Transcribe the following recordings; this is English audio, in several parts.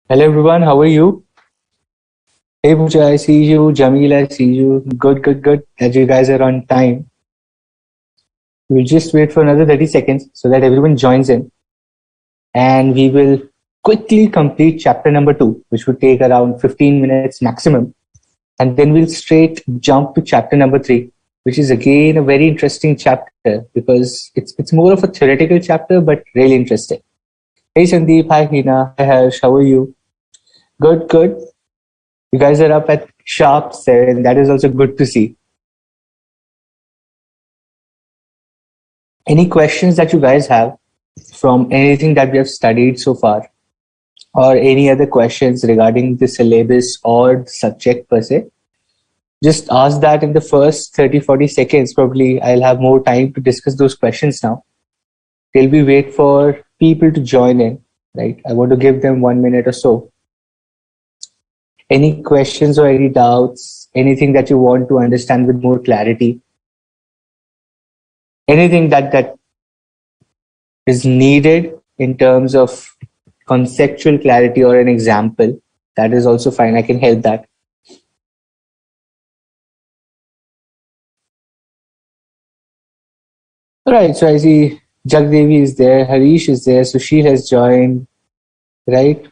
Hello everyone, how are you? Hey Pooja, I see you. Jamil, I see you. Good, good, good. That you guys are on time. We'll just wait for another 30 seconds so that everyone joins in. And we will quickly complete chapter number 2, which would take around 15 minutes maximum. And then we'll straight jump to chapter number 3, which is again a very interesting chapter because it's more of a theoretical chapter, but really interesting. Hey Sandeep, hi Hina, hi Harsh, how are you? Good, good. You guys are up at sharp 7. That is also good to see. Any questions that you guys have from anything that we have studied so far, or any other questions regarding the syllabus or the subject per se? Just ask that in the first 30-40 seconds. Probably I'll have more time to discuss those questions now. Till we wait for people to join in, right? I want to give them 1 minute or so. Any questions or any doubts? Anything that you want to understand with more clarity? Anything that is needed in terms of conceptual clarity or an example, that is also fine. I can help that. All right, so I see Jagdevi is there, Harish is there, Sushil has joined, right?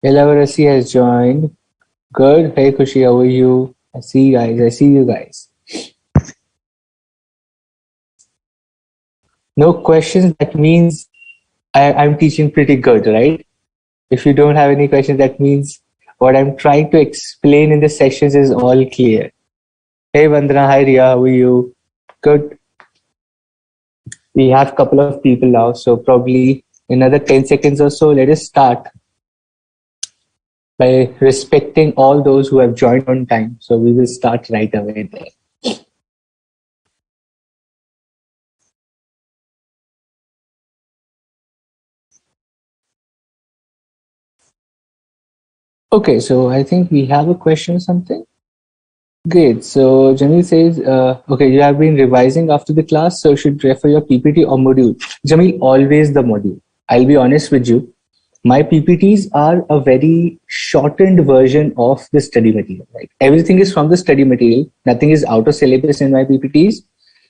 Elavarasi has joined. Good. Hey Kushi, how are you? I see you guys. I see you guys. No questions. That means I'm teaching pretty good, right? If you don't have any questions, that means what I'm trying to explain in the sessions is all clear. Hey Vandana, hi Ria, how are you? Good. We have a couple of people now, so probably another 10 seconds or so. Let us start by respecting all those who have joined on time. So we will start right away there. Okay, so I think we have a question or something. Great. So Jamil says, okay, you have been revising after the class, so you should refer your PPT or module. Jamil, always the module. I'll be honest with you. My PPTs are a very shortened version of the study material. Right? Everything is from the study material. Nothing is out of syllabus in my PPTs.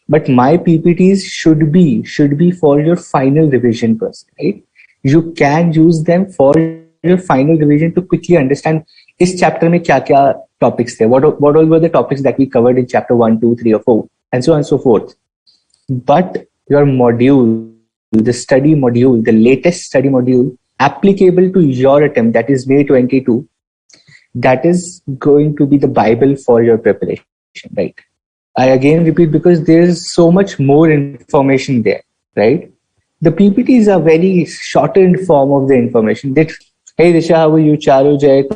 But my PPTs should be for your final revision person, right? You can use them for your final revision to quickly understand इस chapter में क्या क्या topics थे, what all were the topics that we covered in chapter 1, 2, 3 or 4 and so on and so forth. But your module, the study module, the latest study module applicable to your attempt, that is May 22, that is going to be the Bible for your preparation, right? I again repeat because there is so much more information there, right? The PPT is a very shortened form of the information. Hey Risha, how are you? Charu, Jay,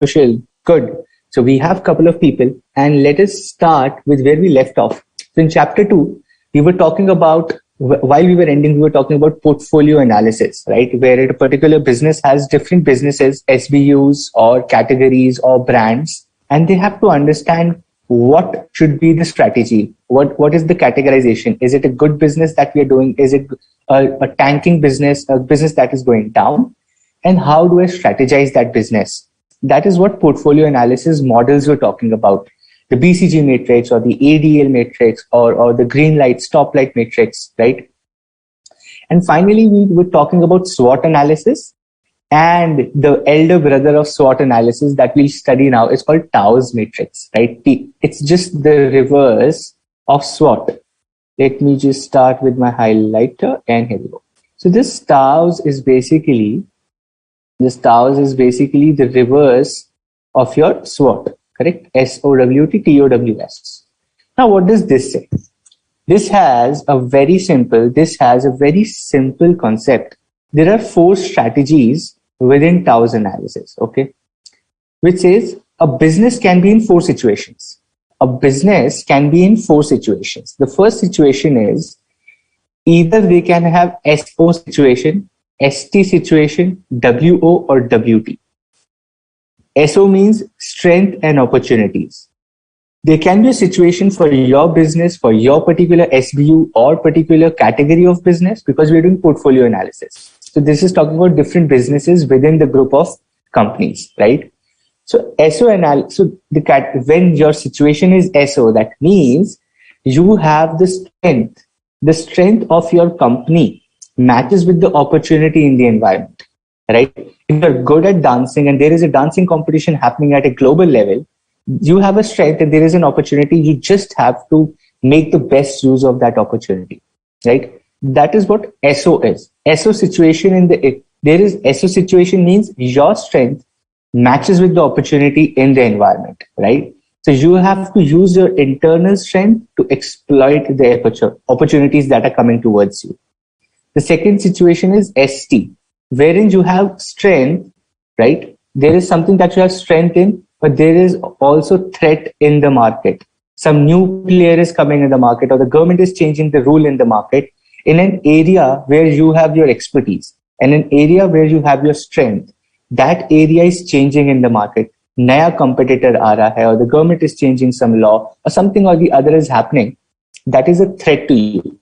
Kushil, good. So we have a couple of people, and let us start with where we left off. So in chapter 2, we were talking about, while we were ending, we were talking about portfolio analysis, right? Where a particular business has different businesses, SBUs or categories or brands, and they have to understand what should be the strategy. What is the categorization? Is it a good business that we are doing? Is it a tanking business, a business that is going down? And how do I strategize that business? That is what portfolio analysis models we're talking about. The BCG matrix or the ADL matrix or the green light, stop light matrix, right? And finally, we were talking about SWOT analysis, and the elder brother of SWOT analysis that we'll study now is called Tau's matrix, right? It's just the reverse of SWOT. Let me just start with my highlighter, and here we go. So this Tau's is basically the reverse of your SWOT, correct? SOWT, TOWS. Now, what does this say? This has a very simple concept. There are 4 strategies within Tau's analysis, okay? Which says a business can be in 4 situations. The first situation is either they can have SO situation, ST situation, WO or WT. SO means strength and opportunities. There can be a situation for your business, for your particular SBU or particular category of business, because we're doing portfolio analysis. So this is talking about different businesses within the group of companies, right? So when your situation is SO, that means you have the strength of your company matches with the opportunity in the environment, right? If you're good at dancing and there is a dancing competition happening at a global level, you have a strength and there is an opportunity. You just have to make the best use of that opportunity, right? That is what SO is. SO situation SO situation means your strength matches with the opportunity in the environment, right? So you have to use your internal strength to exploit the opportunities that are coming towards you. The second situation is ST, wherein you have strength, right? There is something that you have strength in, but there is also threat in the market. Some new player is coming in the market, or the government is changing the rule in the market in an area where you have your expertise and an area where you have your strength. That area is changing in the market. Naya competitor aa raha hai, or the government is changing some law, or something or the other is happening. That is a threat to you,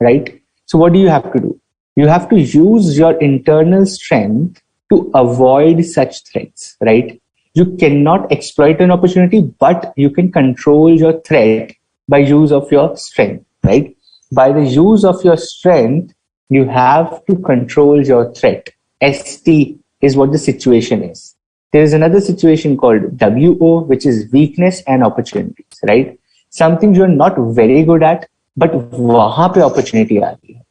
right? So what do you have to do? You have to use your internal strength to avoid such threats, right? You cannot exploit an opportunity, but you can control your threat by use of your strength, right? By the use of your strength, you have to control your threat. ST is what the situation is. There is another situation called WO, which is weakness and opportunities, right? Something you're not very good at, but wahan pe opportunity aa rahi hai.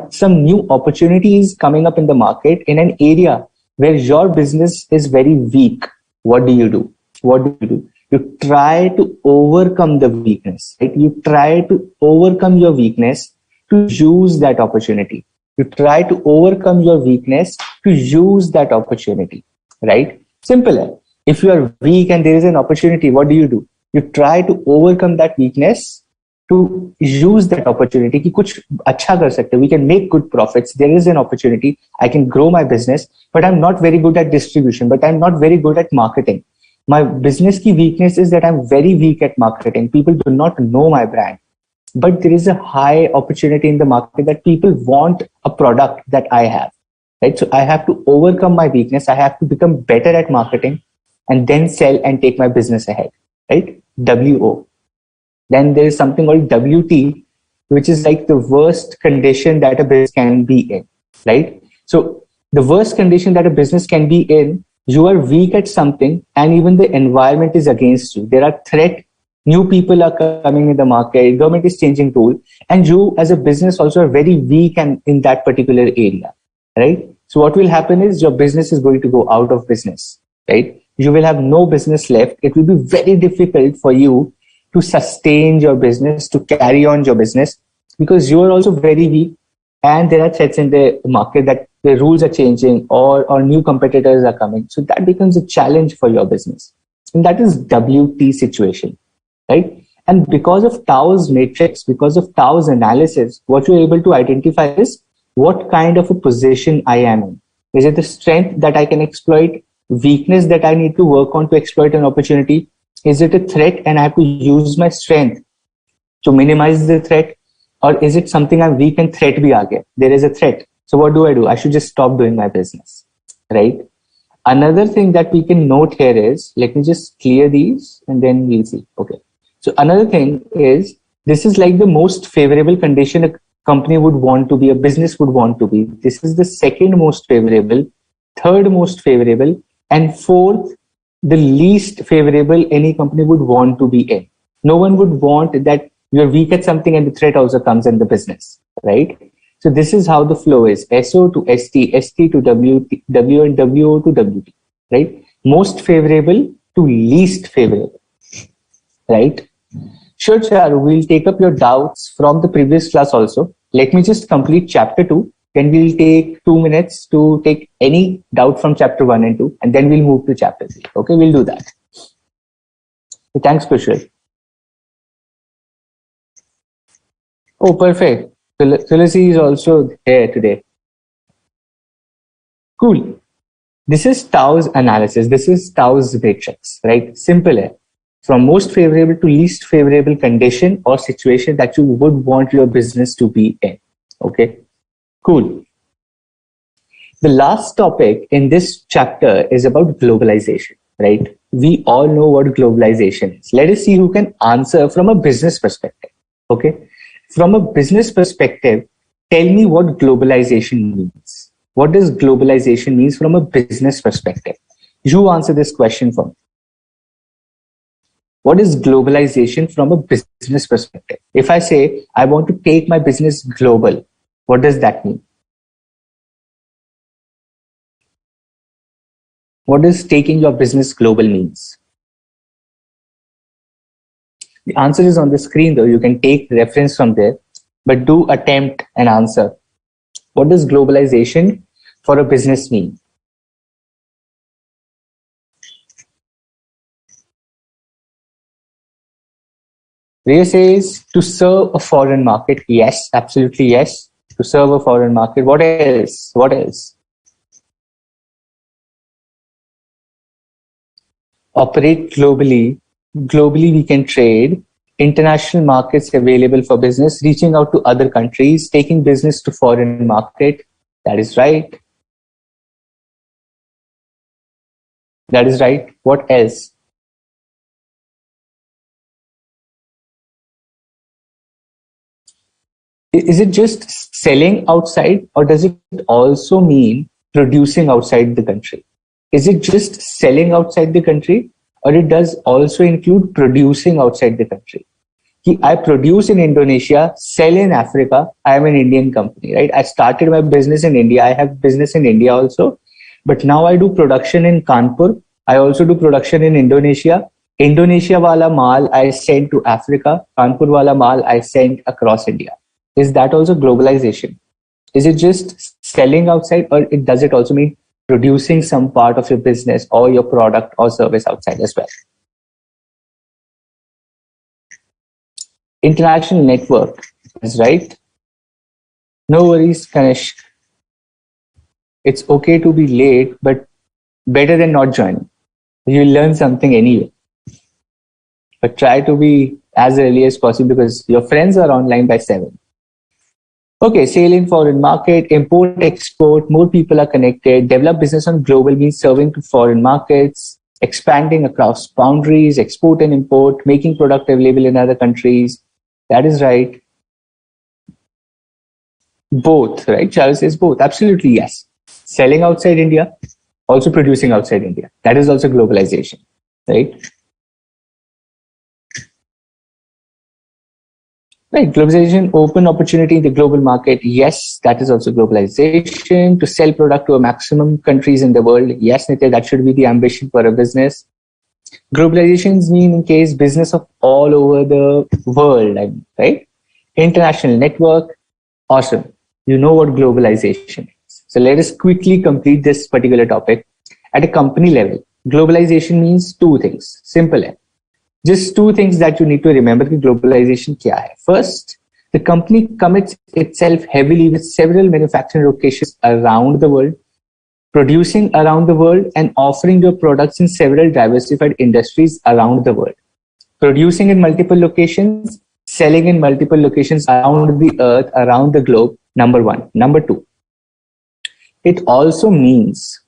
Some new opportunity is coming up in the market in an area where your business is very weak. What do you do? What do you do? You try to overcome the weakness, right? You try to overcome your weakness to use that opportunity. You try to overcome your weakness to use that opportunity, right? Simple. If you are weak and there is an opportunity, what do? You try to overcome that weakness to use that opportunity कि कुछ अच्छा कर सकते. We can make good profits. There is an opportunity. I can grow my business, but I'm not very good at distribution, but I'm not very good at marketing. My business की weakness is that I'm very weak at marketing. People do not know my brand, but there is a high opportunity in the market that people want a product that I have, right? So I have to overcome my weakness. I have to become better at marketing and then sell and take my business ahead, right? WO. Then there is something called WT, which is like the worst condition that a business can be in, right? So the worst condition that a business can be in, you are weak at something and even the environment is against you. There are threats, new people are coming in the market, government is changing rule, and you as a business also are very weak and in that particular area, right? So what will happen is your business is going to go out of business, right? You will have no business left. It will be very difficult for you to sustain your business, to carry on your business, because you are also very weak and there are threats in the market that the rules are changing or new competitors are coming. So that becomes a challenge for your business. And that is WT situation, right? And because of Tao's matrix, because of Tao's analysis, what you're able to identify is what kind of a position I am in. Is it the strength that I can exploit, weakness that I need to work on to exploit an opportunity? Is it a threat and I have to use my strength to minimize the threat? Or is it something I'm weak and threat bhi aa gaya? There is a threat. So what do? I should just stop doing my business, right? Another thing that we can note here is, let me just clear these and then we'll see. Okay. So another thing is, this is like the most favorable condition a company would want to be, a business would want to be. This is the second most favorable, third most favorable, and fourth, the least favorable any company would want to be in. No one would want that you're weak at something and the threat also comes in the business, right? So this is how the flow is: SO to ST, ST to WT, W and WO to WT, right? Most favorable to least favorable, right? Sure, Charu, we'll take up your doubts from the previous class also. Let me just complete chapter 2. Then we'll take 2 minutes to take any doubt from chapter 1 and 2, and then we'll move to chapter 3. Okay, we'll do that. So thanks, Kushal. Oh, perfect. Tulasi is also there today. Cool. This is Tao's analysis. This is Tao's matrix, right? Simple. From most favorable to least favorable condition or situation that you would want your business to be in. Okay. Cool. The last topic in this chapter is about globalization, right? We all know what globalization is. Let us see who can answer from a business perspective. Okay. From a business perspective, tell me what globalization means. What does globalization means from a business perspective? You answer this question for me. What is globalization from a business perspective? If I say I want to take my business global, what does that mean? What does taking your business global means? The answer is on the screen though. You can take reference from there, but do attempt an answer. What does globalization for a business mean? Ray says to serve a foreign market. Yes, absolutely yes. To serve a foreign market. What else? What else? Operate globally. Globally, we can trade. International markets available for business, reaching out to other countries, taking business to foreign market. That is right. That is right. What else? Is it just selling outside, or does it also mean producing outside the country? Is it just selling outside the country, or it does also include producing outside the country? I produce in Indonesia, sell in Africa. I am an Indian company, right? I started my business in India. I have business in India also, but now I do production in Kanpur. I also do production in Indonesia. Indonesia wala mal I send to Africa. Kanpur wala mal I send across India. Is that also globalization? Is it just selling outside, or does it also mean producing some part of your business or your product or service outside as well? International network is right. No worries, Kanish. It's okay to be late, but better than not joining. You'll learn something anyway. But try to be as early as possible because your friends are online by 7. Okay, sale in foreign market, import, export, more people are connected, develop business on global means serving to foreign markets, expanding across boundaries, export and import, making product available in other countries. That is right. Both, right? Charles says both. Absolutely, yes. Selling outside India, also producing outside India. That is also globalization, right? Right, globalization, open opportunity in the global market. Yes, that is also globalization. To sell product to a maximum countries in the world. Yes, Nitya, that should be the ambition for a business. Globalizations mean in case business of all over the world, right? International network. Awesome. You know what globalization is. So let us quickly complete this particular topic. At a company level, globalization means two things. Simple. Just two things that you need to remember कि globalization क्या है. First, the company commits itself heavily with several manufacturing locations around the world, producing around the world and offering your products in several diversified industries around the world. Producing in multiple locations, selling in multiple locations around the earth, around the globe, number one. Number two, it also means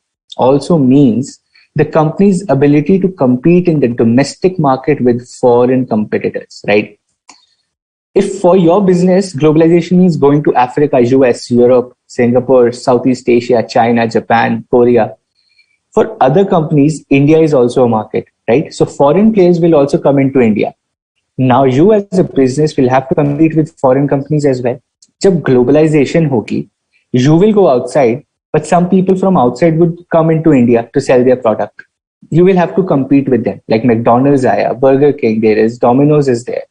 the company's ability to compete in the domestic market with foreign competitors, right? If for your business, globalization means going to Africa, US, Europe, Singapore, Southeast Asia, China, Japan, Korea. For other companies, India is also a market, right? So foreign players will also come into India. Now you as a business will have to compete with foreign companies as well. जब globalization होगी, you will go outside, but some people from outside would come into India to sell their product. You will have to compete with them. Like McDonald's आया, Burger King there is, Domino's is there.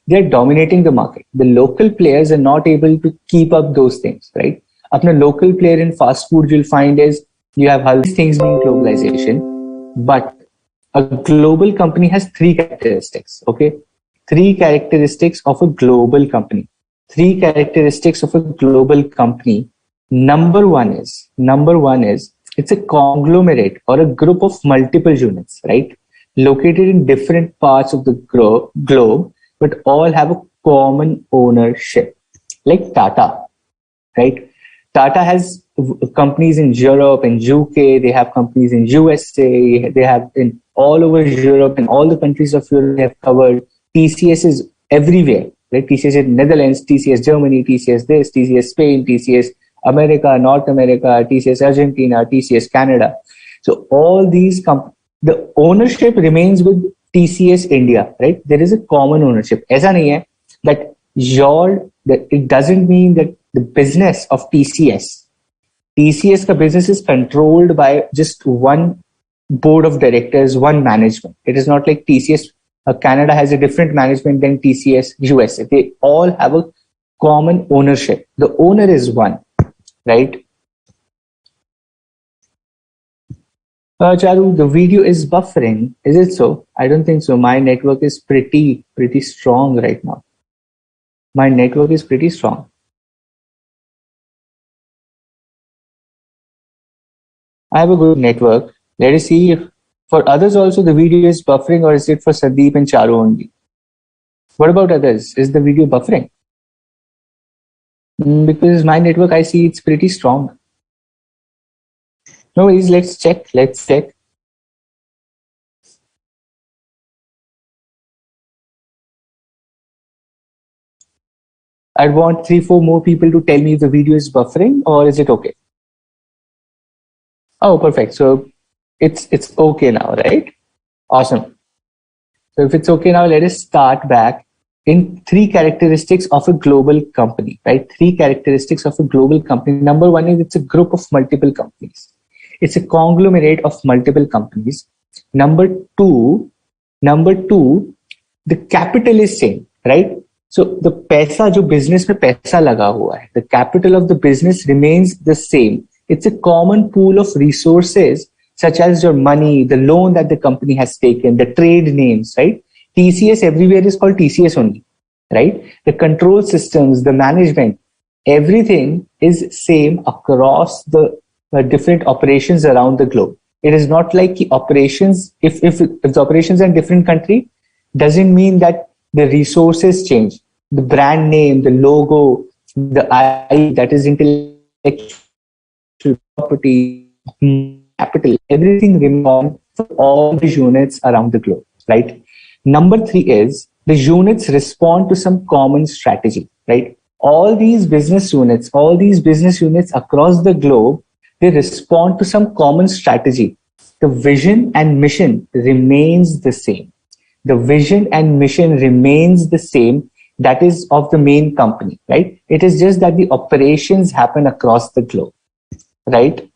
They're dominating the market. The local players are not able to keep up those things, right? अपना local player in fast food you'll find is you have all these things being globalization, but a global company has three characteristics. Okay, three characteristics of a global company. Three characteristics of a global company. Number one is it's a conglomerate or a group of multiple units, right? Located in different parts of the globe, but all have a common ownership. Like Tata, right? Tata has companies in Europe and UK, they have companies in USA, they have in all over Europe and all the countries of Europe they have covered. TCS is everywhere, right? TCS in Netherlands, TCS Germany, TCS this, TCS Spain, TCS America, North America, TCS Argentina, TCS Canada. So all these the ownership remains with TCS India, right? There is a common ownership. ऐसा नहीं है that that it doesn't mean that the business of TCS ka business is controlled by just one board of directors, one management. It is not like TCS Canada has a different management than TCS USA. They all have a common ownership. The owner is one, right? Charu, the video is buffering. Is it so? I don't think so. My network is pretty strong right now. My network is pretty strong. I have a good network. Let us see if for others also the video is buffering, or is it for Sandeep and Charu only? What about others? Is the video buffering? Because my network, I see it's pretty strong. No worries, let's check. I'd want 3-4 more people to tell me if the video is buffering, or is it okay? Oh, perfect. So it's okay now, right? Awesome. So if it's okay now, let us start back in 3 characteristics of a global company, right? 3 characteristics of a global company. Number 1 is it's a group of multiple companies. It's a conglomerate of multiple companies. Number two, the capital is same, right? So the paisa jo business mein paisa laga hua hai, the capital of the business remains the same. It's a common pool of resources such as your money, the loan that the company has taken, the trade names, right? TCS everywhere is called TCS only, right? The control systems, the management, everything is same across the different operations around the globe. It is not like the operations, if the operations are in different country, doesn't mean that the resources change. The brand name, the logo, the I, that is intellectual property, capital, everything remains for all the units around the globe, right? Number 3 is the units respond to some common strategy, right? All these business units across the globe, they respond to some common strategy. The vision and mission remains the same. The vision and mission remains the same. That is of the main company, right? It is just that the operations happen across the globe, right?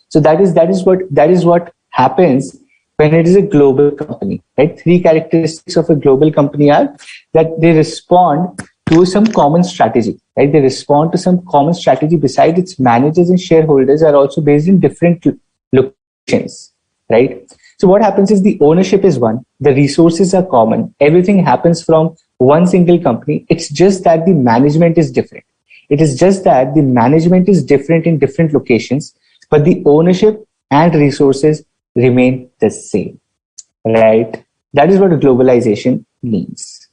So that is what happens when it is a global company, right? 3 characteristics of a global company are that they respond to some common strategy, right? They respond to some common strategy. Besides, its managers and shareholders are also based in different locations, right? So what happens is the ownership is one, the resources are common, everything happens from one single company. It's just that the management is different. It is just that the management is different in different locations, but the ownership and resources remain the same, right? That is what globalization means.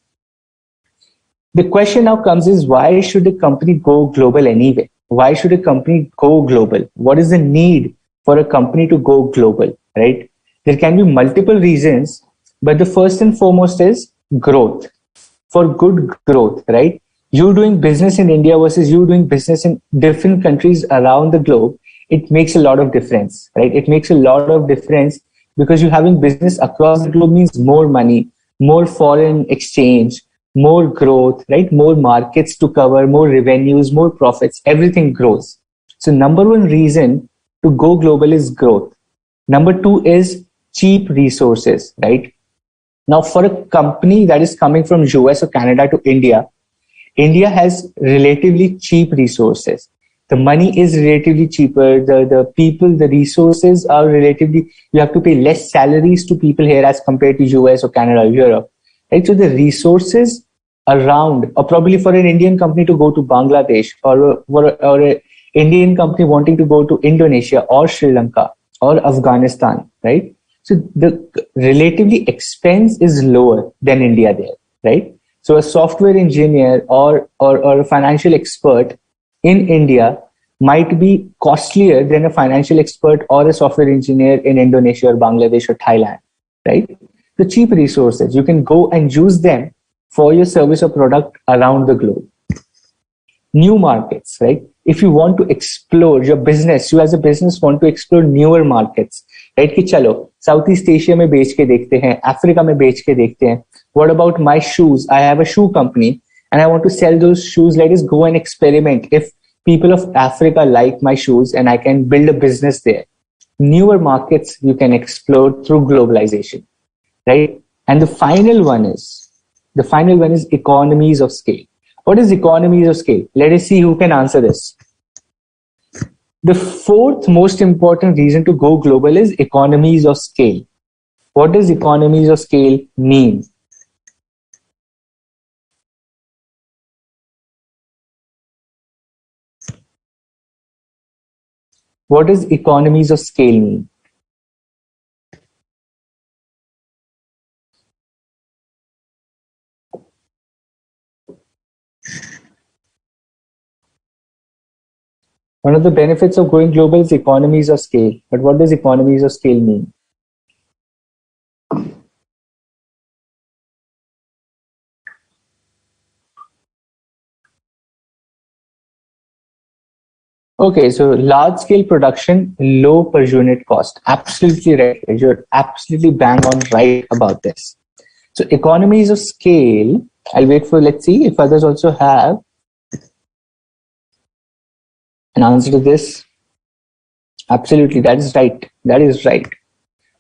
The question now comes is, why should a company go global anyway? Why should a company go global? What is the need for a company to go global, right? There can be multiple reasons, but the first and foremost is growth. For good growth, right? You doing business in India versus you doing business in different countries around the globe, it makes a lot of difference, right? It makes a lot of difference because you having business across the globe means more money, more foreign exchange, more growth, right? More markets to cover, more revenues, more profits, everything grows. So number 1 reason to go global is growth. Number 2 is cheap resources, right? Now for a company that is coming from US or Canada to India, India has relatively cheap resources. The money is relatively cheaper. The people, the resources are relatively, you have to pay less salaries to people here as compared to US or Canada or Europe, right? So the resources around, or probably for an Indian company to go to Bangladesh, or an Indian company wanting to go to Indonesia or Sri Lanka or Afghanistan, right? So the relatively expense is lower than India there, right? So a software engineer or a financial expert in India might be costlier than a financial expert or a software engineer in Indonesia or Bangladesh or Thailand, right? The cheap resources, you can go and use them for your service or product around the globe. New markets, right? If you want to explore your business, you as a business want to explore newer markets, right? कि चलो Southeast Asia में बेच के देखते हैं, Africa में बेच के देखते हैं. What about my shoes? I have a shoe company and I want to sell those shoes. Let us go and experiment. If people of Africa like my shoes and I can build a business there. Newer markets you can explore through globalization, right? And the final one is economies of scale. What is economies of scale? Let us see who can answer this. The fourth most important reason to go global is economies of scale. What does economies of scale mean? What does economies of scale mean? One of the benefits of going global is economies of scale. But what does economies of scale mean? Okay, so large scale production, low per unit cost. Absolutely right. You're absolutely bang on right about this. So economies of scale, I'll wait for, let's see if others also have an answer to this. Absolutely, that is right. That is right.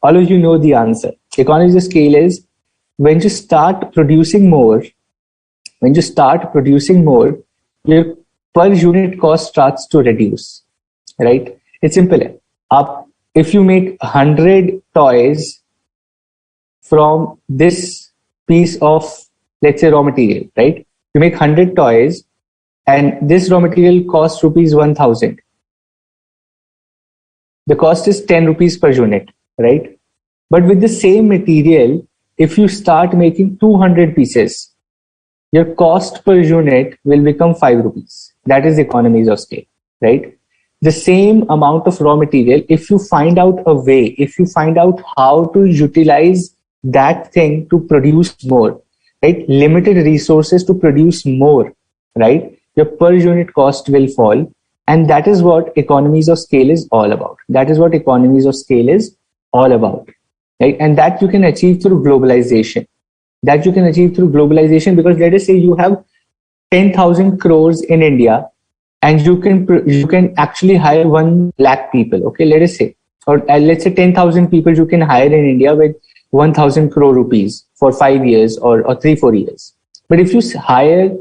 All of you know the answer. Economies of scale is when you start producing more, your per unit cost starts to reduce, right? It's simple. If you make 100 toys from this piece of, let's say, raw material, right? You make 100 toys and this raw material costs rupees 1000. The cost is 10 rupees per unit, right? But with the same material, if you start making 200 pieces, your cost per unit will become 5 rupees. That is economies of scale, right? The same amount of raw material, if you find out a way, if you find out how to utilize that thing to produce more, right? Limited resources to produce more, right? Your per unit cost will fall. And that is what economies of scale is all about. That is what economies of scale is all about, right? And that you can achieve through globalization. Because let us say you have 10,000 crores in India and you can actually hire 1 lakh people. Okay, let us say, or let's say 10,000 people you can hire in India with 1,000 crore rupees for 5 years or 3-4 years. But if you hire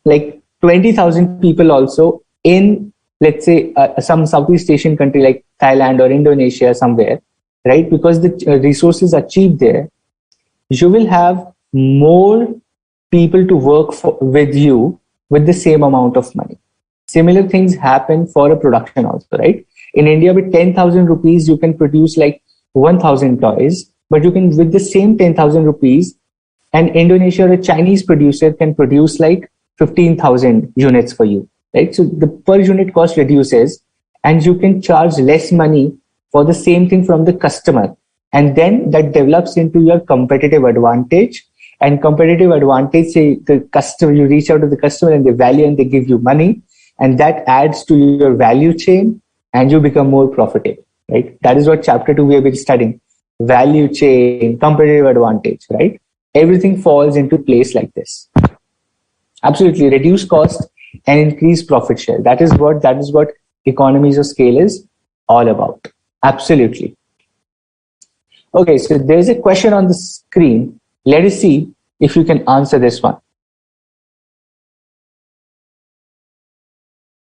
like 20,000 people also in, let's say, some Southeast Asian country like Thailand or Indonesia somewhere, right? Because the resources are cheap there, you will have more people to work with you with the same amount of money. Similar things happen for a production also, right? In India, with 10,000 rupees, you can produce like 1,000 toys, but you can, with the same 10,000 rupees, an Indonesia or a Chinese producer can produce like 15,000 units for you, right? So the per unit cost reduces and you can charge less money for the same thing from the customer. And then that develops into your competitive advantage. And competitive advantage, say the customer, you reach out to the customer and they value and they give you money. And that adds to your value chain and you become more profitable, right? That is what chapter 2 we have been studying. Value chain, competitive advantage, right? Everything falls into place like this. Absolutely, reduce cost and increase profit share. That is what economies of scale is all about. Absolutely. Okay, so there's a question on the screen. Let us see if you can answer this one.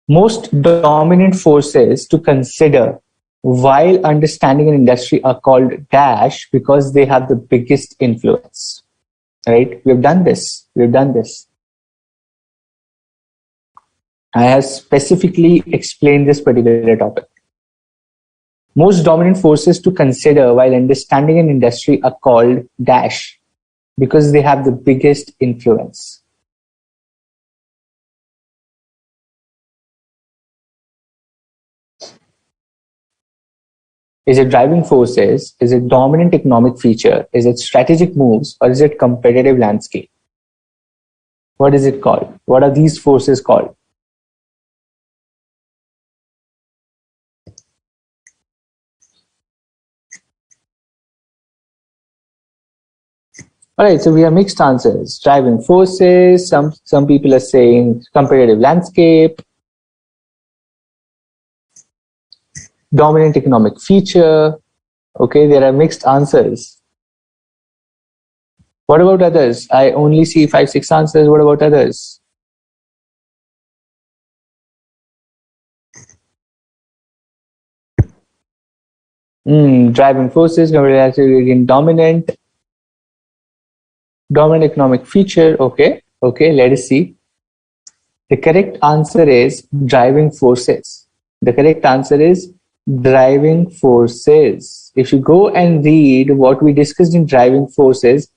Most dominant forces to consider while understanding an industry are called dash because they have the biggest influence. Right? We've done this. I have specifically explained this particular topic. Most dominant forces to consider while understanding an industry are called dash because they have the biggest influence. Is it driving forces? Is it dominant economic feature? Is it strategic moves? Or is it competitive landscape? What is it called? What are these forces called? All right, so we have mixed answers. Driving forces, some people are saying competitive landscape, dominant economic feature. Okay, there are mixed answers. What about others? I only see 5, 6 answers. What about others? Driving forces, competitive dominant economic feature. Okay, let us see. The correct answer is driving forces. The correct answer is driving forces. If you go and read what we discussed in driving forces,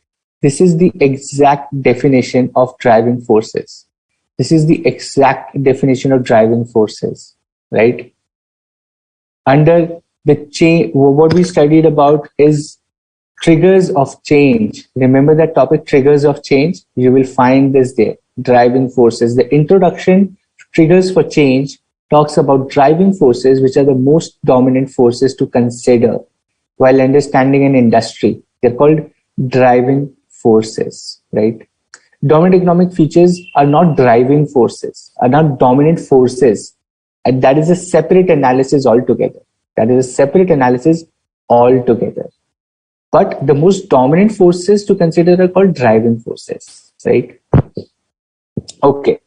this is the exact definition of driving forces. This is the exact definition of driving forces, right? Under the change, what we studied about is triggers of change. Remember that topic, triggers of change? You will find this there, driving forces. The introduction, triggers for change, talks about driving forces, which are the most dominant forces to consider while understanding an industry. They're called driving forces, right? Dominant economic features are not driving forces, are not dominant forces. And that is a separate analysis altogether. That is a separate analysis altogether. But the most dominant forces to consider are called driving forces, right? Okay.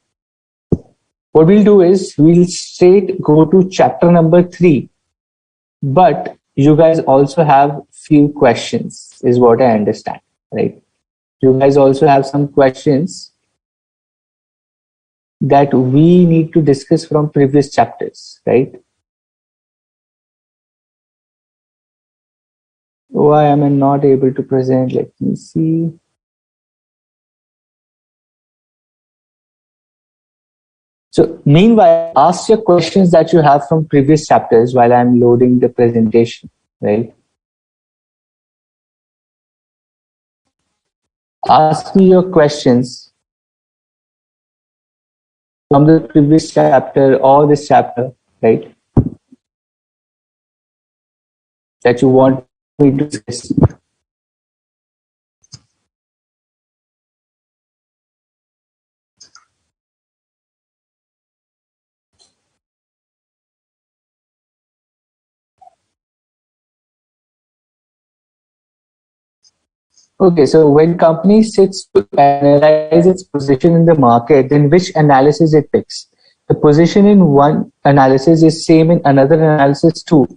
What we'll do is we'll straight go to chapter number 3. But you guys also have few questions, is what I understand, right? You guys also have some questions that we need to discuss from previous chapters, right? Why am I not able to present? Let me see. So meanwhile, ask your questions that you have from previous chapters while I'm loading the presentation, right? Ask me your questions from the previous chapter or this chapter, right? That you want me to discuss. Okay, so when company sits to analyze its position in the market, then which analysis it picks? The position in one analysis is same in another analysis too.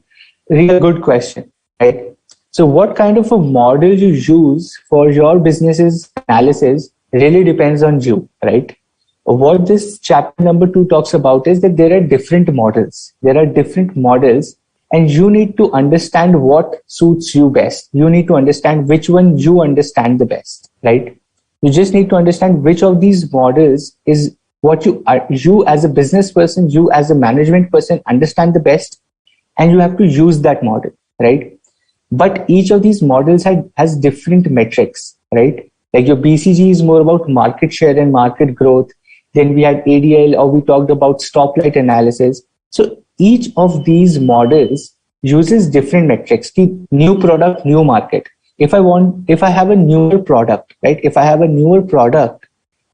Really good question, right? So what kind of a model you use for your business's analysis really depends on you, right? What this chapter number 2 talks about is that there are different models. There are different models and you need to understand what suits you best. You need to understand which one you understand the best, right? You just need to understand which of these models is what you as a business person, you as a management person understand the best, and you have to use that model, right? But each of these models has different metrics, right? Like your BCG is more about market share and market growth. Then we had ADL, or we talked about stoplight analysis. So each of these models uses different metrics. Keep new product, new market. If I have a newer product, right? If I have a newer product,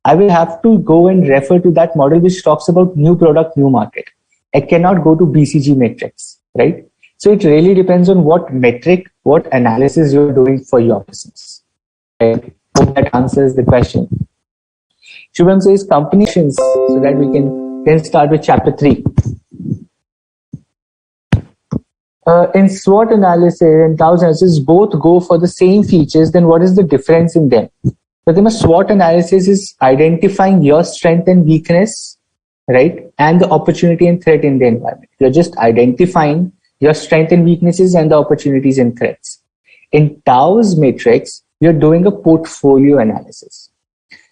I will have to go and refer to that model which talks about new product, new market. I cannot go to BCG metrics, right? So it really depends on what metric, what analysis you're doing for your business. Right? Hope that answers the question. Shubham says company actions, so that we can then start with chapter 3. In SWOT analysis and Tow's analysis, both go for the same features, then what is the difference in them? So the SWOT analysis is identifying your strength and weakness, right? And the opportunity and threat in the environment. You're just identifying your strength and weaknesses and the opportunities and threats. In Tow's matrix, you're doing a portfolio analysis.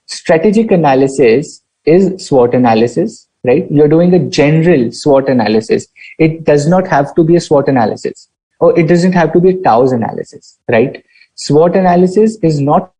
Strategic analysis is SWOT analysis, right? You're doing a general SWOT analysis. It does not have to be a SWOT analysis. or it doesn't have to be a TAOS analysis, right? SWOT analysis is not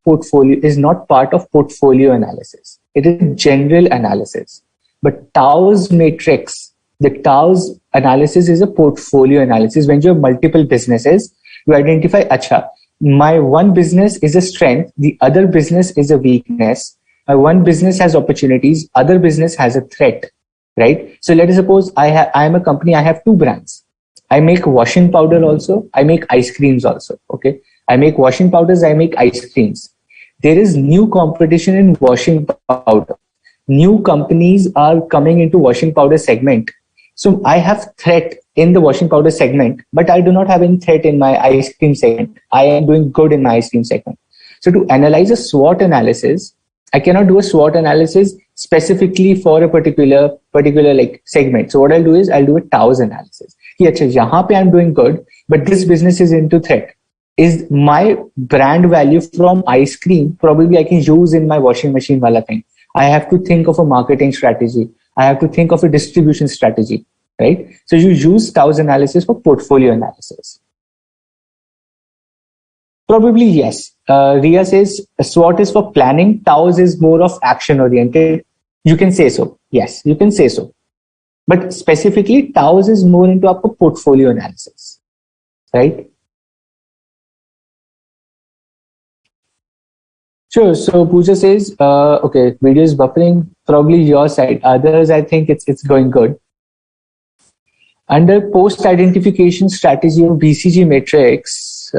part of portfolio analysis. It is general analysis. But TAOS matrix, the TAOS analysis is a portfolio analysis. When you have multiple businesses, you identify, acha, my one business is a strength, the other business is a weakness. My one business has opportunities, other business has a threat, right? So let us suppose I am a company, I have two brands. I make washing powder also, I make ice creams also, okay? I make washing powders, I make ice creams. There is new competition in washing powder. New companies are coming into washing powder segment. So I have threat in the washing powder segment, but I do not have any threat in my ice cream segment. I am doing good in my ice cream segment. So to analyze a SWOT analysis, I cannot do a SWOT analysis specifically for a particular like segment. So what I'll do is I'll do a TAOS analysis. Yahan pe I'm doing good, but this business is into threat. Is my brand value from ice cream probably I can use in my washing machine wala thing. I have to think of a marketing strategy. I have to think of a distribution strategy, right? So you use TAOS analysis for portfolio analysis. Probably yes. Ria says SWOT is for planning. TAOS is more of action oriented. You can say so. Yes, you can say so. But specifically, TAOS is more into our portfolio analysis, right? Sure. So Pooja says, okay, video is buffering. Probably your side. Others, I think it's going good. Under post identification strategy of BCG matrix,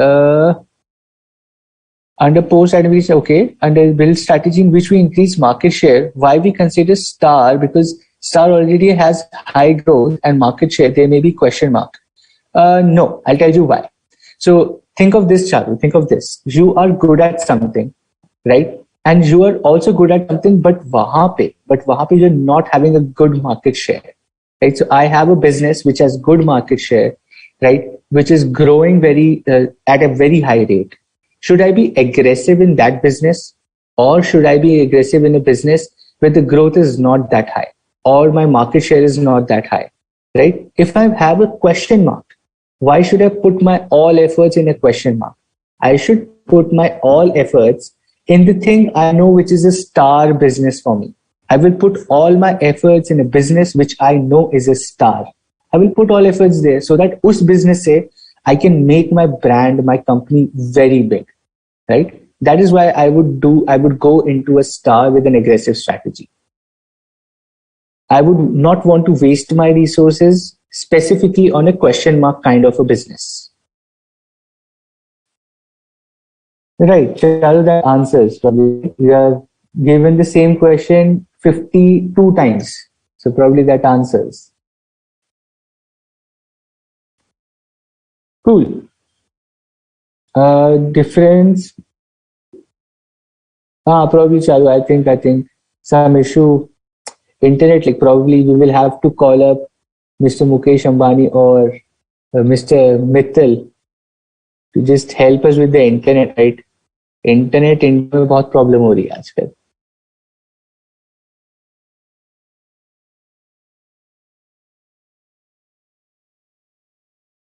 under post identification, okay, under build strategy in which we increase market share, why we consider star? Because star already has high growth and market share, there may be question mark. No, I'll tell you why. So think of this, Charu, think of this. You are good at something, right? And you are also good at something, but wahan pe you're not having a good market share, right? So I have a business which has good market share, right? Which is growing at a very high rate. Should I be aggressive in that business, or should I be aggressive in a business where the growth is not that high or my market share is not that high, right? If I have a question mark, why should I put my all efforts in a question mark? I should put my all efforts in the thing I know which is a star business for me. I will put all my efforts in a business which I know is a star. I will put all efforts there so that us business se I can make my brand, my company very big, right? That is why I would go into a star with an aggressive strategy. I would not want to waste my resources specifically on a question mark kind of a business. Right, Charu, that answers. Probably we are given the same question 52 times. So probably that answers. Cool. Difference. Probably Charu, I think some issue. Internet, like probably we will have to call up Mr. Mukesh Ambani or Mr. Mittal to just help us with the internet, right? Internet India में बहुत problem हो रही है आजकल.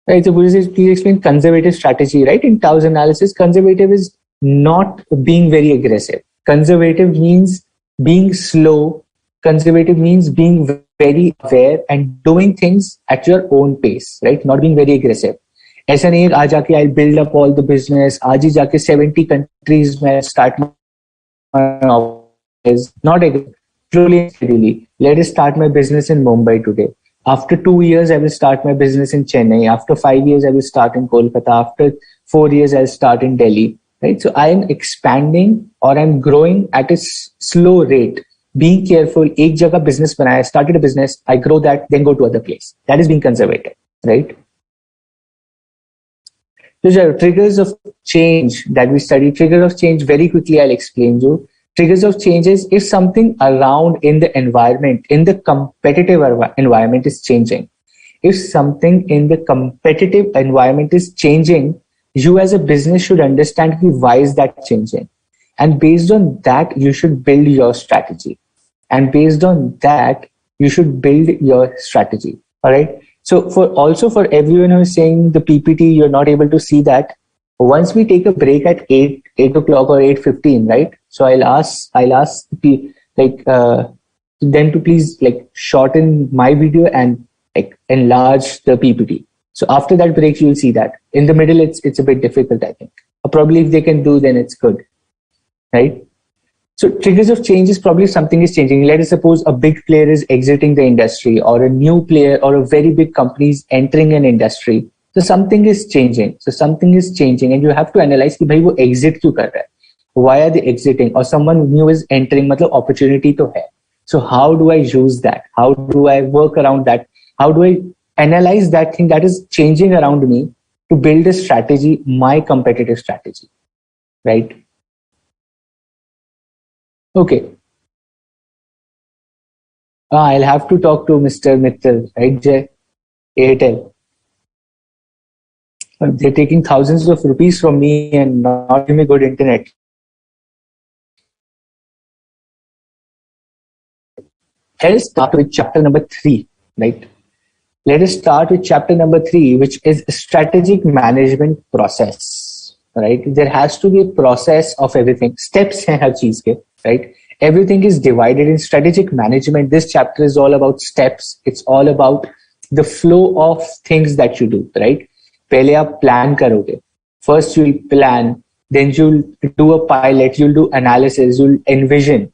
Right, so please explain conservative strategy, right? In TAOS analysis, conservative is not being very aggressive. Conservative means being slow. Conservative means being very aware and doing things at your own pace, right? Not being very aggressive. ऐसा नहीं है आज जाके I'll build up all the business, आज ही जाके 70 countries में start my office. Not aggressive. Slowly and steadily. Let us start my business in Mumbai today. After 2 years, I will start my business in Chennai. After 5 years, I will start in Kolkata. After 4 years, I'll start in Delhi. Right? So I am expanding or I'm growing at a slow rate. Being careful. एक जगह business बनाया, started a business, I grow that, then go to other place. That is being conservative, right? So triggers of change that we study. Triggers of change, very quickly I'll explain you. Triggers of change is if something around in the environment, in the competitive environment is changing. If something in the competitive environment is changing, you as a business should understand why is that changing. And based on that, you should build your strategy. And based on that, you should build your strategy. All right. So for everyone who is saying the PPT, you're not able to see that. Once we take a break at 8 o'clock or 8:15, right? So I'll ask them to please like shorten my video and like enlarge the PPT. So after that break, you'll see that. In the middle, it's a bit difficult, I think. Or probably if they can do, then it's good, right? So triggers of change is probably something is changing. Let us suppose a big player is exiting the industry, or a new player or a very big company is entering an industry. So something is changing. And you have to analyze कि भाई वो exit क्यों कर रहा है? Why are they exiting? Or someone new is entering, मतलब opportunity तो है. So how do I use that? How do I work around that? How do I analyze that thing that is changing around me to build a strategy, my competitive strategy, right? Okay. I'll have to talk to Mr. Mittal, right, Jay? Airtel. They're taking thousands of rupees from me and not giving me good internet. Let us start with chapter number 3, right? Let us start with chapter number 3, which is strategic management process, right? There has to be a process of everything. Steps हैं हर चीज के, right? Everything is divided in strategic management. This chapter is all about steps. It's all about the flow of things that you do, right? पहले आप plan करोगे. First you'll plan, then you'll do a pilot, you'll do analysis, you'll envision,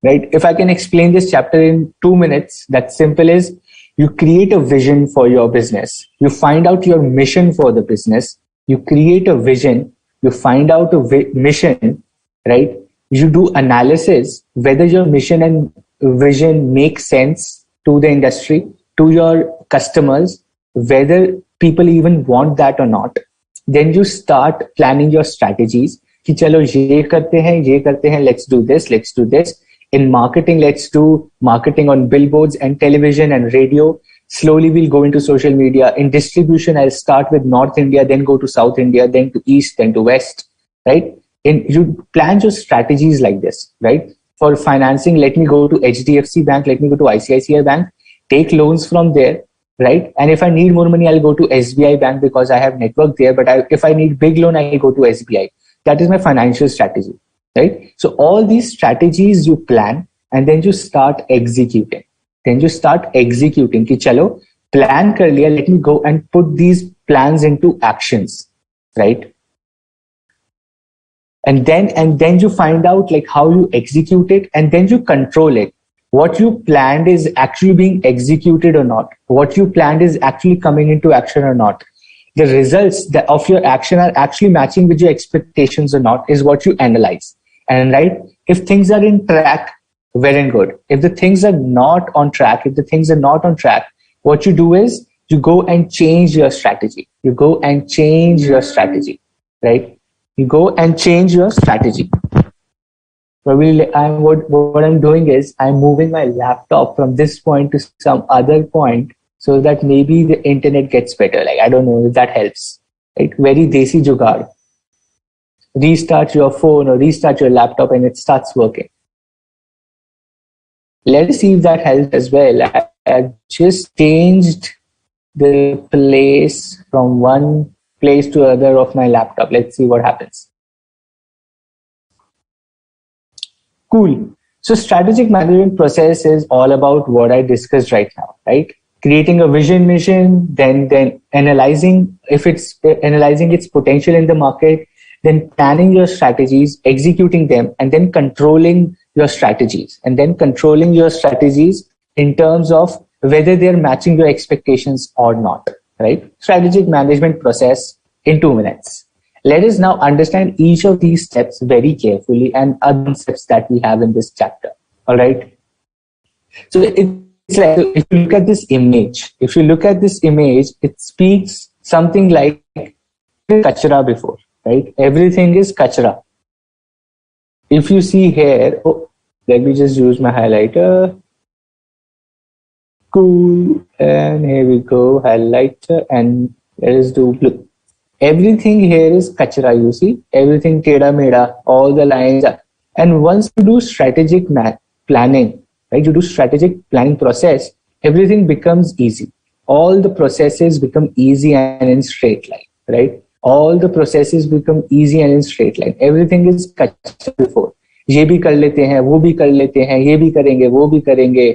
right? If I can explain this chapter in 2 minutes, that's simple is you create a vision for your business. You find out your mission for the business. You create a vision. You find out a mission, right? You do analysis whether your mission and vision make sense to the industry, to your customers, whether people even want that or not. Then you start planning your strategies. कि चलो ये करते हैं, let's do this. In marketing, let's do marketing on billboards and television and radio. Slowly we'll go into social media. In distribution, I'll start with North India, then go to South India, then to East, then to West, right? And you plan your strategies like this, right? For financing, let me go to HDFC Bank, let me go to ICICI Bank, take loans from there, right? And if I need more money, I'll go to SBI Bank because I have network there. But if I need big loan, I'll go to SBI. That is my financial strategy, right? So all these strategies you plan and then you start executing. कि चलो plan कर लिया, let me go and put these plans into actions, right? And then you find out like how you execute it, and then you control it. What you planned is actually being executed or not. What you planned is actually coming into action or not. The results of your action are actually matching with your expectations or not is what you analyze. And right, if things are in track, well and good. If the things are not on track, what you do is you go and change your strategy. Right? You go and change your strategy. What I'm doing is I'm moving my laptop from this point to some other point so that maybe the internet gets better. Like, I don't know if that helps. Right? Very desi jugaad. Restart your phone or restart your laptop and it starts working. Let us see if that helps as well. I just changed the place from one place to other of my laptop. Let's see what happens. Cool. So strategic management process is all about what I discussed right now, right? Creating a vision mission, then analyzing its potential in the market, then planning your strategies, executing them, and then controlling your strategies. In terms of whether they're matching your expectations or not, right? Strategic management process in 2 minutes. Let us now understand each of these steps very carefully and other steps that we have in this chapter. All right. So it's like, if you look at this image, it speaks something like kachra before, right? Everything is kachra. If you see here, let me just use my highlighter. Cool. And here we go, highlighter, and let us do blue. Everything here is kachra, you see? Everything teda meda, all the lines are. And once you do strategic planning, right? You do strategic planning process, everything becomes easy. all the processes become easy and in straight line, right? All the processes become easy and in straight line. Everything is custom before. ये भी कर लेते हैं, वो भी कर लेते हैं, ये भी करेंगे, वो भी करेंगे,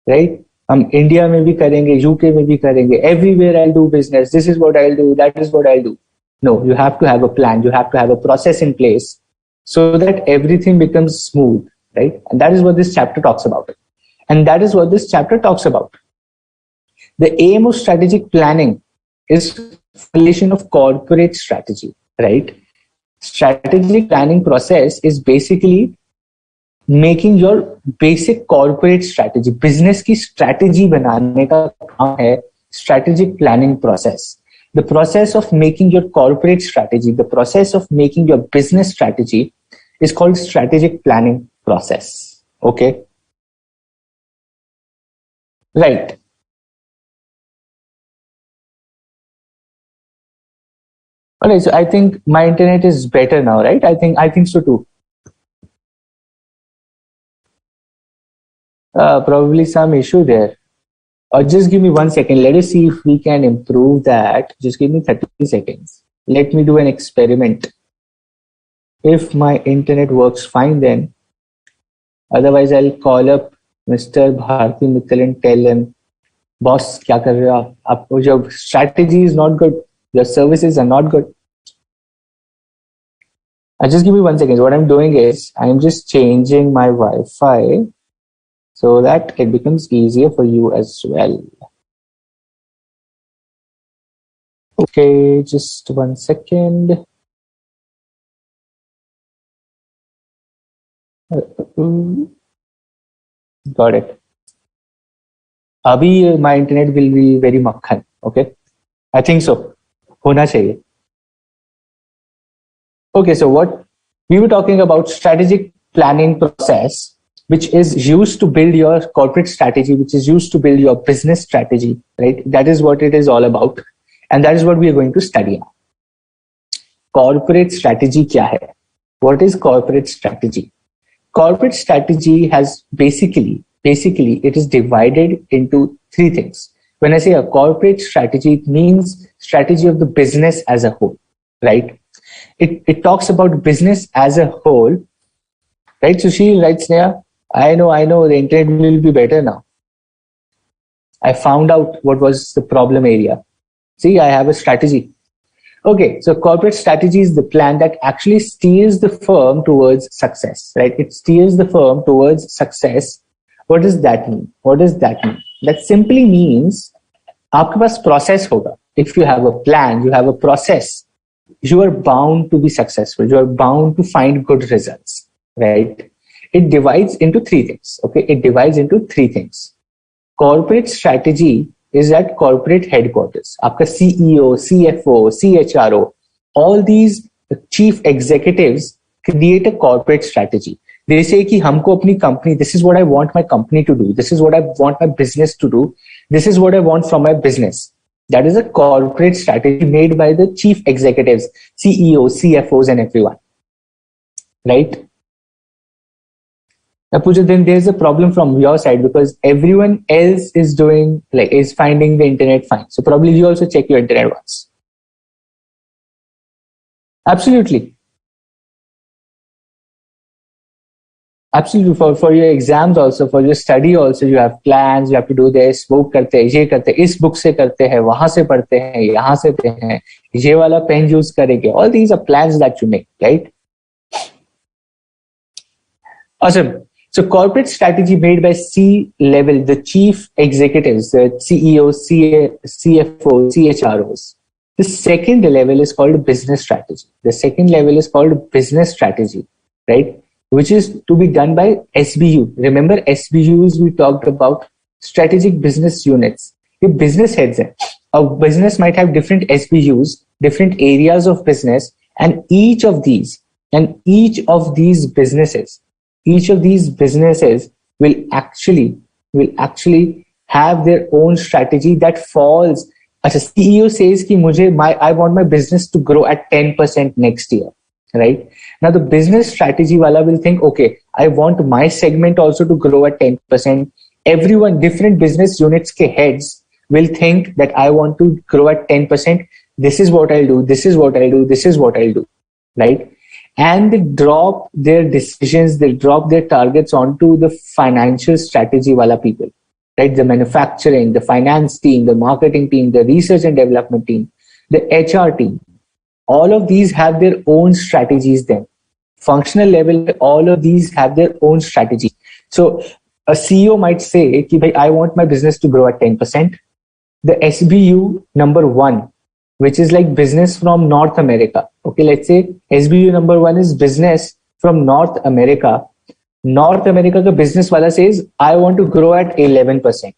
right? हम इंडिया में भी करेंगे, यूके में भी करेंगे. Everywhere I'll do business. This is what I'll do. That is what I'll do. No, you have to have a plan. You have to have a process in place so that everything becomes smooth, right? And that is what this chapter talks about. And that is what this chapter talks about. The aim of strategic planning is formulation of corporate strategy, right? Strategic planning process is basically making your basic corporate strategy. Business की strategy बनाने का काम है strategic planning process. The process of making your corporate strategy, the process of making your business strategy is called strategic planning process. Okay? Right. Okay, so I think my internet is better now, right? I think so too. Probably some issue there. Just give me 1 second. Let us see if we can improve that. Just give me 30 seconds. Let me do an experiment. If my internet works fine, then otherwise I'll call up Mr. Bharti Mittal and tell him, boss, क्या कर रहे हो आप? Your strategy is not good. Your services are not good. Just give me 1 second. What I'm doing is I'm just changing my Wi-Fi so that it becomes easier for you as well. Okay, just 1 second. Got it. Abhi my internet will be very makhan. Okay, I think so. होना चाहिए. Okay, so what we were talking about, strategic planning process, which is used to build your corporate strategy, which is used to build your business strategy, right? That is what it is all about. And that is what we are going to study now. Corporate strategy kya hai? What is corporate strategy? Corporate strategy has basically it is divided into 3 things. When I say a corporate strategy, it means strategy of the business as a whole, right? It talks about business as a whole, right? Sushil writes there, I know, the internet will be better now. I found out what was the problem area. See, I have a strategy. Okay, so corporate strategy is the plan that actually steers the firm towards success, right? It steers the firm towards success. What does that mean? That simply means आपके पास process होगा. If you have a plan, you have a process, you are bound to be successful. You are bound to find good results, right? It divides into 3 things. Okay, it divides into 3 things. Corporate strategy is at corporate headquarters. आपका CEO, CFO, CHRO, all these chief executives create a corporate strategy. They say कि हमको अपनी company, this is what I want my company to do. This is what I want my business to do. This is what I want from my business. That is a corporate strategy made by the chief executives, CEOs, CFOs, and everyone. Right? Now, Pooja, then there's a problem from your side because everyone else is finding the internet fine. So probably you also check your internet once. Absolutely. For your exams also, for your study also, you have plans, you have to do this, वो करते हैं, ये करते हैं, इस book से करते हैं, वहां से पढ़ते हैं, यहाँ से पढ़ते हैं, ये वाला pen use करेंगे. All these are plans that you make, right? Awesome. So corporate strategy made by C-level, the chief executives, the CEOs, CFOs, CHROs. The second level is called business strategy. Right? Which is to be done by SBU. Remember SBUs we talked about, strategic business units. The business heads. A business might have different SBUs, different areas of business, and each of these businesses will actually have their own strategy that falls. As a CEO says कि I want my business to grow at 10% next year, right? Now the business strategy wala will think, okay, I want my segment also to grow at 10%. Everyone, different business units ke heads will think that I want to grow at 10%. This is what I'll do. This is what I'll do. This is what I'll do. Right. And they drop their decisions. They drop their targets onto the financial strategy wala people. Right. The manufacturing, the finance team, the marketing team, the research and development team, the HR team. All of these have their own strategies then. Functional level, all of these have their own strategy. So a CEO might say, I want my business to grow at 10%. The SBU number one, which is like business from North America. Okay, let's say SBU number one is business from North America. North America ka business wala says, I want to grow at 11%.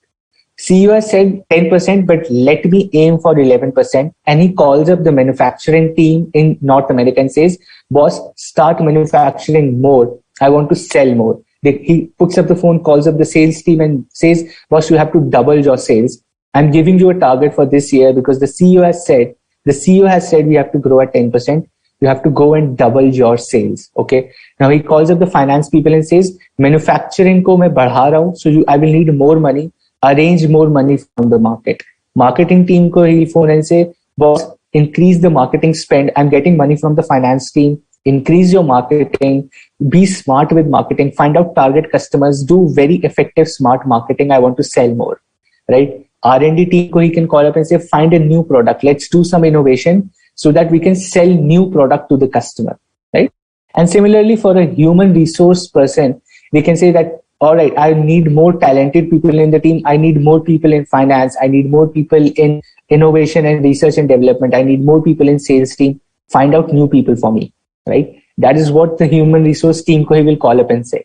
CEO has said 10%, but let me aim for 11%. And he calls up the manufacturing team in North America and says, boss, start manufacturing more. I want to sell more. He picks up the phone, calls up the sales team and says, boss, you have to double your sales. I'm giving you a target for this year because the CEO has said we have to grow at 10%. You have to go and double your sales. Okay. Now he calls up the finance people and says, manufacturing ko main badha raha hu, so I will need more money. Arrange more money from the market. Marketing team ko he'll phone and say, boss, increase the marketing spend. I'm getting money from the finance team. Increase your marketing. Be smart with marketing. Find out target customers. Do very effective, smart marketing. I want to sell more. Right? R&D team ko he can call up and say, find a new product. Let's do some innovation so that we can sell new product to the customer. Right? And similarly, for a human resource person, we can say that, all right, I need more talented people in the team. I need more people in finance. I need more people in innovation and research and development. I need more people in sales team. Find out new people for me, right? That is what the human resource team ko he will call up and say.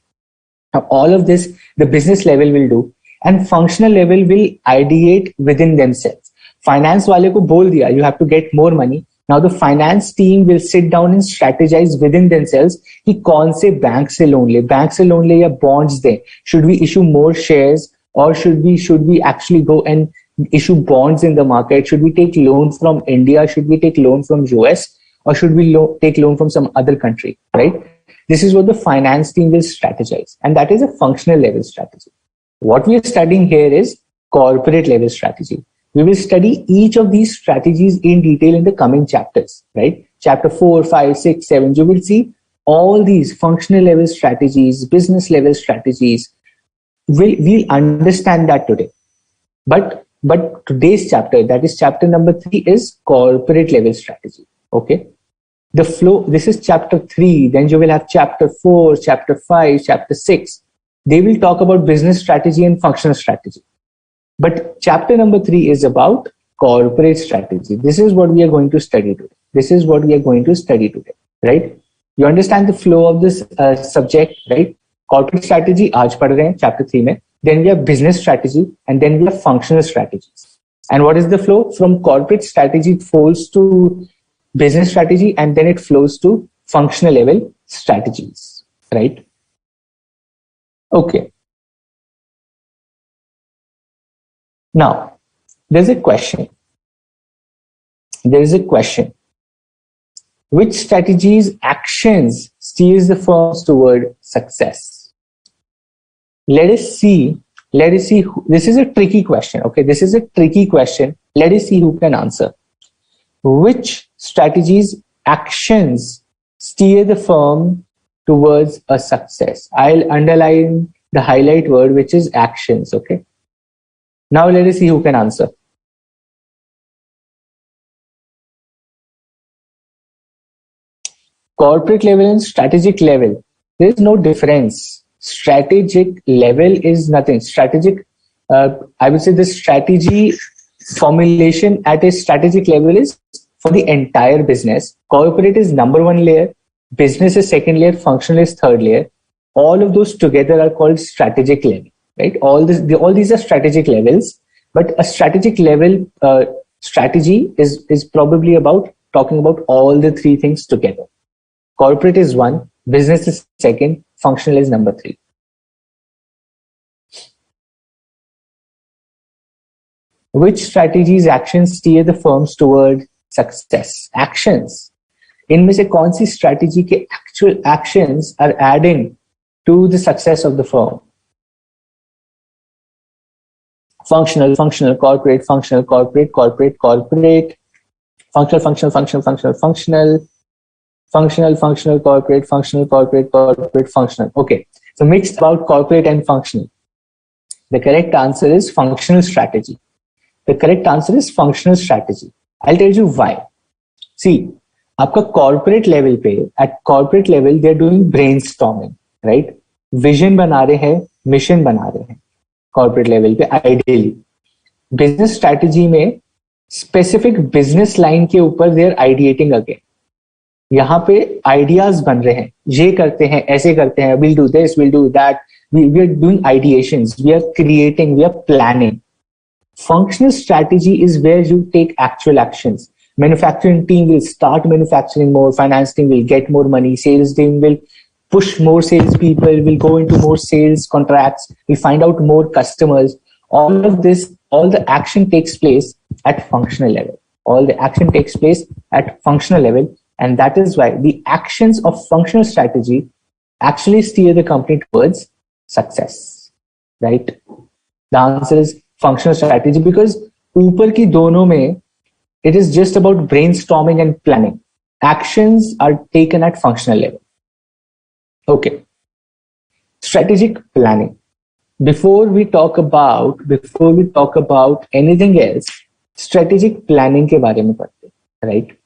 Now, all of this, the business level will do, and functional level will ideate within themselves. Finance wale ko bol diya, you have to get more money. Now the finance team will sit down and strategize within themselves कि कौन से bank से loan ले या bonds दें. Should we issue more shares or should we actually go and issue bonds in the market? Should we take loan from India? Should we take loan from US? Or should we take loan from some other country? Right? This is what the finance team will strategize, and that is a functional level strategy. What we are studying here is corporate level strategy. We will study each of these strategies in detail in the coming chapters, right? Chapter 4, 5, 6, 7, you will see all these functional level strategies, business level strategies. We'll understand that today. But today's chapter, that is chapter number 3, is corporate level strategy. Okay. The flow, this is chapter 3. Then you will have chapter 4, chapter 5, chapter 6. They will talk about business strategy and functional strategy. But chapter number 3 is about corporate strategy. This is what we are going to study today. Right? You understand the flow of this subject, right? Corporate strategy, aaj padh rahe hain, chapter 3 mein. Then we have business strategy, and then we have functional strategies. And what is the flow? From corporate strategy, it flows to business strategy, and then it flows to functional level strategies. Right? Okay. Now, there's a question. Which strategies, actions steers the firms toward success? Let us see. This is a tricky question. Okay, this is a tricky question. Let us see who can answer. Which strategies, actions steer the firm towards a success? I'll underline the highlight word, which is actions. Okay. Now let us see who can answer. Corporate level and strategic level. There is no difference. Strategic level is nothing. Strategic, I would say the strategy formulation at a strategic level is for the entire business. Corporate is number 1 layer. Business is second layer. Functional is third layer. All of those together are called strategic level. Right? All these are strategic levels, but a strategic level strategy is probably about talking about all the 3 things together. Corporate is 1, business is 2nd, functional is number 3. Which strategies, actions steer the firms toward success? Actions. इनमें से कौन सी strategy के actual actions are adding to the success of the firm? functional, corporate, corporate, functional, corporate, functional. Okay, so mixed about corporate and functional. The correct answer is functional strategy. The correct answer is functional strategy. I'll tell you why. See, आपका corporate level पे, at corporate level, they're doing brainstorming, right? Vision बना रहे हैं, mission बना रहे हैं, corporate level पे, ideally. Business strategy में, specific business line के ऊपर they're ideating again. यहाँ पे ideas बन रहे हैं, ये करते हैं, ऐसे करते हैं, we'll do this, we'll do that. We are doing ideations, we are creating, we are planning. Functional strategy is where you take actual actions. Manufacturing team will start manufacturing more, finance team will get more money, sales team will push more sales people, will go into more sales contracts, will find out more customers. All of this, all the action takes place at functional level. All the action takes place at functional level. And that is why the actions of functional strategy actually steer the company towards success, right? The answer is functional strategy, because ऊपर की दोनों में it is just about brainstorming and planning. Actions are taken at functional level. Okay. Strategic planning. Before we talk about anything else, strategic planning के बारे में पढ़ते, right?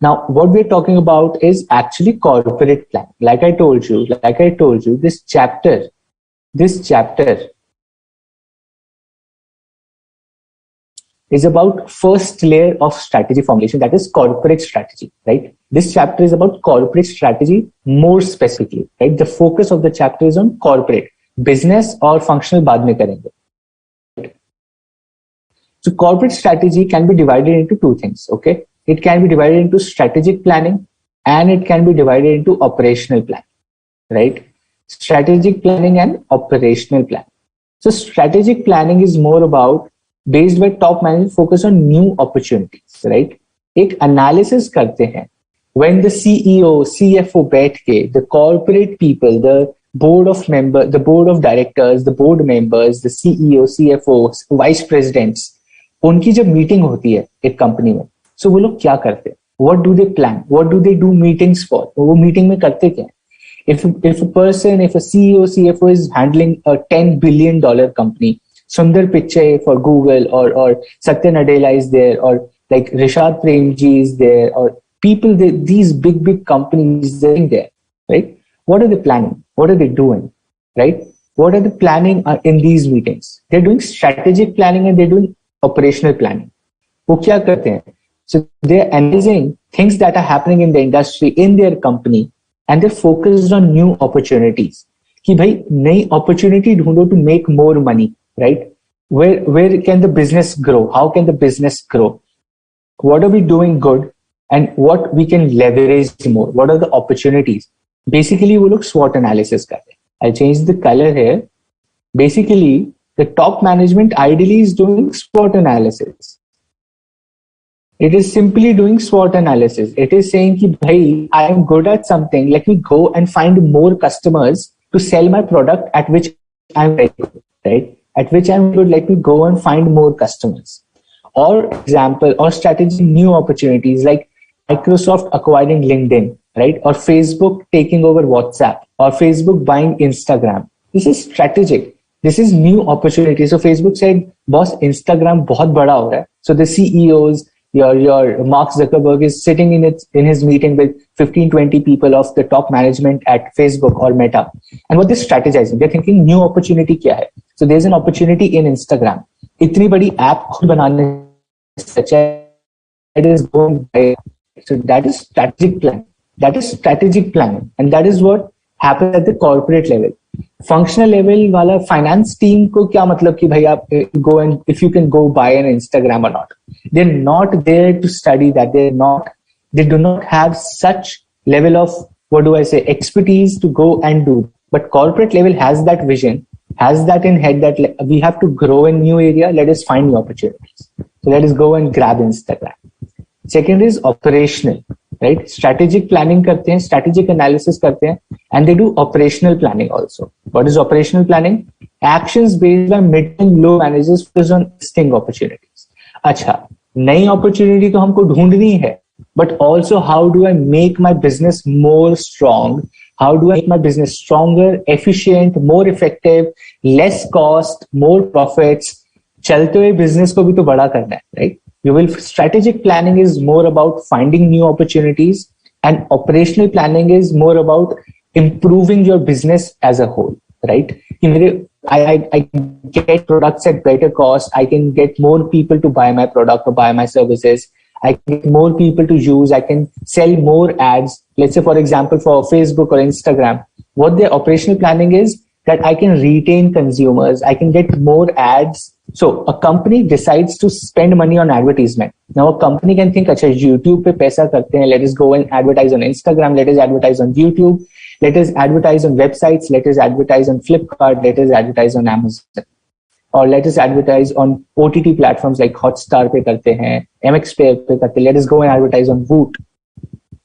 Now, what we're talking about is actually corporate plan. Like I told you, this chapter is about first layer of strategy formulation, that is corporate strategy, right? This chapter is about corporate strategy more specifically, right? The focus of the chapter is on corporate. Business or functional बाद में करेंगे. So corporate strategy can be divided into two things, okay? It can be divided into strategic planning and it can be divided into operational planning, right? Strategic planning and operational planning. So strategic planning is more about based by top management focus on new opportunities, right? एक analysis करते हैं. When the CEO, CFO बैठ के, the corporate people, the board of directors, the board members, the CEO, CFO, vice presidents, उनकी जब meeting होती है एक कंपनी में, so वो लोग क्या करते हैं? What do they plan? What do they do meetings for? वो मीटिंग में करते क्या? If a CEO, CFO is handling a $10 billion company, Sundar Pichai for Google or Satya Nadella is there, or like Rishad Premji is there, or people, these big companies they're there, right? What are they planning? What are they doing, right? What are they planning in these meetings? They're doing strategic planning and they're doing operational planning. वो क्या करते हैं? So they're analyzing things that are happening in the industry, in their company, and they're focused on new opportunities. कि भाई नई opportunity ढूंढो to make more money, right? Where can the business grow? How can the business grow? What are we doing good and what we can leverage more? What are the opportunities? Basically, we look SWOT analysis कर रहे हैं. I'll change the color here. Basically, the top management ideally is doing SWOT analysis. It is simply doing SWOT analysis. It is saying कि भाई, I am good at something. Let me go and find more customers to sell my product at which I'm very good, right? At which I'm good, let me go and find more customers. Or example, or strategy, new opportunities like Microsoft acquiring LinkedIn, right? Or Facebook taking over WhatsApp, or Facebook buying Instagram. This is strategic. This is new opportunity. So Facebook said, boss, Instagram बहुत बड़ा हो रहा है. So the CEOs, your Mark Zuckerberg is sitting in his meeting with 15-20 people of the top management at Facebook or Meta. And what they're strategizing, they're thinking new opportunity क्या है? So there's an opportunity in Instagram. इतनी बड़ी app खुद बनाने such it is going by. So that is strategic plan. That is strategic planning. And that is what happens at the corporate level. Functional level वाला finance team को क्या मतलब कि भाई आप go and if you can go buy an Instagram or not. They're not there to study that. They do not have such level of, what do I say, expertise to go and do. But corporate level has that vision, has that in head that we have to grow in new area. Let us find new opportunities. So let us go and grab Instagram. Second is operational. right? Strategic planning करते हैं, strategic analysis करते हैं, and they do operational planning also. What is operational planning? Actions based by mid and low managers focused on existing opportunities. अच्छा, नई opportunity तो हमको ढूंढनी है, but also how do I make my business more strong? How do I make my business stronger, efficient, more effective, less cost, more profits? चलते हुए business को भी तो बड़ा करना है, right? Strategic planning is more about finding new opportunities, and operational planning is more about improving your business as a whole, right? I get products at better cost. I can get more people to buy my product or buy my services. I can get more people to use. I can sell more ads. Let's say, for example, for Facebook or Instagram, what their operational planning is that I can retain consumers. I can get more ads. So a company decides to spend money on advertisement. Now a company can think, अच्छा YouTube पे पैसा करते हैं. Let us go and advertise on Instagram. Let us advertise on YouTube. Let us advertise on websites. Let us advertise on Flipkart. Let us advertise on Amazon. Or let us advertise on OTT platforms like Hotstar पे करते हैं, MX पे करते हैं. Let us go and advertise on Voot.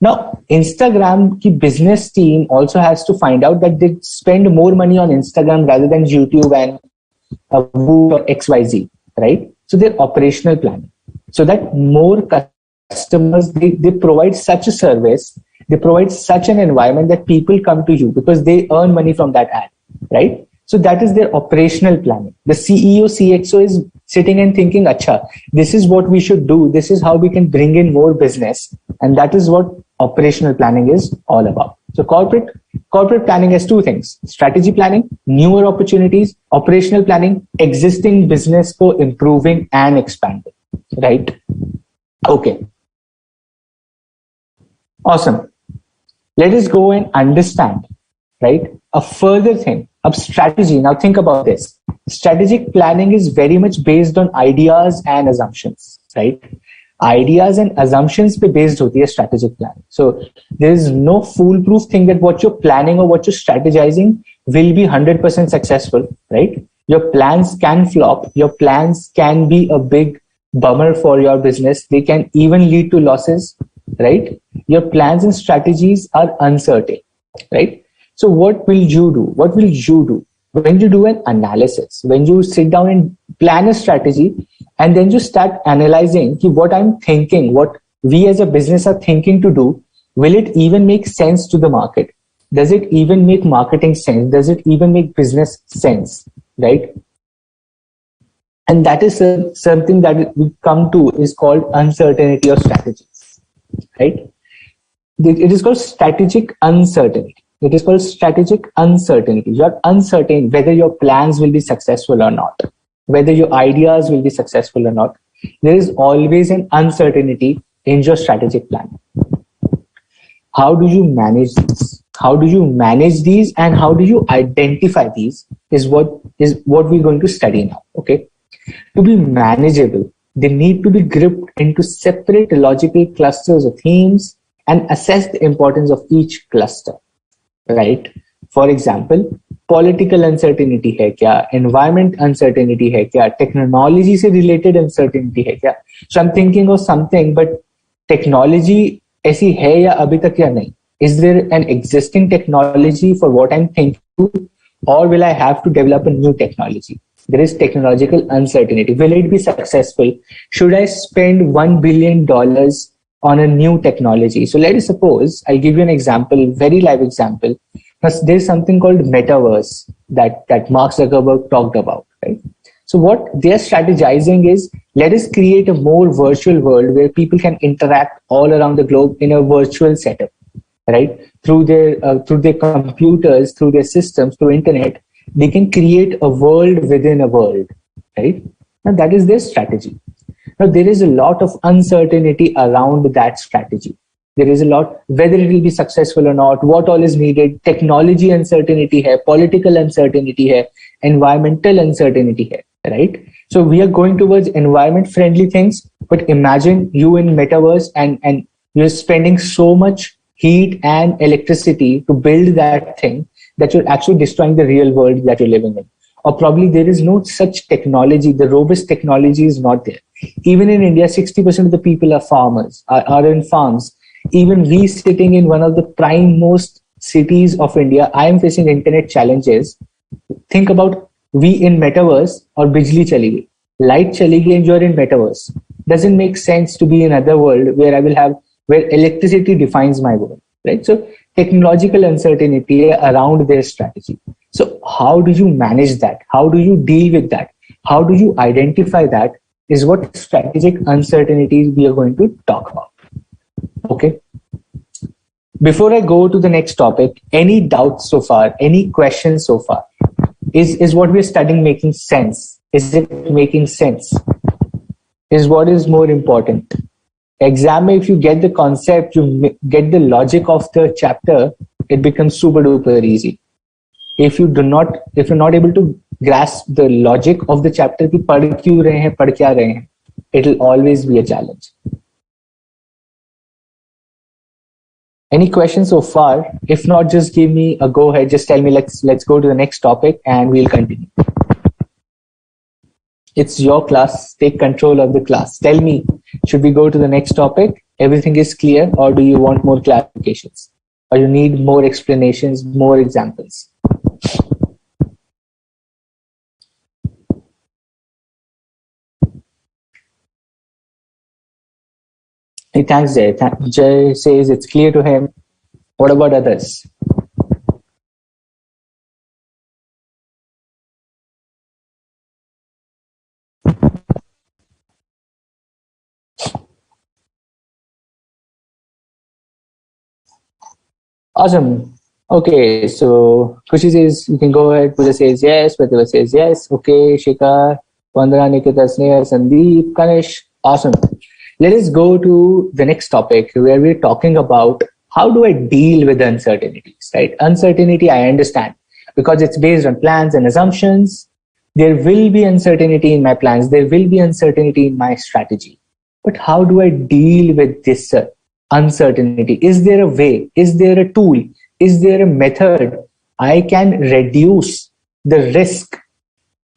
Now, Instagram की business team also has to find out that they spend more money on Instagram rather than YouTube and Voot or XYZ, right? So they're operational planning. So that more customers, they provide such a service, they provide such an environment that people come to you because they earn money from that ad, right? So that is their operational planning. The CEO, CXO is sitting and thinking, acha, this is what we should do. This is how we can bring in more business. And that is what operational planning is all about. So corporate planning has two things: strategy planning, newer opportunities; operational planning, existing business for improving and expanding, right? Okay. Awesome. Let us go and understand, right? A further thing of strategy. Now think about this. Strategic planning is very much based on ideas and assumptions, right? Ideas and assumptions पे based होती है strategic planning. So there is no foolproof thing that what you're planning or what you're strategizing will be 100% successful, right? Your plans can flop. Your plans can be a big bummer for your business. They can even lead to losses, right? Your plans and strategies are uncertain, right? So what will you do? What will you do when you do an analysis, when you sit down and plan a strategy, and then you start analyzing what I'm thinking, what we as a business are thinking to do, will it even make sense to the market? Does it even make marketing sense? Does it even make business sense, right? And that is something that we come to is called uncertainty of strategies, right? It is called strategic uncertainty. It is called strategic uncertainty. You are uncertain whether your plans will be successful or not, whether your ideas will be successful or not. There is always an uncertainty in your strategic plan. How do you manage this? How do you manage these and how do you identify these is what we're going to study now, okay? To be manageable, they need to be grouped into separate logical clusters of themes and assess the importance of each cluster. Right? For example, political uncertainty है क्या, environment uncertainty है क्या, technology से related uncertainty है क्या. So I'm thinking of something, but technology ऐसी है या अभी तक या नहीं? Is there an existing technology for what I'm thinking, or will I have to develop a new technology? There is technological uncertainty. Will it be successful? Should I spend $1 billion on a new technology? So let us suppose, I'll give you an example, very live example. There's something called metaverse that Mark Zuckerberg talked about, right? So what they're strategizing is, let us create a more virtual world where people can interact all around the globe in a virtual setup, right? Through their computers, through their systems, through internet, they can create a world within a world, right? And that is their strategy. Now, there is a lot of uncertainty around that strategy. There is a lot, whether it will be successful or not, what all is needed, technology uncertainty hai, political uncertainty hai, environmental uncertainty hai, right? So we are going towards environment friendly things, but imagine you in metaverse and you're spending so much heat and electricity to build that thing that you're actually destroying the real world that you're living in. Or probably there is no such technology, the robust technology is not there. Even in India, 60% of the people are farmers, are in farms. Even we sitting in one of the prime most cities of India, I am facing internet challenges. Think about we in metaverse or bijli chali gayi. Light chali gayi and you're in metaverse. Doesn't make sense to be in another world where I will have where electricity defines my world, right? So technological uncertainty around their strategy. So how do you manage that? How do you deal with that? How do you identify that? Is what strategic uncertainties we are going to talk about. Okay. Before I go to the next topic, any doubts so far? Any questions so far? Is what we're studying making sense? Is it making sense? Is what is more important? Exam, if you get the concept, you get the logic of the chapter, it becomes super duper easy. If you're not able to grasp the logic of the chapter, ki पढ़ क्यों रहे हैं, पढ़ क्या रहे हैं, it will always be a challenge. Any questions so far? If not, just give me a go ahead. Just tell me, let's go to the next topic and we'll continue. It's your class. Take control of the class. Tell me, should we go to the next topic? Everything is clear, or do you want more clarifications? Or you need more explanations, more examples? Hey, thanks, Jay. Jay says it's clear to him. What about others? Awesome. Okay, so Kushi says you can go ahead. Pooja says yes. Pratibha says yes. Okay, Shikha, Vandana, Nikita, Sneha, Sandeep, Kanish. Awesome. Let us go to the next topic where we're talking about how do I deal with the uncertainties, right? Uncertainty, I understand, because it's based on plans and assumptions. There will be uncertainty in my plans. There will be uncertainty in my strategy. But how do I deal with this uncertainty? Is there a way? Is there a tool? Is there a method I can reduce the risk?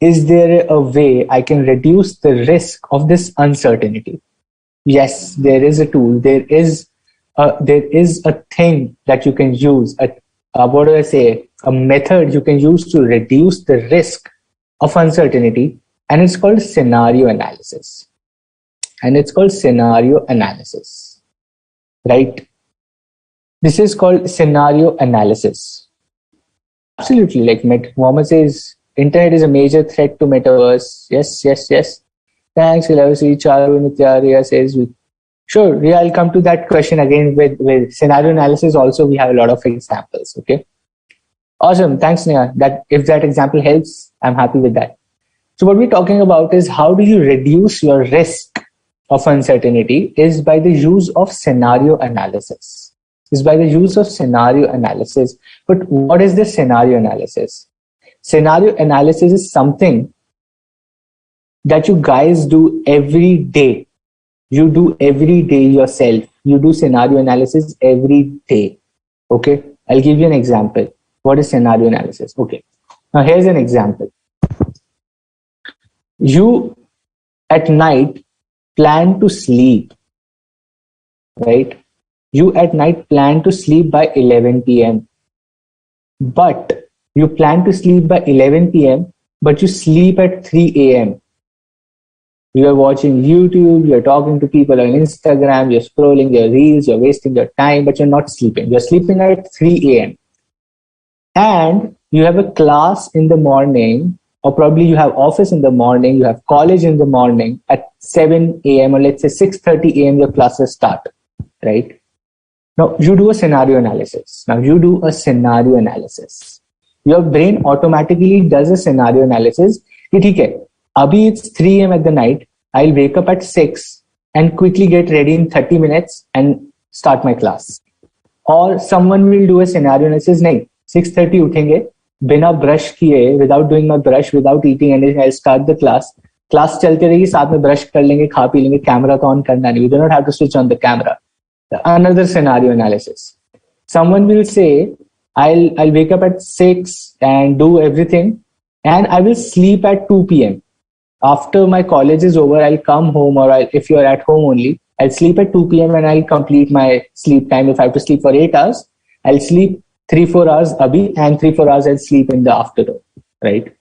Is there a way I can reduce the risk of this uncertainty? Yes, there is a tool. There is a thing that you can use. What do I say? A method you can use to reduce the risk of uncertainty, and it's called scenario analysis. Right? This is called scenario analysis. Absolutely. Like Mohammed says, internet is a major threat to metaverse. Yes. Thanks, Hilarity. Charu Nitya says, sure, yeah, I'll come to that question again with scenario analysis. Also, we have a lot of examples. Okay. Awesome. Thanks, Neha. If that example helps, I'm happy with that. So what we're talking about is how do you reduce your risk of uncertainty is by the use of scenario analysis. But what is the scenario analysis? Scenario analysis is something that you guys do every day. You do every day yourself. You do scenario analysis every day. Okay. I'll give you an example. What is scenario analysis? Okay. Now here's an example. You at night plan to sleep, right? You at night plan to sleep by 11 p.m. But you plan to sleep by 11 p.m. but you sleep at 3 a.m. You are watching YouTube, you're talking to people on Instagram, you're scrolling your reels, you're wasting your time, but you're not sleeping. You're sleeping at 3 a.m. And you have a class in the morning, or probably you have office in the morning, you have college in the morning at 7 a.m. or let's say 6:30 a.m. your classes start, right? Now you do a scenario analysis. Your brain automatically does a scenario analysis. Okay, abhi it's 3 a.m. at the night. I'll wake up at 6 and quickly get ready in 30 minutes and start my class. Or someone will do a scenario analysis. Nahin, 6:30 उठेंगे बिना brush किए, without doing my brush, without eating anything, I'll start the class. Class चलती रहेगी, साथ में brush कर लेंगे, खा पी लेंगे, कैमरा तो ऑन करना नहीं. You do not have to switch on the camera. Another scenario analysis. Someone will say, I'll wake up at 6 and do everything, and I will sleep at 2 p.m. After my college is over, I'll come home, or if you're at home only, I'll sleep at 2 p.m. and I'll complete my sleep time. If I have to sleep for 8 hours, I'll sleep 3-4 hours abhi, and 3-4 hours I'll sleep in the afternoon, right?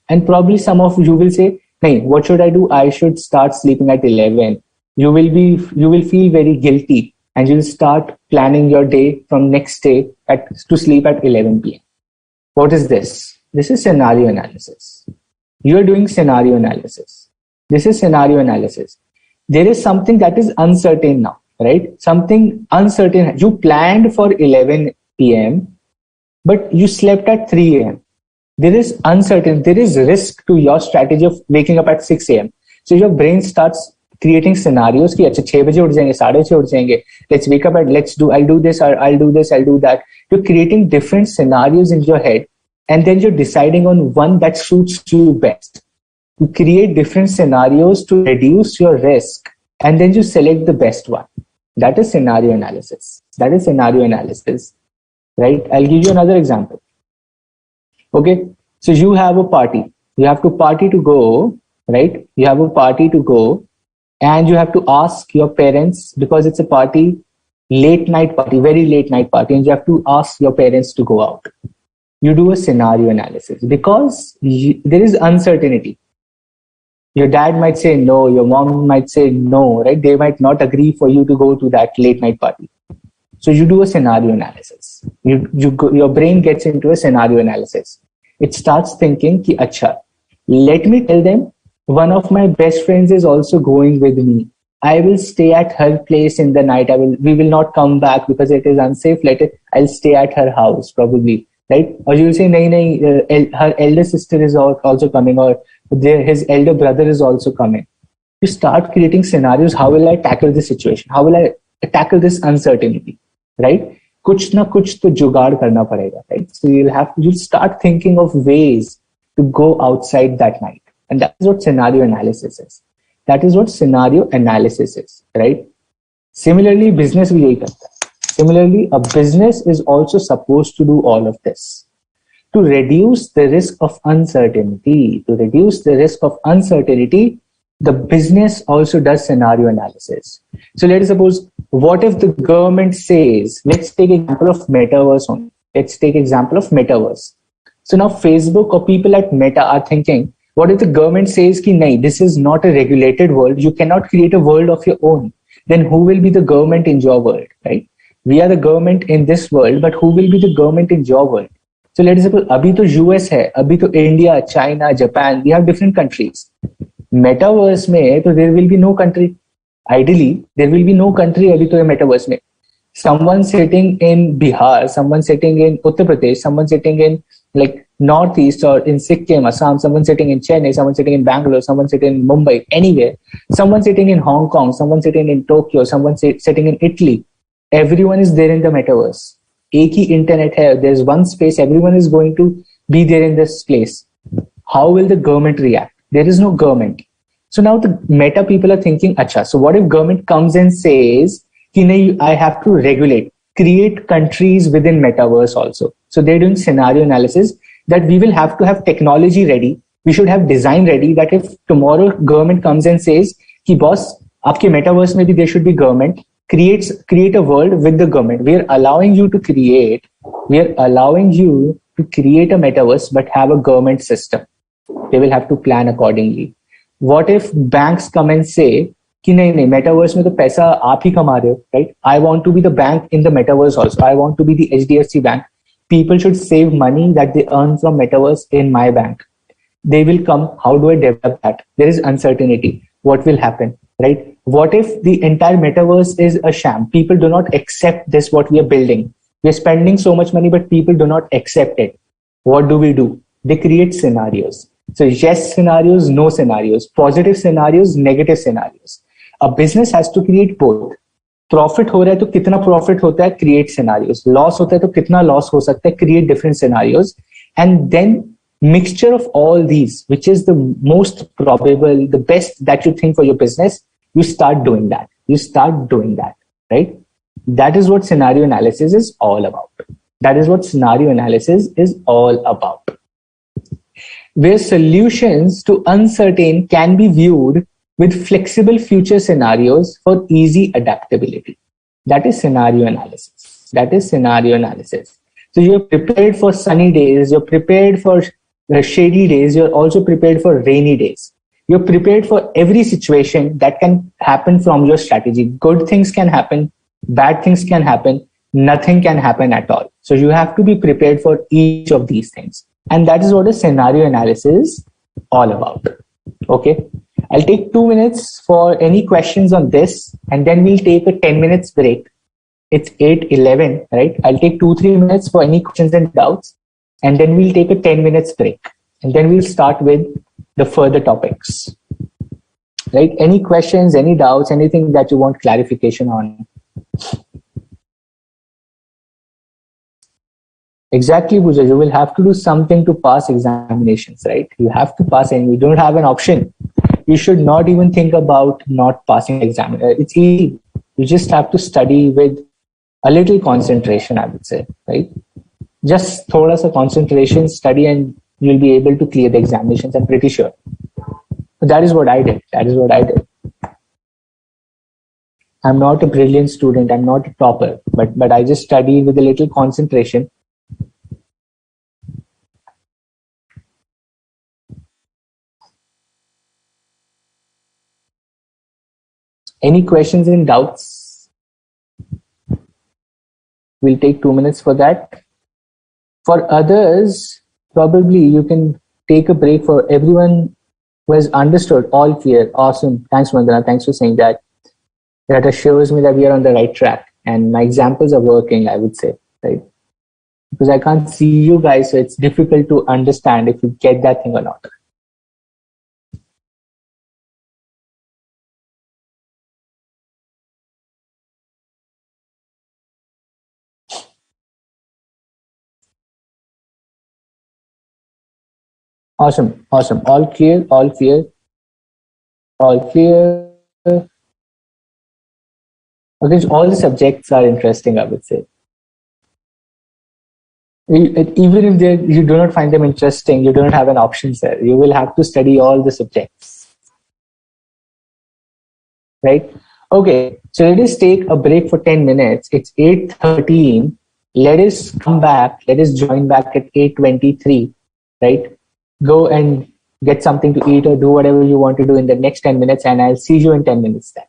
And probably some of you will say, hey, what should I do? I should start sleeping at 11. You will feel very guilty, and you'll start planning your day from next day to sleep at 11 p.m. What is this? This is scenario analysis. You're doing scenario analysis. This is scenario analysis. There is something that is uncertain now, right? Something uncertain. You planned for 11 p.m., but you slept at 3 a.m. There is uncertainty. There is risk to your strategy of waking up at 6 a.m. So your brain starts creating scenarios कि अच्छा 6 बजे उठ जाएंगे, 6:30 उठ जाएंगे. Let's wake up and I'll do this, or I'll do this, I'll do that. You're creating different scenarios in your head, and then you're deciding on one that suits you best. You create different scenarios to reduce your risk, and then you select the best one. That is scenario analysis. That is scenario analysis, right? I'll give you another example. Okay, so you have a party. You have to party to go, right? You have a party to go, and you have to ask your parents, because it's a party, late night party, very late night party, and you have to ask your parents to go out. You do a scenario analysis because there is uncertainty. Your dad might say no, your mom might say no, right? They might not agree for you to go to that late night party. So you do a scenario analysis. Your brain gets into a scenario analysis. It starts thinking ki acha, let me tell them one of my best friends is also going with me. I will stay at her place in the night. We will not come back because it is unsafe. I'll stay at her house probably, right? Or you will say, nahi, her elder sister is also coming, or his elder brother is also coming. You start creating scenarios. How will I tackle this situation? How will I tackle this uncertainty, right? Kuch na kuch to jugaad karna padega, right? So you'll start thinking of ways to go outside that night. And that is what scenario analysis is. That is what scenario analysis is, right? Similarly, business bhi yahi karta hai. Similarly, a business is also supposed to do all of this. To reduce the risk of uncertainty, the business also does scenario analysis. So let us suppose, what if the government says, let's take example of metaverse only. Let's take example of metaverse. So now Facebook or people at Meta are thinking, what if the government says ki nahi, this is not a regulated world, you cannot create a world of your own. Then who will be the government in your world, right? We are the government in this world, but who will be the government in your world? So let us suppose, abhi to US hai, abhi to India, China, Japan, we have different countries. Metaverse mein, so there will be no country. Ideally, there will be no country abhi to metaverse mein. Someone sitting in Bihar, someone sitting in Uttar Pradesh, someone sitting in like Northeast or in Sikkim, Assam, someone sitting in Chennai, someone sitting in Bangalore, someone sitting in Mumbai, anywhere, someone sitting in Hong Kong, someone sitting in Tokyo, someone sitting in Italy. Everyone is there in the metaverse. Ek hi internet hai, there's one space, everyone is going to be there in this place. How will the government react? There is no government. So now the meta people are thinking, acha, so what if government comes and says, I have to regulate, create countries within metaverse also. So they're doing scenario analysis that we will have to have technology ready. We should have design ready that if tomorrow government comes and says, ki boss, aapke metaverse mein bhi there should be government, create a world with the government. We are allowing you to create a metaverse, but have a government system. They will have to plan accordingly. What if banks come and say, कि नहीं metaverse में तो पैसा आप ही कमा रहे हो, right? I want to be the bank in the metaverse also. I want to be the HDFC bank. People should save money that they earn from metaverse in my bank. They will come. How do I develop that? There is uncertainty. What will happen, right? What if the entire metaverse is a sham? People do not accept this, what we are building. We are spending so much money, but people do not accept it. What do? They create scenarios. So yes scenarios, no scenarios, positive scenarios, negative scenarios. A business has to create both. Profit हो रहा है तो कितना profit होता है, create scenarios. Loss होता है तो कितना loss हो सकता है, create different scenarios. And then mixture of all these, which is the most probable, the best that you think for your business, you start doing that. Right? That is what scenario analysis is all about. Where solutions to uncertain can be viewed with flexible future scenarios for easy adaptability. That is scenario analysis. That is scenario analysis. So you're prepared for sunny days, you're prepared for shady days, you're also prepared for rainy days. You're prepared for every situation that can happen from your strategy. Good things can happen, bad things can happen, nothing can happen at all. So you have to be prepared for each of these things. And that is what a scenario analysis is all about. Okay. I'll take 2 minutes for any questions on this, and then we'll take a 10 minutes break. It's 8:11, right? I'll take 2-3 minutes for any questions and doubts, and then we'll take a 10 minutes break. And then we'll start with the further topics. Right? Any questions, any doubts, anything that you want clarification on? Exactly, Pooja. You will have to do something to pass examinations, right? You have to pass, and you don't have an option. You should not even think about not passing exam. It's easy. You just have to study with a little concentration, I would say, right? Just thoda sa concentration, study, and you'll be able to clear the examinations. I'm pretty sure. That is what I did. That is what I did. I'm not a brilliant student. I'm not a topper, but I just study with a little concentration. Any questions and doubts? We'll take 2 minutes for that. For others, probably you can take a break. For everyone who has understood, all clear. Awesome. Thanks, Mandana. Thanks for saying that. That assures me that we are on the right track. And my examples are working, I would say, right? Because I can't see you guys, so it's difficult to understand if you get that thing or not. Awesome. Awesome. All clear. All clear. All clear. Okay, so all the subjects are interesting, I would say. Even if you do not find them interesting, you don't have an option, sir. You will have to study all the subjects, right? Okay, so let us take a break for 10 minutes. It's 8:13. Let us come back. Let us join back at 8:23, right? Go and get something to eat or do whatever you want to do in the next 10 minutes, and I'll see you in 10 minutes then.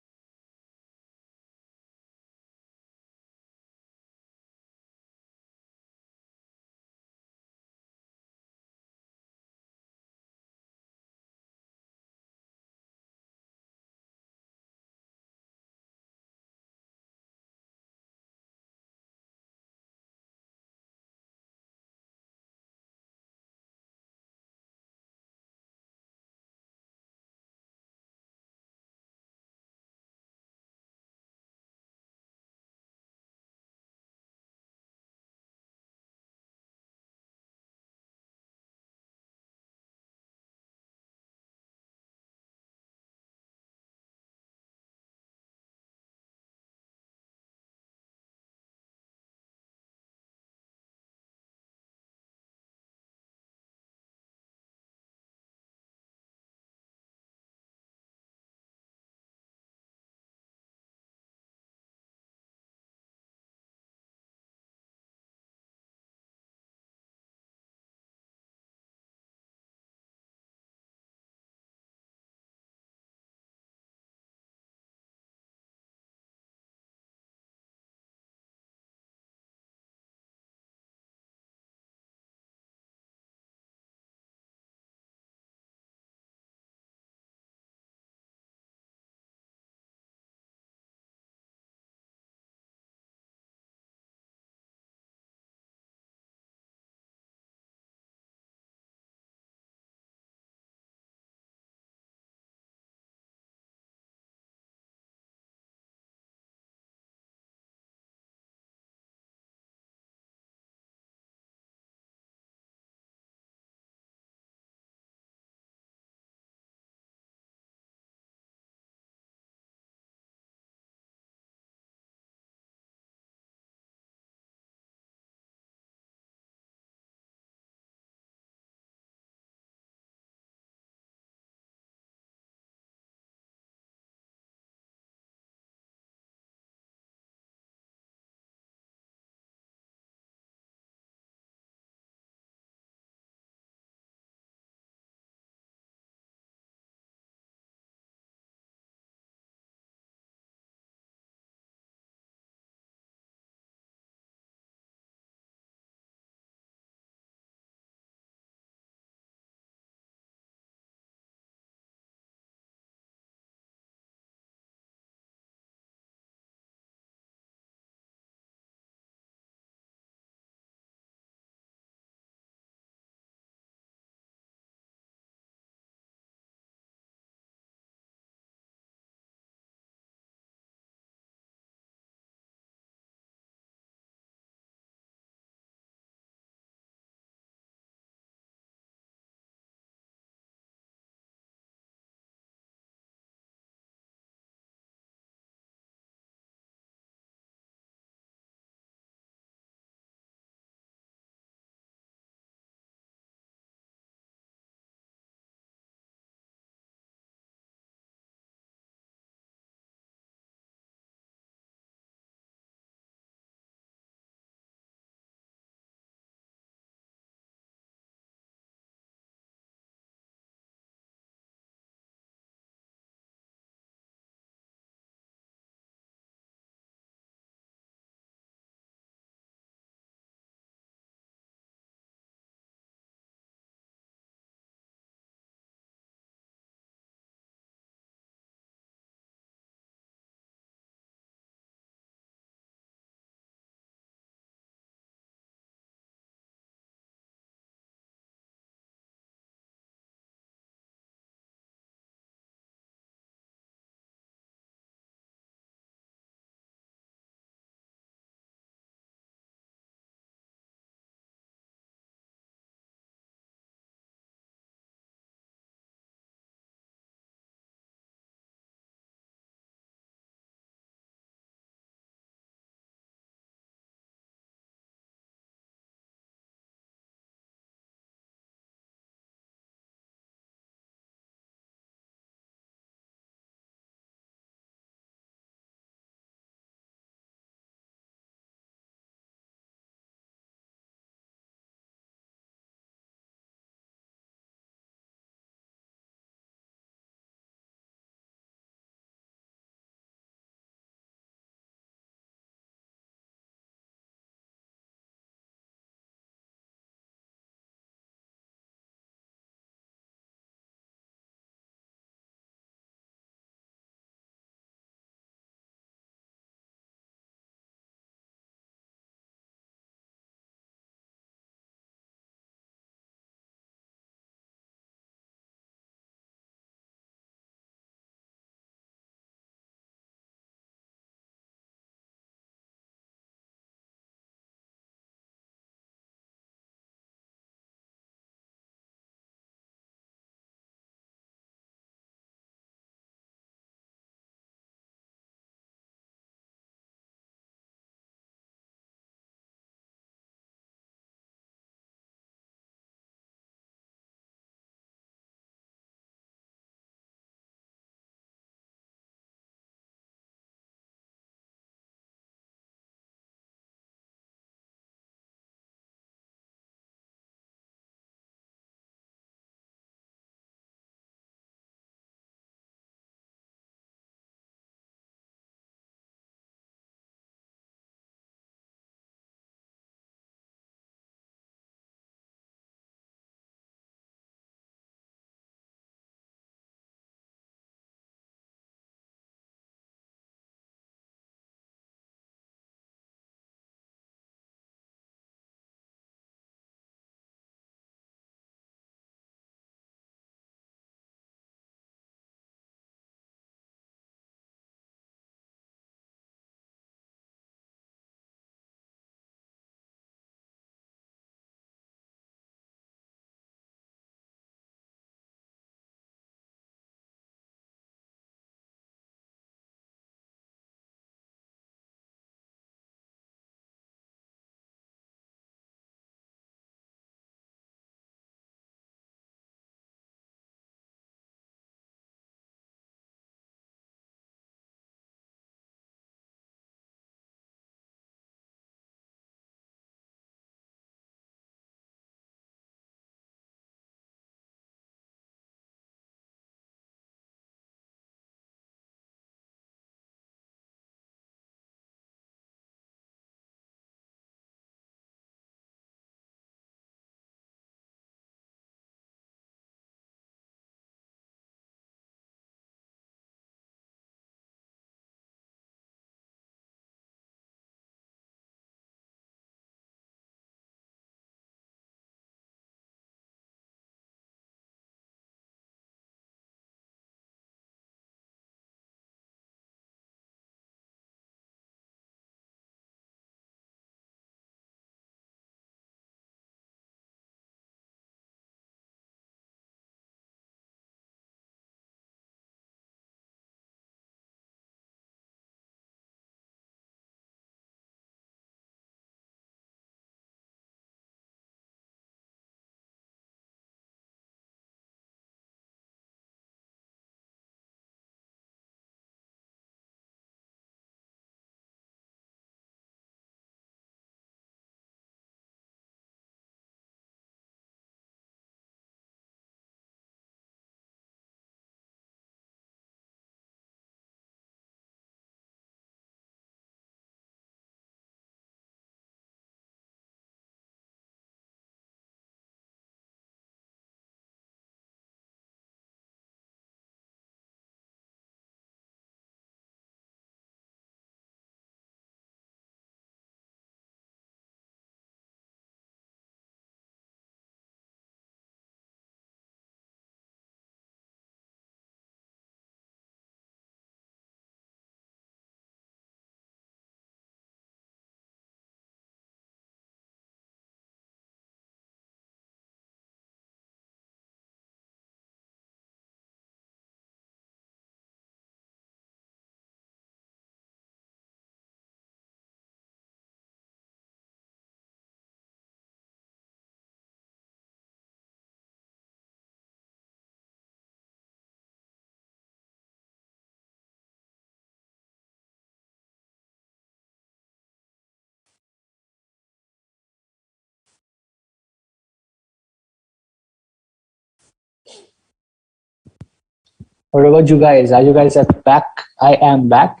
What about you guys? Are you guys back? I am back.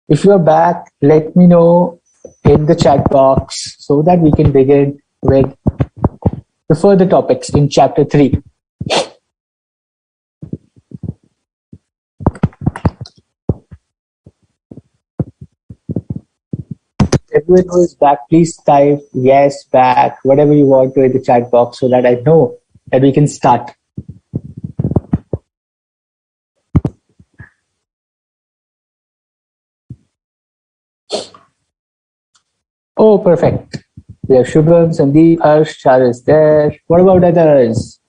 If you are back, let me know in the chat box so that we can begin with the further topics in chapter 3. Everyone who is back, please type yes, back, whatever you want to in the chat box so that I know that we can start. Oh, perfect. We have Shubham, Sandeep, Harsh, Char is there. What about others?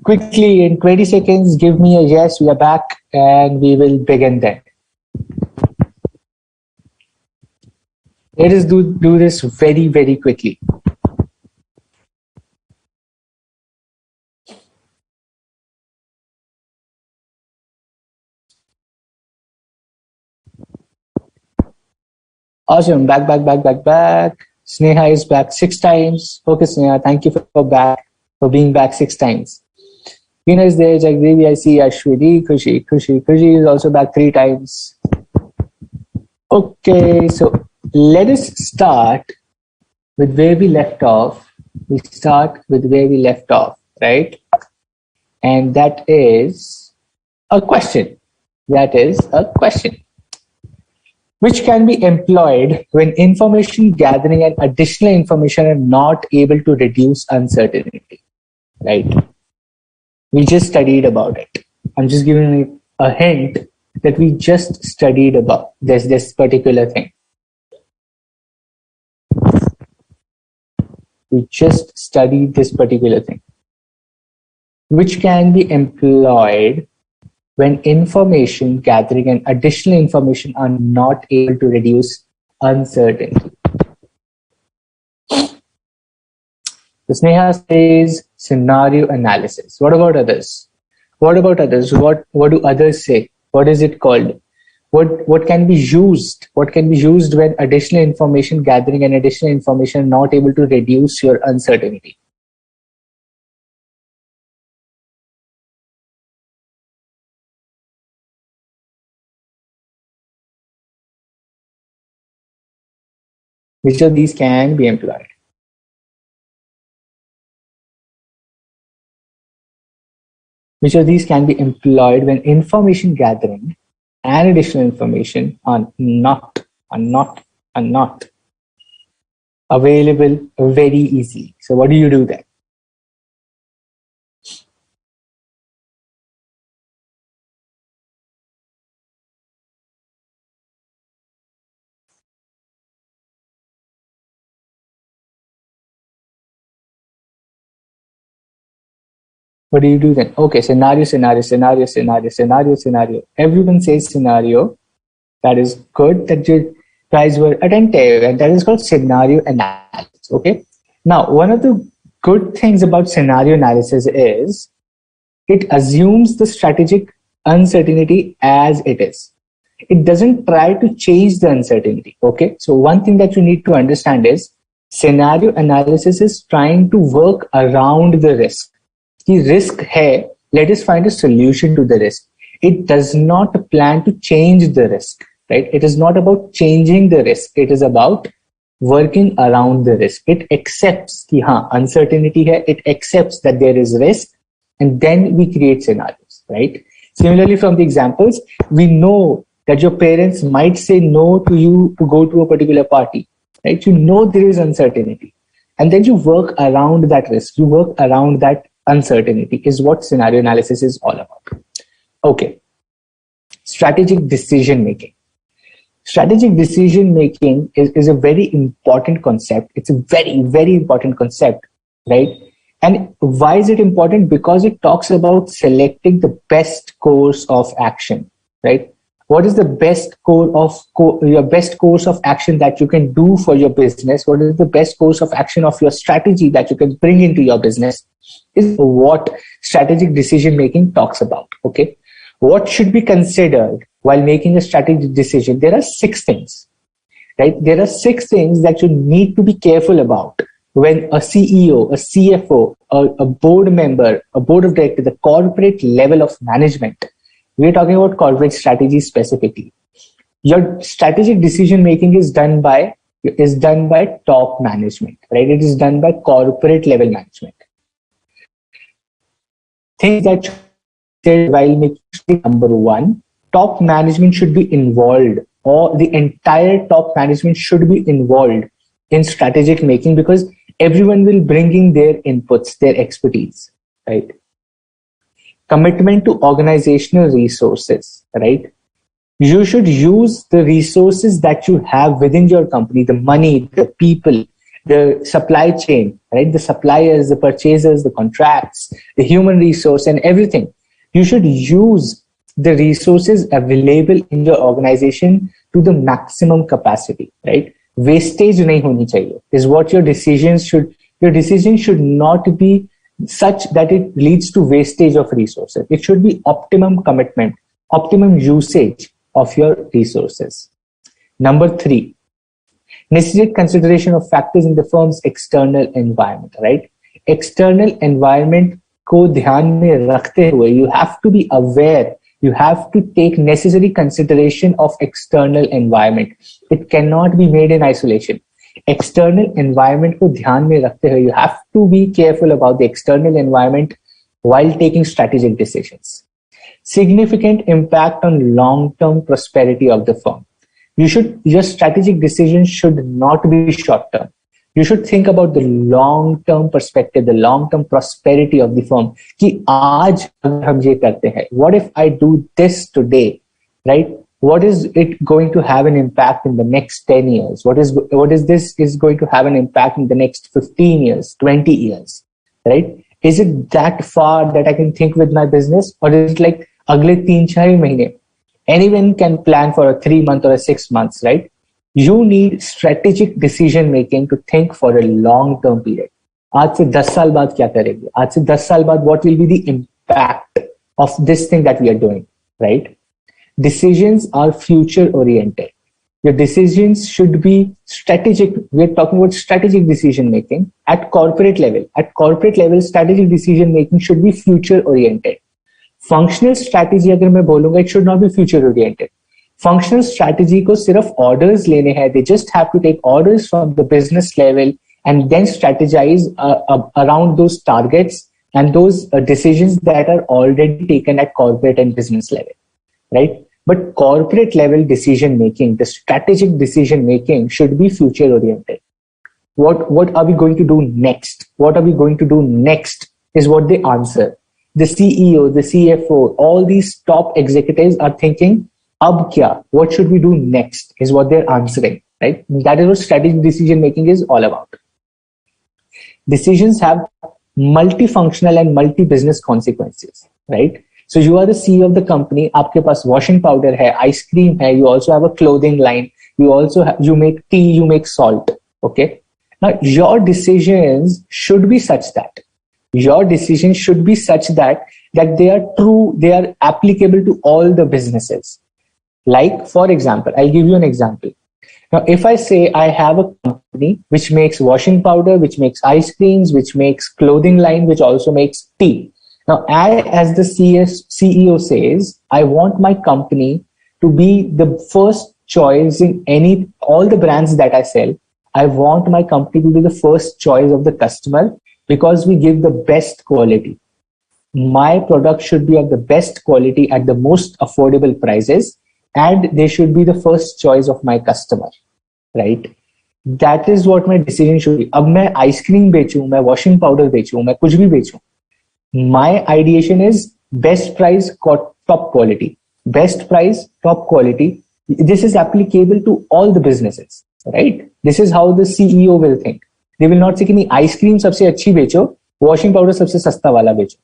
Quickly, in 20 seconds, give me a yes, we are back, and we will begin then. Let us do this very, very quickly. Awesome. Back. Sneha is back 6 times. Okay, Sneha, thank you for being back 6 times. Veena is there, Jagdevi, I see Ashwini, Khushi is also back 3 times. Okay, so let us start with where we left off. We start with where we left off, right? And that is a question. Which can be employed when information gathering and additional information are not able to reduce uncertainty, right? We just studied about it. I'm just giving a hint that we just studied about this particular thing. We just studied this particular thing, which can be employed when information gathering and additional information are not able to reduce uncertainty. So Sneha says scenario analysis. What about others? What do others say? What is it called? What can be used? What can be used when additional information gathering and additional information are not able to reduce your uncertainty? Which of these can be employed? Which of these can be employed when information gathering and additional information are not available very easily? So what do you do then? What do you do then? Okay, scenario. Everyone says scenario. That is good that you guys were attentive, and that is called scenario analysis. Okay. Now, one of the good things about scenario analysis is it assumes the strategic uncertainty as it is. It doesn't try to change the uncertainty. Okay. So one thing that you need to understand is scenario analysis is trying to work around the risk. The risk hai, let us find a solution to the risk. It does not plan to change the risk, right? It is not about changing the risk. It is about working around the risk. It accepts ki haan, uncertainty hai. It accepts that there is risk, and then we create scenarios, right? Similarly, from the examples, we know that your parents might say no to you to go to a particular party, right? You know there is uncertainty, and then you work around that risk. You work around that uncertainty is what scenario analysis is all about. Okay. Strategic decision making. Strategic decision making is a very important concept. It's a very, very important concept, right? And why is it important? Because it talks about selecting the best course of action, right? What is the best your best course of action that you can do for your business? What is the best course of action of your strategy that you can bring into your business? Is what strategic decision making talks about. Okay, what should be considered while making a strategic decision? There are 6 things, right? There are 6 things that you need to be careful about when a CEO, a CFO, a board member, a board of directors, the corporate level of management. We're talking about corporate strategy specifically. Your strategic decision making is done by top management, right? It is done by corporate level management. Things that while making number one, top management should be involved, or the entire top management should be involved in strategic making, because everyone will bring in their inputs, their expertise, right? Commitment to organizational resources, right? You should use the resources that you have within your company, the money, the people, the supply chain, right? The suppliers, the purchasers, the contracts, the human resource and everything. You should use the resources available in your organization to the maximum capacity, right? Wastage nahi honi chahiye is what your decisions should not be such that it leads to wastage of resources. It should be optimum commitment, optimum usage of your resources. Number 3, necessary consideration of factors in the firm's external environment, right? External environment को ध्यान में रखते हुए, you have to be aware, you have to take necessary consideration of external environment. It cannot be made in isolation. External environment को ध्यान में रखते हुए, you have to be careful about the external environment while taking strategic decisions. Significant impact on long-term prosperity of the firm. Your strategic decisions should not be short-term. You should think about the long-term perspective, the long-term prosperity of the firm. कि आज अगर हम ये करते हैं, what if I do this today, right? What is it going to have an impact in the next 10 years? What is this is going to have an impact in the next 15 years, 20 years, right? Is it that far that I can think with my business, or is it like अगले 3-4 महीने? Anyone can plan for a 3-month or a 6 months, right? You need strategic decision making to think for a long term period. आज से 10 साल बाद क्या करेंगे? आज से 10 साल बाद what will be the impact of this thing that we are doing, right? Decisions are future oriented. Your decisions should be strategic. We're talking about strategic decision making at corporate level. At corporate level, strategic decision making should be future oriented. Functional strategy अगर मैं बोलूंगा, it should not be future oriented. Functional strategy को सिर्फ orders लेने हैं. They just have to take orders from the business level and then strategize around those targets and those decisions that are already taken at corporate and business level, right? But corporate level decision making, the strategic decision making should be future oriented. What are we going to do next? What are we going to do next is what they answer. The CEO, the CFO, all these top executives are thinking, ab kya? What should we do next is what they're answering, right? That is what strategic decision making is all about. Decisions have multifunctional and multi-business consequences, right? So you are the CEO of the company, आपके पास washing powder है, ice cream है, you also have a clothing line, you make tea, you make salt, okay? Now your decisions should be such that they are true, they are applicable to all the businesses. Like, for example, I'll give you an example. Now, if I say I have a company which makes washing powder, which makes ice creams, which makes clothing line, which also makes tea. Now, I, as the CEO says, I want my company to be the first choice in all the brands that I sell. I want my company to be the first choice of the customer because we give the best quality. My product should be of the best quality at the most affordable prices, and they should be the first choice of my customer, right? That is what my decision should be. अब मैं ice cream बेचूं, मैं washing powder बेचूं, मैं कुछ भी बेचूं. My ideation is best price, top quality. Best price, top quality. This is applicable to all the businesses, right? This is how the CEO will think. They will not say कि नहीं ice cream सबसे अच्छी बेचो, washing powder सबसे सस्ता वाला बेचो.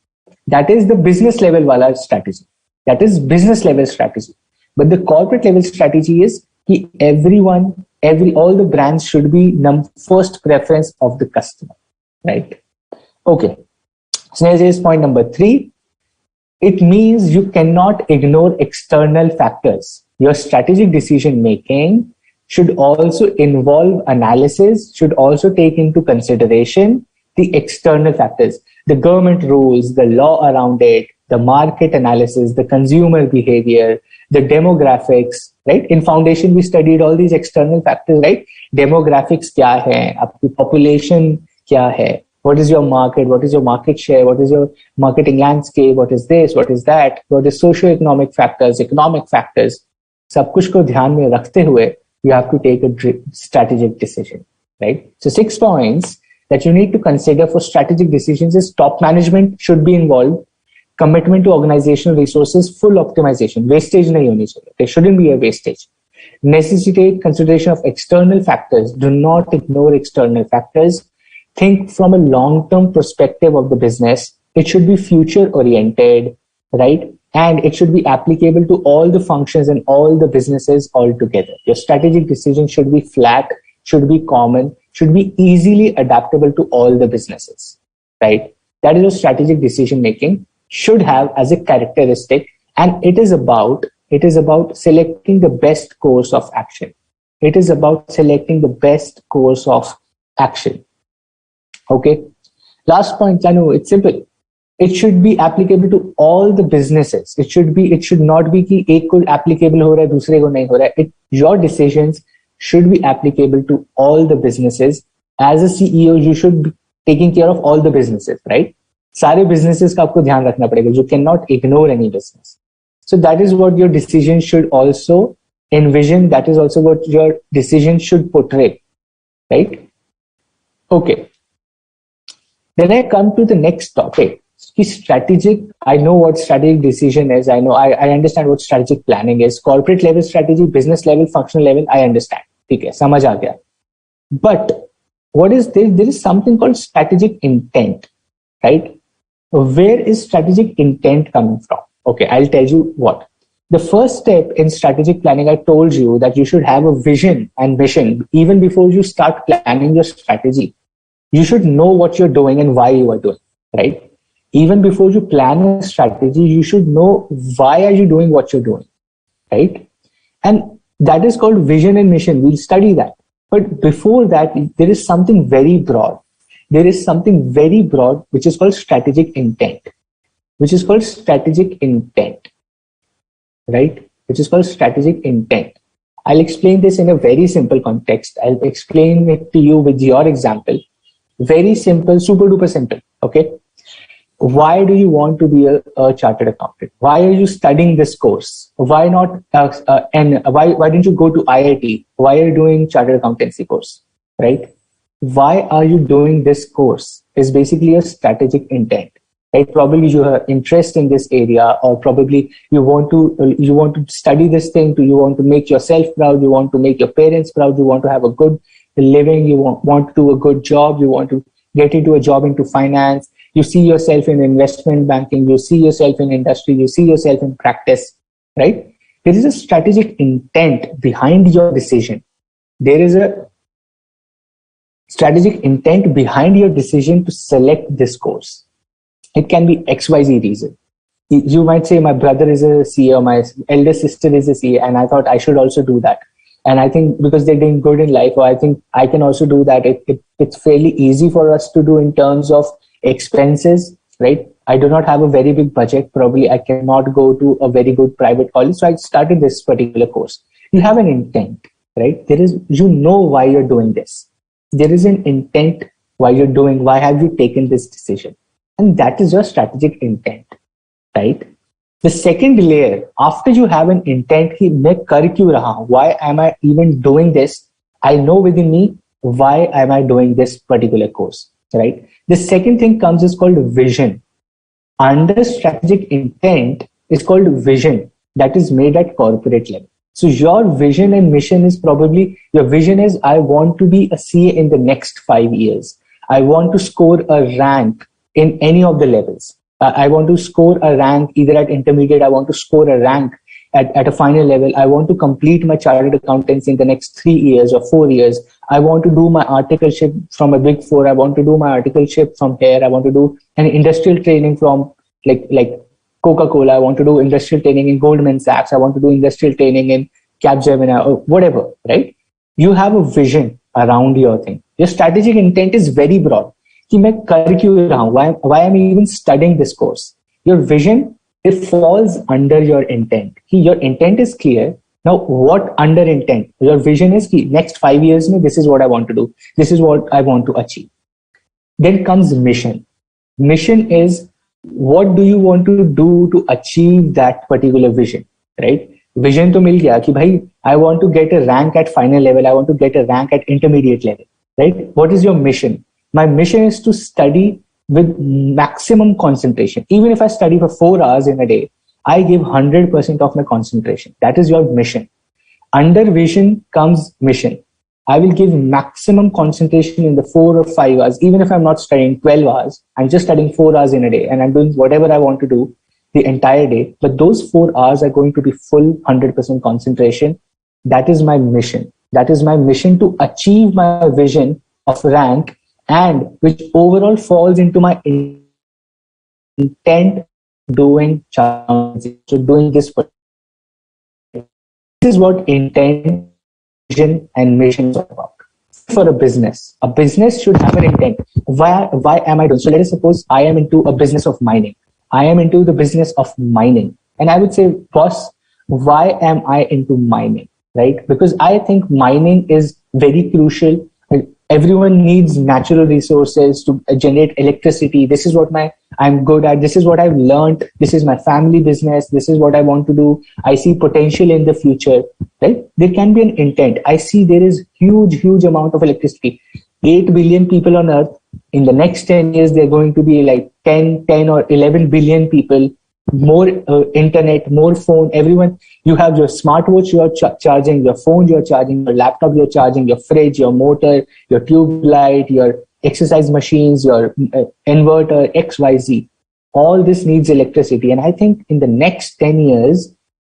That is the business level वाला strategy. That is business level strategy. But the corporate level strategy is that all the brands should be first preference of the customer, right? Okay. So here's point number 3. It means you cannot ignore external factors. Your strategic decision making should also involve analysis, should also take into consideration the external factors, the government rules, the law around it, the market analysis, the consumer behavior, the demographics, right? In foundation, we studied all these external factors, right? Demographics kya hai, aapki population kya hai, what is your market, what is your market share, what is your marketing landscape, what is this, what is that, what is socio-economic factors, economic factors. सब कुछ को ध्यान में रखते हुए, you have to take a strategic decision, right? So 6 points that you need to consider for strategic decisions is top management should be involved, commitment to organizational resources, full optimization, wastage nahi honi chahiye. There shouldn't be a wastage. Necessitate consideration of external factors. Do not ignore external factors. Think from a long-term perspective of the business. It should be future-oriented, right? And it should be applicable to all the functions and all the businesses altogether. Your strategic decision should be flat, should be common, should be easily adaptable to all the businesses, right? That is what strategic decision making should have as a characteristic. And it is about selecting the best course of action. It is about selecting the best course of action. Okay. Last point, Janu, it's simple. It should be applicable to all the businesses. It should not be कि एक को applicable हो रहा है, दूसरे को नहीं हो रहा है. Your decisions should be applicable to all the businesses. As a CEO, you should be taking care of all the businesses, right? सारे businesses का आपको ध्यान रखना पड़ेगा. You cannot ignore any business. So that is what your decision should also envision. That is also what your decision should portray, right? Okay. Then I come to the next topic. Strategic, I know what strategic decision is. I understand what strategic planning is. Corporate level strategy, business level, functional level, I understand. Okay, samajh aa gaya. But what is this? There is something called strategic intent, right? Where is strategic intent coming from? Okay, I'll tell you what. The first step in strategic planning, I told you that you should have a vision and mission. Even before you start planning your strategy, you should know what you're doing and why you are doing, right? Even before you plan a strategy, you should know why are you doing what you're doing, right? And that is called vision and mission. We'll study that. But before that, there is something very broad. There is something very broad, which is called strategic intent, right? Which is called strategic intent. I'll explain this in a very simple context. I'll explain it to you with your example. Very simple, super duper simple. Okay. Why do you want to be a chartered accountant? Why are you studying this course? Why not? And why didn't you go to IIT? Why are you doing chartered accountancy course? Right? Why are you doing this course? Is basically a strategic intent. Right? Probably you have interest in this area, or probably you want to study this thing. You want to make yourself proud. You want to make your parents proud. You want to have a good living. You want to do a good job. You want to get into a job into finance. You see yourself in investment banking, you see yourself in industry, you see yourself in practice, right? There is a strategic intent behind your decision. There is a strategic intent behind your decision to select this course. It can be XYZ reason. You might say, my brother is a CA, or my elder sister is a CA, and I thought I should also do that. And I think because they're doing good in life, or I think I can also do that. It's fairly easy for us to do in terms of expenses, right? I do not have a very big budget. Probably I cannot go to a very good private college. So I started this particular course. You have an intent, right? You know why you're doing this. There is an intent why you're doing, why have you taken this decision? And that is your strategic intent, right? The second layer, after you have an intent, मैं कर क्यों रहा हूं? Why am I even doing this? I know within me, why am I doing this particular course, right? The second thing comes is called vision. Under strategic intent is called vision, that is made at corporate level. So your vision and mission is probably, your vision is, I want to be a CA in the next 5 years. I want to score a rank in any of the levels. I want to score a rank either at intermediate. I want to score a rank at a final level. I want to complete my chartered accountancy in the next 3 years or 4 years. I want to do my articleship from a big four. I want to do my articleship from here. I want to do an industrial training from like Coca-Cola. I want to do industrial training in Goldman Sachs. I want to do industrial training in Capgemini or whatever, right? You have a vision around your thing. Your strategic intent is very broad. कि मैं कर क्यों रहा हूँ, why am I even studying this course. Your vision, it falls under your intent. Your intent is clear. Now what under intent, your vision is कि next 5 years में this is what I want to do, this is what I want to achieve. Then comes mission. Mission is what do you want to do to achieve that particular vision, right? Vision तो मिल गया कि भाई I want to get a rank at final level, I want to get a rank at intermediate level, right? What is your mission? My mission is to study with maximum concentration. Even if I study for 4 hours in a day, I give 100% of my concentration. That is your mission. Under vision comes mission. I will give maximum concentration in the 4 or 5 hours. Even if I'm not studying 12 hours, I'm just studying 4 hours in a day and I'm doing whatever I want to do the entire day. But those 4 hours are going to be full 100% concentration. That is my mission. That is my mission to achieve my vision of rank, and which overall falls into my intent doing challenges. So doing this is what intent, vision, and mission is all about. For a business should have an intent. Why am I doing? So let us suppose I am into a business of mining. I am into the business of mining. And I would say, boss, why am I into mining? Right? Because I think mining is very crucial. Everyone needs natural resources to generate electricity. This is what I'm good at. This is what I've learned. This is my family business. This is what I want to do. I see potential in the future, right? There can be an intent. I see there is huge amount of electricity. 8 billion people on earth. In the next 10 years, they're going to be like 10 or 11 billion people. More internet, more phone, everyone. You have your smartwatch, you're charging, your phone, you're charging, your laptop, you're charging, your fridge, your motor, your tube light, your exercise machines, your inverter, XYZ. All this needs electricity. And I think in the next 10 years,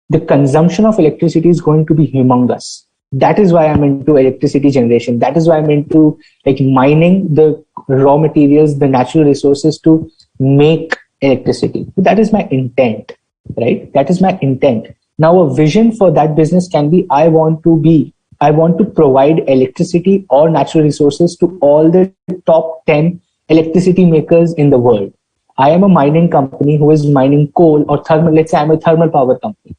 the consumption of electricity is going to be humongous. That is why I'm into electricity generation. That is why I'm into like mining the raw materials, the natural resources to make electricity. That is my intent, right? That is my intent. Now a vision for that business can be, I want to provide electricity or natural resources to all the top 10 electricity makers in the world. I am a mining company who is mining coal or thermal. Let's say I'm a thermal power company.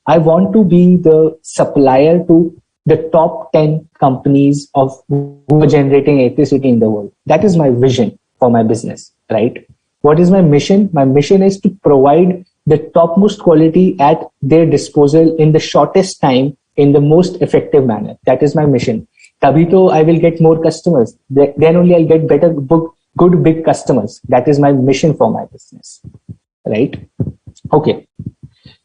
I want to be the supplier to the top 10 companies who are generating electricity in the world. That is my vision for my business, right? What is my mission? My mission is to provide the topmost quality at their disposal in the shortest time, in the most effective manner. That is my mission. Tabhi to I will get more customers. Then only I'll get good big customers. That is my mission for my business, right? Okay.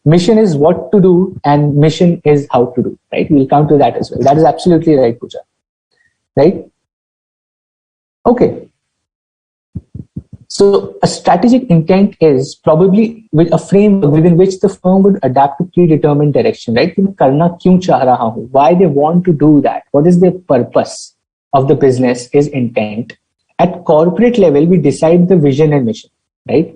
Mission is what to do and mission is how to do, right? We'll come to that as well. That is absolutely right, Pooja. Right? Okay. So a strategic intent is probably with a framework within which the firm would adapt to predetermined direction, right? Why they want to do that? What is the purpose of the business is intent. At corporate level, we decide the vision and mission, right?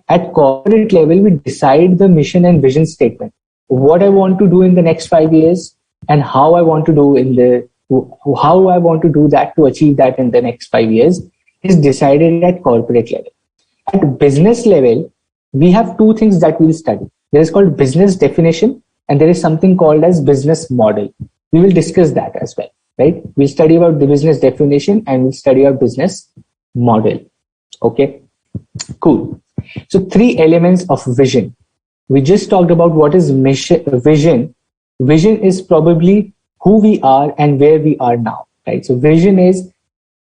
At corporate level, we decide the mission and vision statement. What I want to do in the next 5 years and how I want to do that to achieve that in the next 5 years is decided at corporate level. At business level, we have two things that we'll study. There is called business definition and there is something called as business model. We will discuss that as well, right? We'll study about the business definition and we'll study about business model. Okay, cool. So 3 elements of vision. We just talked about what is vision. Vision is probably who we are and where we are now, right? So vision is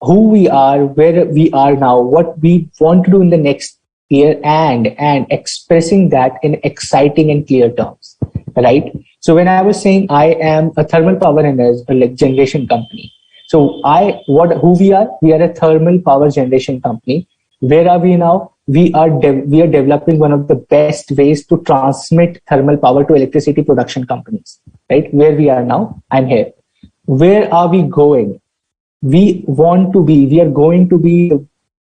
who we are, where we are now, what we want to do in the next year, and expressing that in exciting and clear terms, right? So when I was saying I am a thermal power generation company, so who we are a thermal power generation company. Where are we now? We are developing one of the best ways to transmit thermal power to electricity production companies, right? Where we are now, I'm here. Where are we going? We are going to be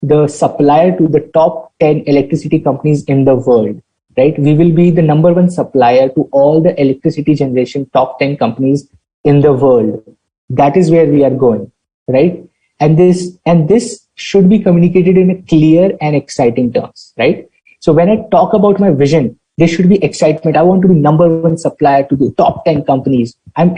the supplier to the top 10 electricity companies in the world, right? We will be the number 1 supplier to all the electricity generation top 10 companies in the world. That is where we are going, right? And this should be communicated in a clear and exciting terms, right? So when I talk about my vision, there should be excitement. I want to be number one supplier to the top 10 companies. I'm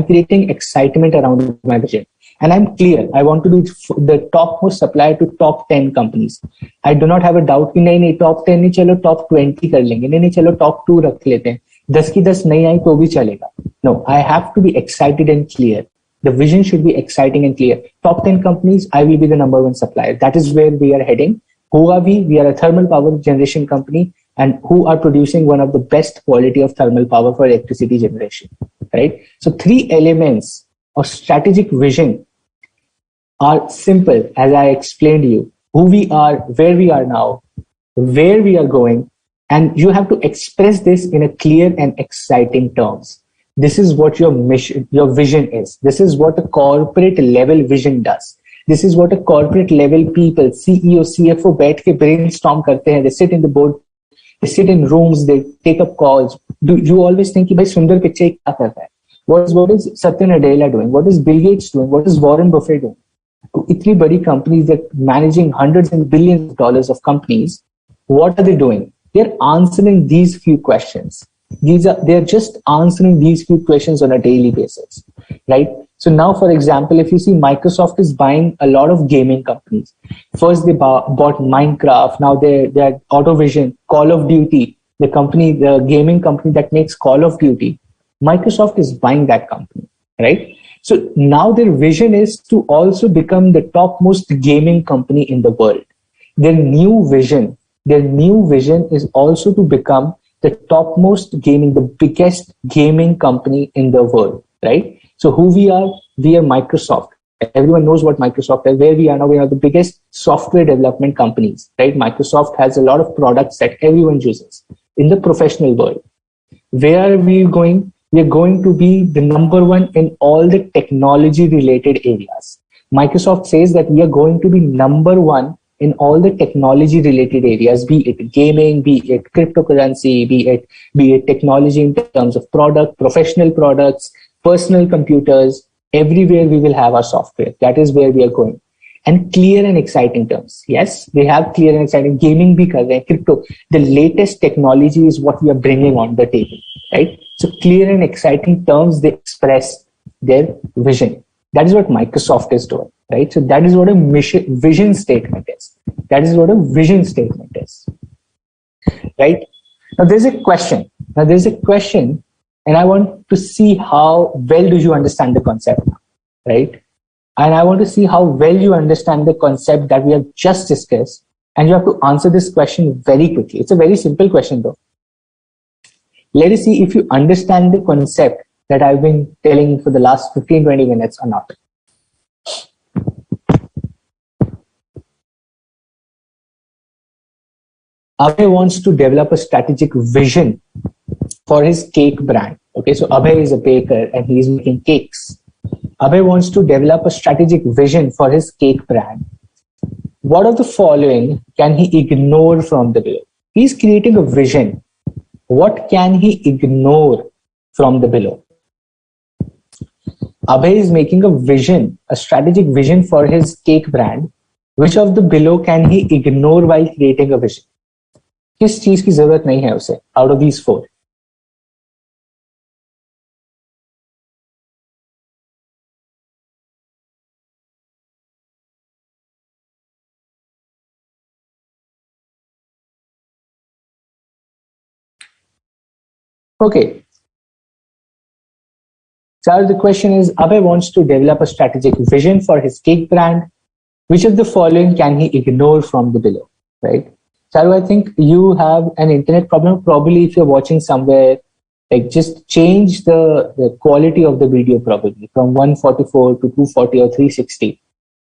creating excitement around my vision. And I'm clear. I want to be the topmost supplier to top 10 companies. I do not have a doubt कि नहीं top 10 नहीं चलो top 20 कर लेंगे नहीं चलो top 2 रख लेते हैं 10 की 10 नहीं आई तो भी चलेगा. No, I have to be excited and clear. The vision should be exciting and clear. Top 10 companies, I will be the number one supplier. That is where we are heading. Who are we? We are a thermal power generation company and who are producing one of the best quality of thermal power for electricity generation, right? So 3 elements of strategic vision are simple, as I explained to you. Who we are, where we are now, where we are going, and you have to express this in a clear and exciting terms. This is what your mission, your vision is. This is what a corporate level vision does. This is what a corporate level people, CEO, CFO, बैठ के brainstorm करते हैं. They sit in the board, they sit in rooms, they take up calls. Do you always think कि भाई सुंदर पिच्चै क्या कर रहा है? What is Satya Nadella doing? What is Bill Gates doing? What is Warren Buffett doing? इतनी बड़ी companies that managing hundreds and billions of dollars of companies, what are they doing? They're answering these few questions. They're just answering these few questions on a daily basis, right? So now, for example, if you see Microsoft is buying a lot of gaming companies. First, they bought Minecraft. Now they're Autovision, Call of Duty, the gaming company that makes Call of Duty. Microsoft is buying that company, right? So now their vision is to also become the topmost gaming company in the world. Their new vision is also to become the topmost gaming, the biggest gaming company in the world, right? So who we are Microsoft. Everyone knows what Microsoft is. Where we are now, we are the biggest software development companies, right? Microsoft has a lot of products that everyone uses in the professional world. Where are we going? We are going to be the number one in all the technology related areas. Microsoft says that we are going to be number one in all the technology related areas, be it gaming, be it cryptocurrency, be it technology in terms of product, professional products, personal computers. Everywhere we will have our software. That is where we are going. And clear and exciting terms. Yes, they have clear and exciting. Gaming bhi kar rahe hain, crypto. The latest technology is what we are bringing on the table, right? So clear and exciting terms, they express their vision. That is what Microsoft is doing, right? So that is what a vision statement is. That is what a vision statement is, right? Now there's a question, and I want to see how well do you understand the concept, right? And I want to see how well you understand the concept that we have just discussed, and you have to answer this question very quickly. It's a very simple question though. Let us see if you understand the concept that I've been telling for the last 15-20 minutes or not. Abhay wants to develop a strategic vision for his cake brand. Okay, so Abhay is a baker and he's making cakes. Abhay wants to develop a strategic vision for his cake brand. What of the following can he ignore from the below? He's creating a vision. What can he ignore from the below? Abhay is making a vision, a strategic vision for his cake brand. Which of the below can he ignore while creating a vision? किस चीज की जरूरत नहीं है उसे out of these 4? Okay. So the question is, Abhay wants to develop a strategic vision for his cake brand. Which of the following can he ignore from the below, right? Charu, I think you have an internet problem. Probably if you're watching somewhere, like just change the quality of the video probably from 144 to 240 or 360,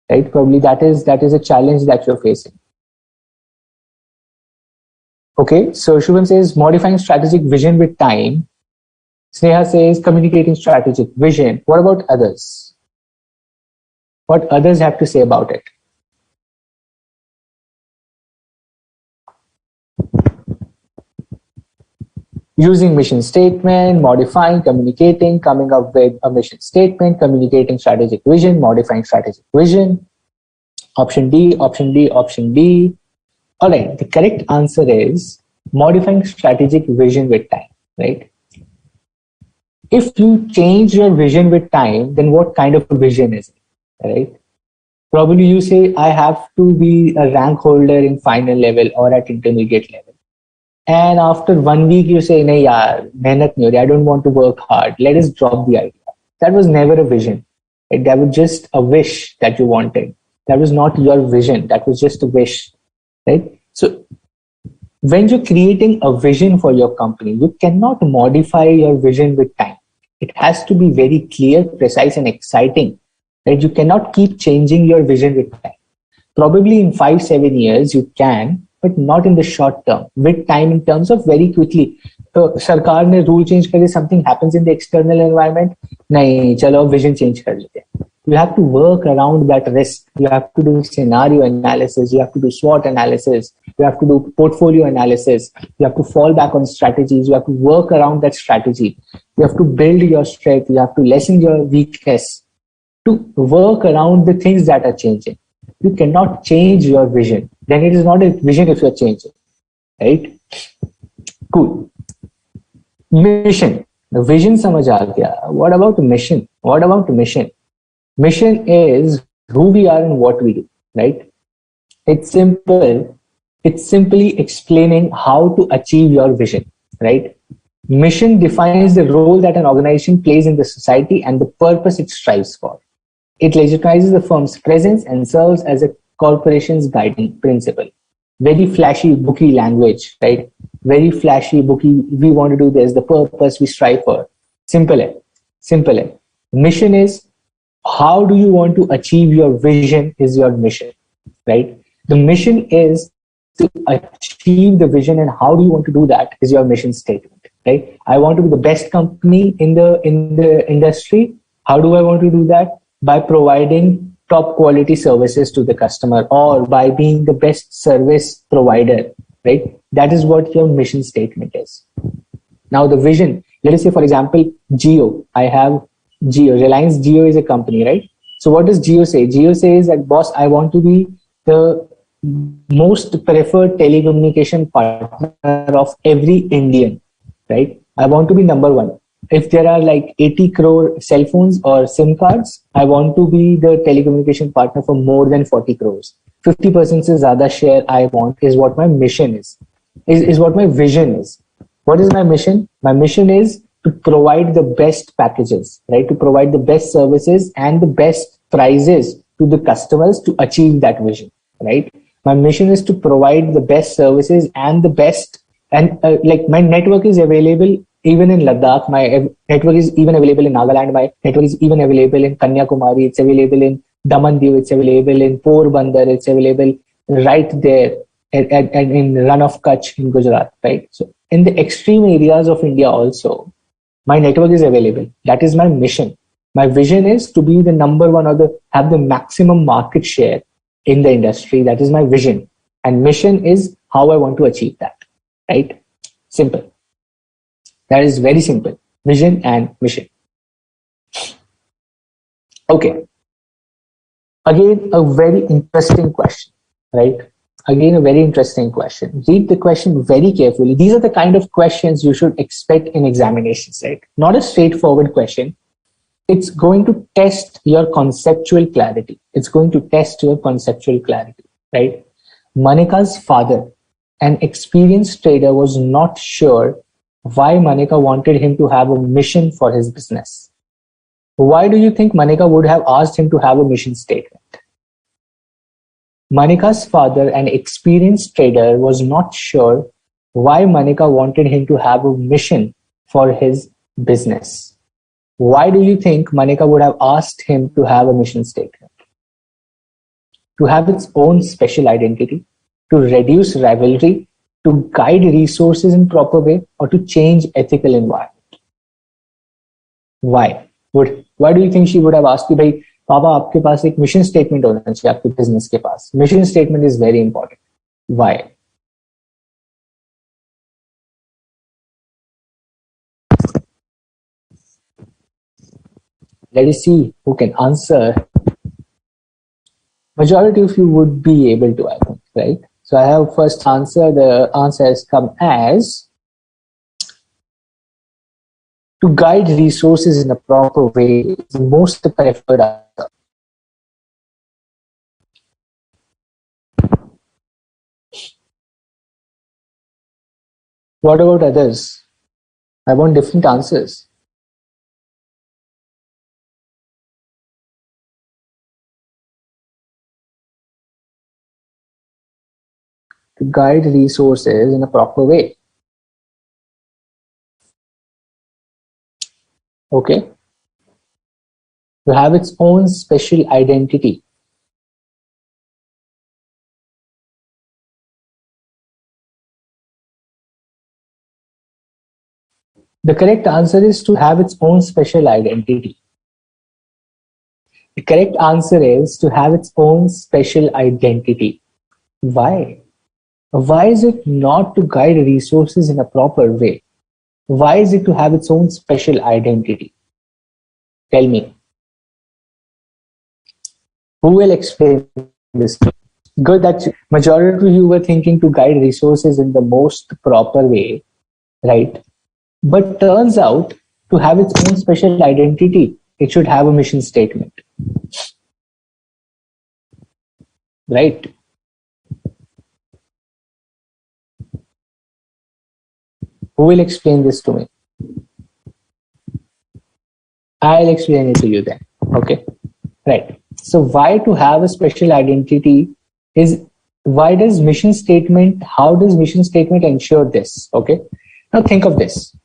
right? Probably that is a challenge that you're facing. Okay, so Shubham says modifying strategic vision with time. Sneha says communicating strategic vision. What about others? What others have to say about it? Using mission statement, modifying, communicating, coming up with a mission statement, communicating strategic vision, modifying strategic vision. Option D, option D, option D. All right, the correct answer is modifying strategic vision with time, right? If you change your vision with time, then what kind of a vision is it, right? Probably you say, I have to be a rank holder in final level or at intermediate level. And after 1 week, you say, nahi yaar, mehnat nahi ho rahi, I don't want to work hard. Let us drop the idea. That was never a vision. Right? That was just a wish that you wanted. That was not your vision. That was just a wish. Right? So when you're creating a vision for your company, you cannot modify your vision with time. It has to be very clear, precise, and exciting. Right? You cannot keep changing your vision with time. Probably in 5-7 years you can, but not in the short term. With time, in terms of very quickly. So सरकार ने rule change कर दिया, something happens in the external environment. नहीं, चलो vision change कर लेते हैं. You have to work around that risk. You have to do scenario analysis. You have to do SWOT analysis. You have to do portfolio analysis. You have to fall back on strategies. You have to work around that strategy. You have to build your strength. You have to lessen your weakness to work around the things that are changing. You cannot change your vision. Then it is not a vision if you're changing, right? Cool. Mission. The vision samajh aa gaya. What about mission? What about mission? Mission is who we are and what we do, right? It's simple. It's simply explaining how to achieve your vision, right? Mission defines the role that an organization plays in the society and the purpose it strives for. It legitimizes the firm's presence and serves as a corporation's guiding principle. Very flashy, booky language, right? Very flashy, booky. We want to do this, the purpose we strive for. Simple. Simple. Mission is how do you want to achieve your vision is your mission, right? The mission is to achieve the vision, and how do you want to do that is your mission statement, right? I want to be the best company in the industry. How do I want to do that? By providing top quality services to the customer, or by being the best service provider, right? That is what your mission statement is. Now the vision, let us say for example, Jio. I have Jio. Reliance Jio is a company, right? So what does Jio say? Jio says that, boss, I want to be the most preferred telecommunication partner of every Indian, right? I want to be number one. If there are like 80 crore cell phones or SIM cards, I want to be the telecommunication partner for more than 40 crores. 50% se zyada share I want is what my mission is what my vision is. What is my mission? My mission is to provide the best packages, right? To provide the best services and the best prices to the customers to achieve that vision, right? My mission is to provide the best services and the best, and like my network is available even in Ladakh. My network is even available in Nagaland. My network is even available in Kanyakumari. It's available in Damandiu. It's available in Porbandar. It's available right there and in Run of Kutch in Gujarat, right? So in the extreme areas of India also, my network is available. That is my mission. My vision is to be the number one, or have the maximum market share in the industry. That is my vision. And mission is how I want to achieve that, right? Simple. That is very simple. Vision and mission. Okay. Again, a very interesting question, right? Again, a very interesting question. Read the question very carefully. These are the kind of questions you should expect in examinations, right? Not a straightforward question. It's going to test your conceptual clarity. It's going to test your conceptual clarity, right? Maneka's father, an experienced trader, was not sure why Maneka wanted him to have a mission for his business. Why do you think Maneka would have asked him to have a mission statement? Maneka's father, an experienced trader, was not sure why Maneka wanted him to have a mission for his business. Why do you think Maneka would have asked him to have a mission statement? To have its own special identity, to reduce rivalry, to guide resources in proper way, or to change ethical environment? Why? Why do you think she would have asked you, भाई पापा आपके पास एक mission statement होना चाहिए आपके business के पास. Mission statement is very important. Why? Let us see who can answer. Majority of you would be able to, I think, right? So I have first answer. The answer has come as to guide resources in a proper way is the most preferred answer. What about others? I want different answers. To guide resources in a proper way. Okay. To have its own special identity. The correct answer is to have its own special identity. The correct answer is to have its own special identity. Why? Why is it not to guide resources in a proper way? Why is it to have its own special identity? Tell me. Who will explain this? Good that majority of you were thinking to guide resources in the most proper way, right? But turns out to have its own special identity, it should have a mission statement, right? Who will explain this to me? I'll explain it to you then. Okay. Right. So why to have a special identity is why does mission statement, how does mission statement ensure this? Okay. Now think of this.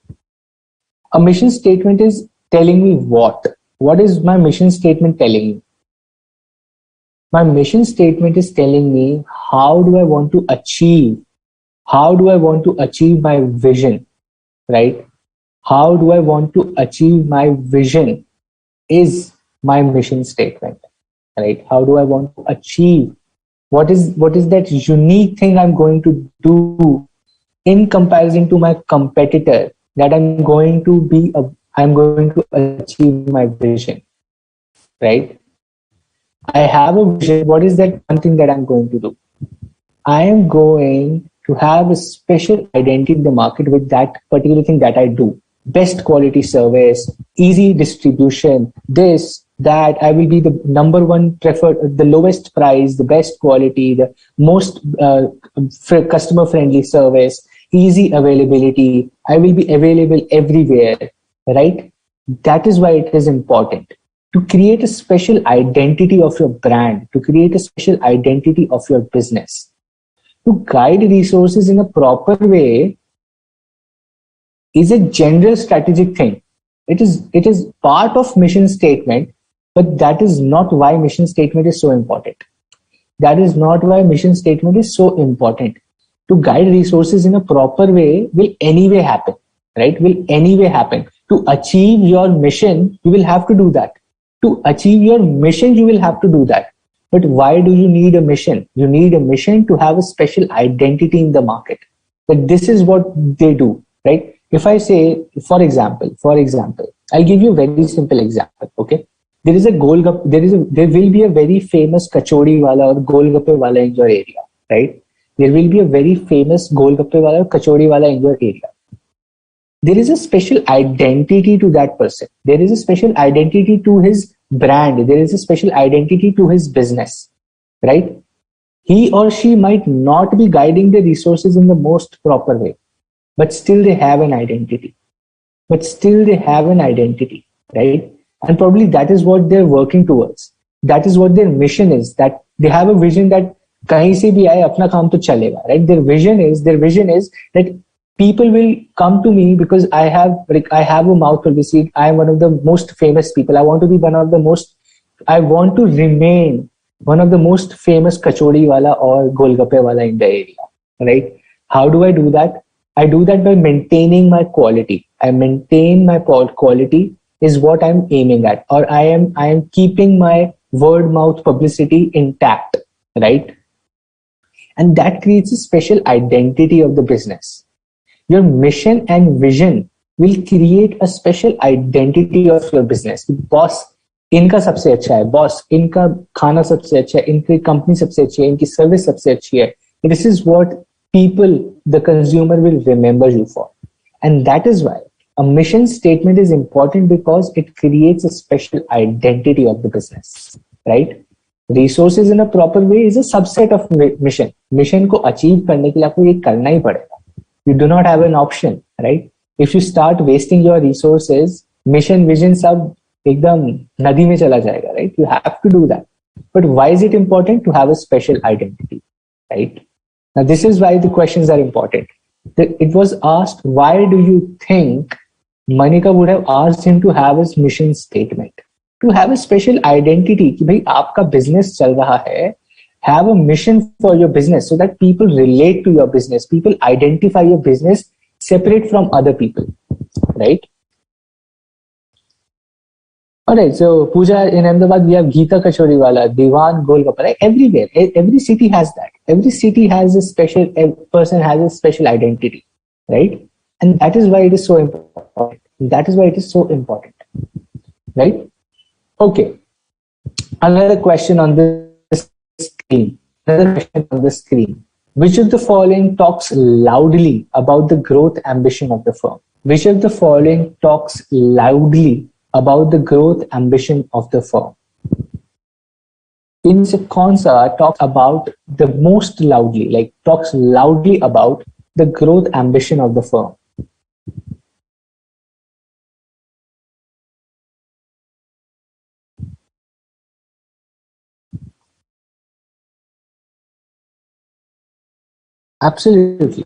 A mission statement is telling me what? What is my mission statement telling me? My mission statement is telling me how do I want to achieve? How do I want to achieve my vision? Right? How do I want to achieve my vision is my mission statement, right? How do I want to achieve? What is that unique thing I'm going to do in comparison to my competitor that I'm going to achieve my vision, right? I have a vision. What is that one thing that I'm going to do? I am going to have a special identity in the market with that particular thing that I do. Best quality service, easy distribution, this, that. I will be the number one preferred, the lowest price, the best quality, the most customer friendly service, easy availability. I will be available everywhere, right? That is why it is important to create a special identity of your brand, to create a special identity of your business. To guide resources in a proper way is a general strategic thing. It is part of mission statement, but that is not why mission statement is so important. That is not why mission statement is so important. To guide resources in a proper way will anyway happen, right? Will anyway happen. To achieve your mission, you will have to do that. To achieve your mission, you will have to do that. But why do you need a mission? You need a mission to have a special identity in the market. That this is what they do, right? If I say, for example, I'll give you a very simple example. Okay, there will be a very famous kachori wala or golgappe wala in your area, right? There will be a very famous golgappe wala or kachori wala in your area. There is a special identity to that person. There is a special identity to his brand. There is a special identity to his business, right? He or she might not be guiding the resources in the most proper way, but still they have an identity. Right? And probably that is what they're working towards. That is what their mission is. That they have a vision that kahin se bhi aaye apna kaam to chalega, right? Their vision is that people will come to me because I have a mouth publicity. I am one of the most famous people. I want to remain one of the most famous kachori wala or golgappe wala in the area, right? How do I do that? I do that by maintaining my quality. I maintain my quality is what I'm aiming at, or I am keeping my word mouth publicity intact, right? And that creates a special identity of the business. Your mission and vision will create a special identity of your business. Boss इनका सबसे अच्छा है, boss इनका खाना सबसे अच्छा है, इनकी कंपनी सबसे अच्छी है, इनकी सर्विस सबसे अच्छी है. This is what people, the consumer, will remember you for. And that is why a mission statement is important, because it creates a special identity of the business, right? Resources in a proper way is a subset of mission. Mission को achieve करने के लिए आपको ये करना ही पड़ेगा. You do not have an option, right? If you start wasting your resources, mission, vision सब एकदम नदी में चला जाएगा, right? You have to do that. But why is it important? To have a special identity, right? Now, this is why the questions are important. It was asked, why do you think Manika would have asked him to have his mission statement? To have a special identity, कि भाई आपका business चल रहा है, have a mission for your business so that people relate to your business, people identify your business separate from other people, right? Alright, so Pooja, in Ahmedabad we have Geeta Kachoriwala, Diwan Golgappa, right? Everywhere, every city has that. Every city has a special, person has a special identity, right? And that is why it is so important. That is why it is so important, right? Okay. Another question on the screen. Another question on the screen. Which of the following talks loudly about the growth ambition of the firm? Which of the following talks loudly about the growth ambition of the firm? इनसे कौन सा talks about the most loudly, like talks loudly about the growth ambition of the firm? Absolutely.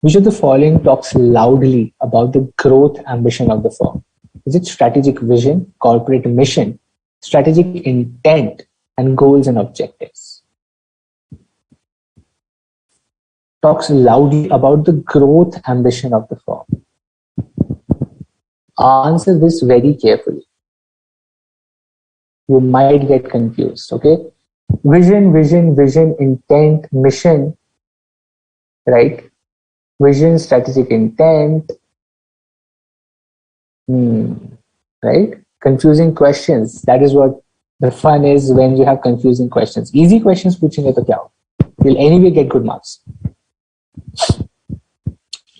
Which of the following talks loudly about the growth ambition of the firm? Is it strategic vision, corporate mission, strategic intent, and goals and objectives? Talks loudly about the growth ambition of the firm. Answer this very carefully. You might get confused, okay? Vision, vision, vision, intent, mission, right? Vision, strategic intent, right? Confusing questions. That is what the fun is, when you have confusing questions. Easy questions पूछेंगे तो क्या हो? You'll anyway get good marks.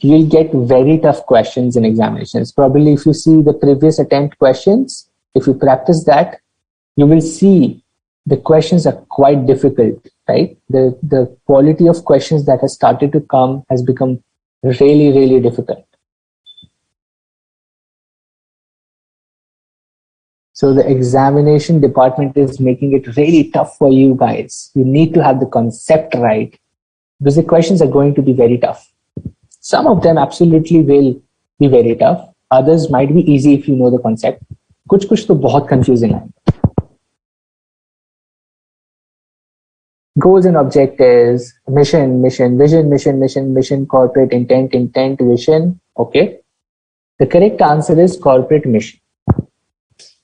You'll get very tough questions in examinations. Probably if you see the previous attempt questions, if you practice that, you will see the questions are quite difficult, right? The quality of questions that has started to come has become really, really difficult. So the examination department is making it really tough for you guys. You need to have the concept right, because the questions are going to be very tough. Some of them absolutely will be very tough. Others might be easy if you know the concept. कुछ तो बहुत confusing है. Goals and objectives, mission, vision, mission, corporate intent, vision. Okay. The correct answer is corporate mission.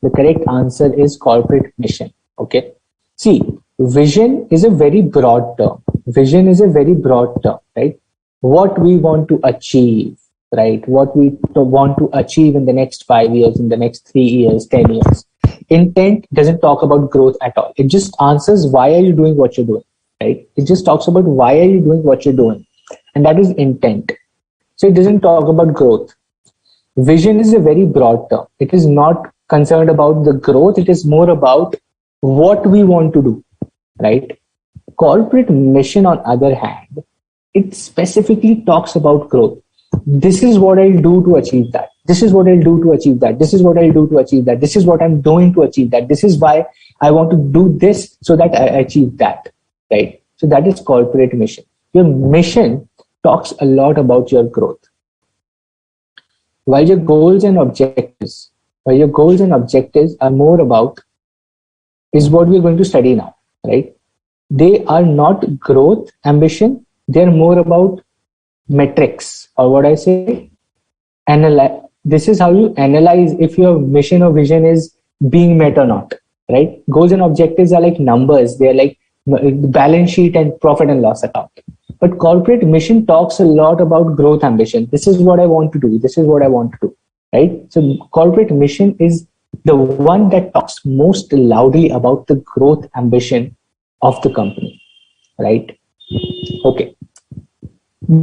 The correct answer is corporate mission. Okay. See, vision is a very broad term. Vision is a very broad term, right? What we want to achieve, right? What we want to achieve in the next 5 years, in the next 3 years, 10 years. Intent doesn't talk about growth at all. It just answers, why are you doing what you're doing, right? It just talks about why are you doing what you're doing. And that is intent. So it doesn't talk about growth. Vision is a very broad term. It is not concerned about the growth. It is more about what we want to do, right? Corporate mission, on other hand, it specifically talks about growth. This is what I'll do to achieve that. This is what I'll do to achieve that. This is what I'll do to achieve that. This is what I'm doing to achieve that. This is why I want to do this so that I achieve that, right? So that is corporate mission. Your mission talks a lot about your growth. While your goals and objectives are more about, is what we're going to study now, right? They are not growth ambition. They're more about metrics, or what I say, this is how you analyze if your mission or vision is being met or not, right? Goals and objectives are like numbers. They're like the balance sheet and profit and loss account. But corporate mission talks a lot about growth ambition. This is what I want to do. This is what I want to do. Right? So corporate mission is the one that talks most loudly about the growth ambition of the company. Right? Okay.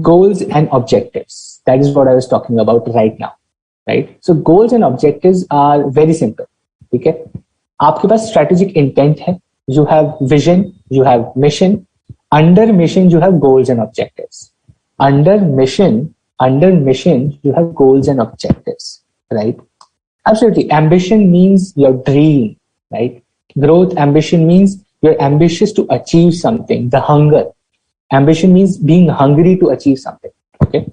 Goals and objectives. That is what I was talking about right now. Right? So goals and objectives are very simple. Okay? आपके पास strategic intent है. You have vision, you have mission. Under mission, you have goals and objectives. Under mission, you have goals and objectives, right? Absolutely. Ambition means your dream, right? Growth ambition means you're ambitious to achieve something, the hunger. Ambition means being hungry to achieve something, okay?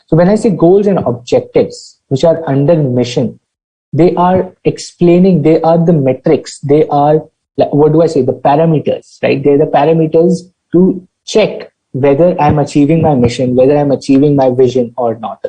So when I say goals and objectives, which are under mission, they are explaining, they are the metrics, they are, what do I say, the parameters, right? They're the parameters to check whether I'm achieving my mission, whether I'm achieving my vision or not.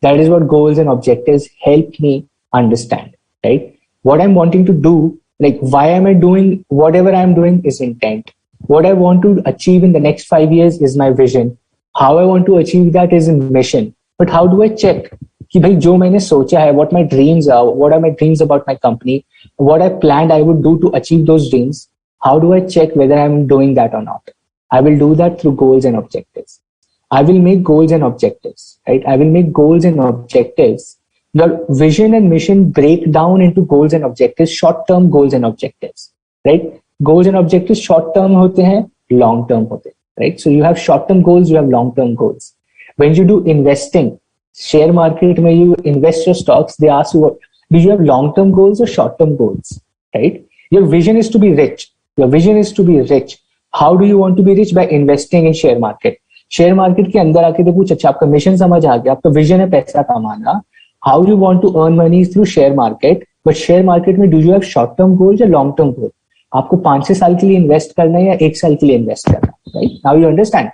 That is what goals and objectives help me understand, right? What I'm wanting to do, like why am I doing whatever I'm doing is intent. What I want to achieve in the next 5 years is my vision. How I want to achieve that is a mission. But how do I check कि भाई जो मैंने सोचा है, what my dreams are, what are my dreams about my company, what I planned I would do to achieve those dreams, how do I check whether I'm doing that or not? I will do that through goals and objectives. I will make goals and objectives, right? I will make goals and objectives. Your vision and mission break down into goals and objectives, short-term goals and objectives, right? Goals and objectives short-term hote hain, long-term hote hain, right? So you have short-term goals, you have long-term goals. When you do investing, share market, when you invest your stocks, they ask you, do you have long-term goals or short-term goals, right? Your vision is to be rich. Your vision is to be rich. How do you want to be rich? By investing in share market. Share market के अंदर आके तो पूछ, अच्छा आपका mission समझ आ गया, आपका विजन है पैसा कमाना, how you want to earn money through share market, but share market में do you have short term goal या लॉन्ग टर्म गोल? आपको 5-6 साल के लिए इन्वेस्ट करना है या 1 साल के लिए इन्वेस्ट करना है, right? Now you understand,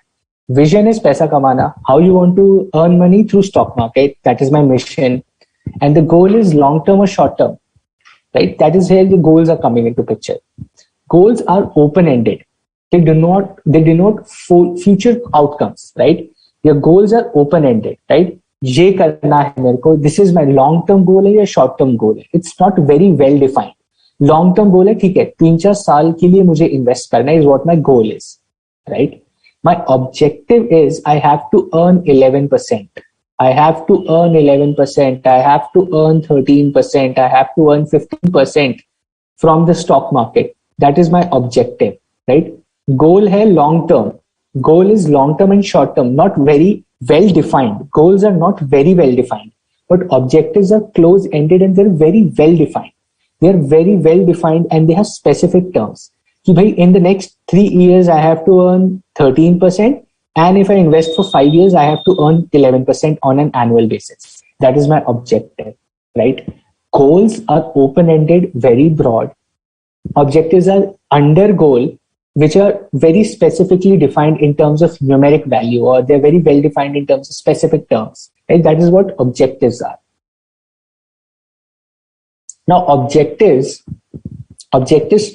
vision is पैसा कमाना, how you want to earn money through stock market, that is my mission, and the goal is long term और short term, right? That is where the goals are coming into picture. Goals are open-ended. They denote future outcomes, right? Your goals are open-ended, right? ये करना है मेरे को, this is my long-term goal है या short-term goal है? It's not very well defined. Long-term goal है, ठीक है, 3-4 साल के लिए मुझे invest करना is what my goal is, right? My objective is I have to earn 11%. I have to earn 11%. I have to earn 13%. I have to earn 15% from the stock market. That is my objective, right? Goal hai long term. Goal is long term and short term, not very well defined. Goals are not very well defined, but objectives are close ended and they're very well defined. They're very well defined and they have specific terms. कि भाई in the next 3 years I have to earn 13%. And if I invest for 5 years, I have to earn 11% on an annual basis. That is my objective, right? Goals are open-ended, very broad. Objectives are under goal, which are very specifically defined in terms of numeric value, or they're very well defined in terms of specific terms, right? That is what objectives are. Now, objectives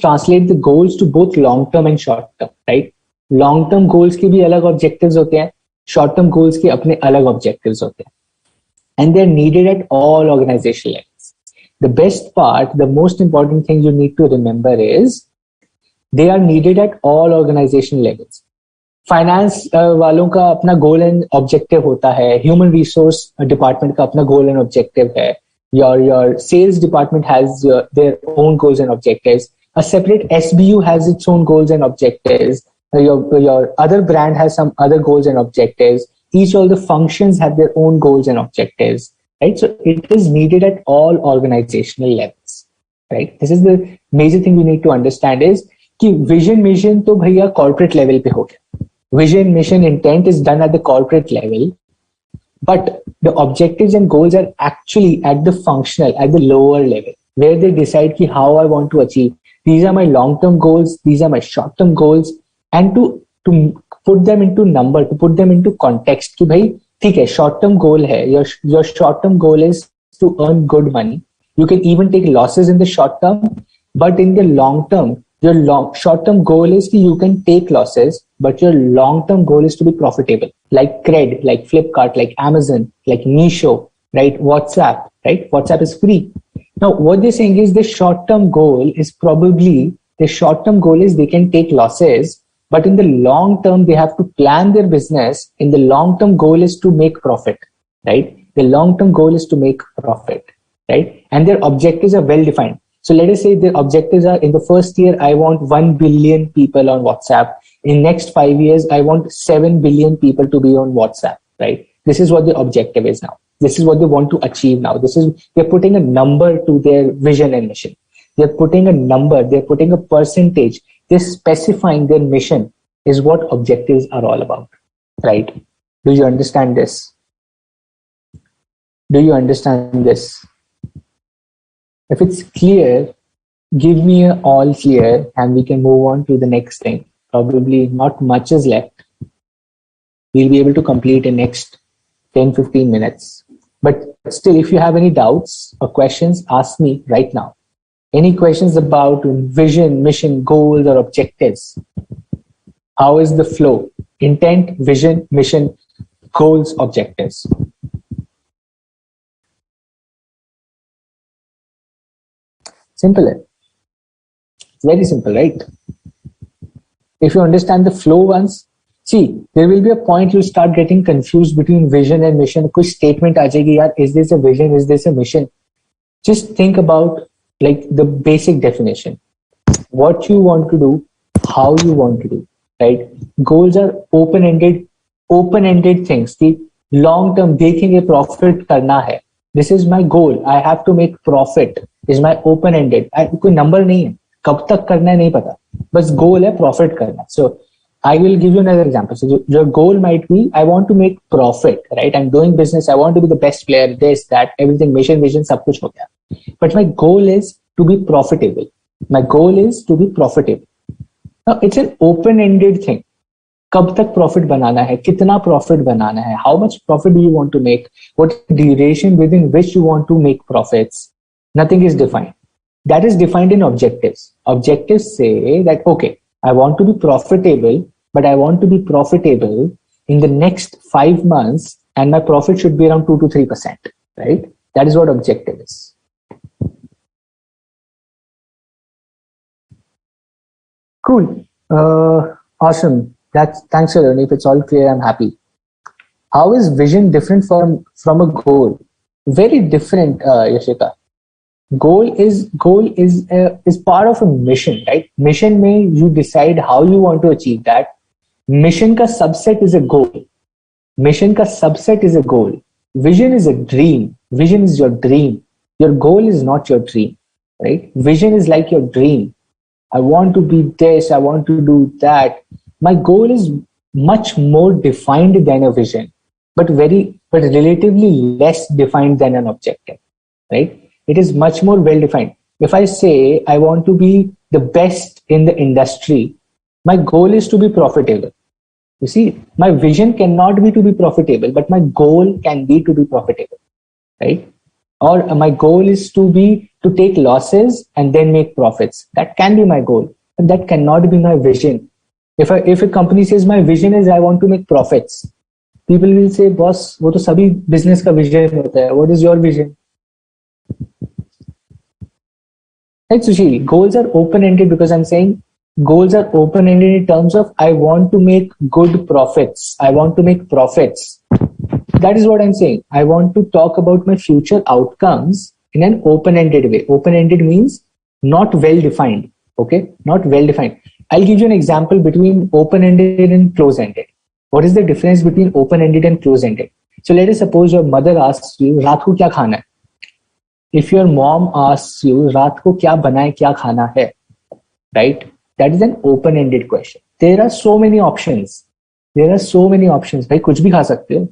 translate the goals to both long-term and short-term, right? Long term goals के भी अलग objectives होते हैं, short term goals के अपने अलग objectives होते हैं, and they are needed at all organisation levels. The best part, the most important thing you need to remember is they are needed at all organisation levels. Finance वालों का अपना goal and objective होता है, human resource department का अपना goal and objective है, your sales department has their own goals and objectives, a separate SBU has its own goals and objectives, your other brand has some other goals and objectives, each of the functions have their own goals and objectives, right? So it is needed at all organizational levels, right? This is the major thing we need to understand is कि vision mission तो भैया corporate level पे हो गया, vision mission intent is done at the corporate level, but the objectives and goals are actually at the functional, at the lower level, where they decide कि how I want to achieve, these are my long-term goals, these are my short-term goals, and to put them into number, to put them into context कि भाई ठीक है, short term goal है, your short term goal is to earn good money, you can even take losses in the short term, but in the long term Your short-term goal is that you can take losses, but your long-term goal is to be profitable. Like Cred, like Flipkart, like Amazon, like Meesho, right? WhatsApp, right? WhatsApp is free. Now, what they're saying is the short-term goal is they can take losses, but in the long term, they have to plan their business. In the long term goal is to make profit, right? The long term goal is to make profit, right? And their objectives are well defined. So let us say the objectives are, in the first year, I want 1 billion people on WhatsApp. In next 5 years, I want 7 billion people to be on WhatsApp, right? This is what the objective is now. This is what they want to achieve now. They're putting a number to their vision and mission. They're putting a number, they're putting a percentage, they're specifying their mission is what objectives are all about, right? Do you understand this? Do you understand this? If it's clear, give me an all clear and we can move on to the next thing. Probably not much is left. We'll be able to complete in next 10-15 minutes. But still, if you have any doubts or questions, ask me right now. Any questions about vision, mission, goals, or objectives? How is the flow? Intent, vision, mission, goals, objectives. Simple. It's very simple, right? If you understand the flow once, see, there will be a point you start getting confused between vision and mission. Kuch statement aa jayegi, yaar, is this a vision? Is this a mission? Just think about like the basic definition. What you want to do, how you want to do, right? Goals are open-ended things. The long term, देखेंगे profit करना है. This is my goal. I have to make profit. Is my open-ended. कोई number नहीं है. कब तक करना है नहीं पता. बस goal है profit करना. So I will give you another example. So your goal might be, I want to make profit, right? I'm doing business. I want to be the best player. This, that, everything, mission, vision, सब कुछ हो गया. But my goal is to be profitable. My goal is to be profitable. Now it's an open-ended thing. कब तक profit बनाना है? कितना profit बनाना है? How much profit do you want to make? What duration within which you want to make profits? Nothing is defined. That is defined in objectives. Objectives say that, okay, I want to be profitable, but I want to be profitable in the next 5 months and my profit should be around 2 to 3%, right? That is what objective is. Cool. Awesome. Thanks, Arun. If it's all clear, I'm happy. How is vision different from a goal? Very different, Yashika. Goal is part of a mission, right? Mission means you decide how you want to achieve that. Mission ka subset is a goal. Mission ka subset is a goal. Vision is a dream. Vision is your dream. Your goal is not your dream, right? Vision is like your dream. I want to be this. I want to do that. My goal is much more defined than a vision, but relatively less defined than an objective, right? It is much more well defined. If I say I want to be the best in the industry, my goal is to be profitable. You see, my vision cannot be to be profitable, but my goal can be to be profitable, right? Or my goal is to take losses and then make profits. That can be my goal, but that cannot be my vision. If a company says my vision is I want to make profits, people will say, boss, वो तो सभी business का vision होता है. What is your vision? Right, Sushil, goals are open-ended because I'm saying goals are open-ended in terms of I want to make good profits. I want to make profits. That is what I'm saying. I want to talk about my future outcomes in an open-ended way. Open-ended means not well-defined. Okay, not well-defined. I'll give you an example between open-ended and close-ended. What is the difference between open-ended and close-ended? So let us suppose your mother asks you, रात को क्या खाना है? If your mom asks you, रात को क्या बनाए, क्या खाना है? Right? That is an open-ended question. There are so many options. There are so many options. भाई कुछ भी खा सकते हो.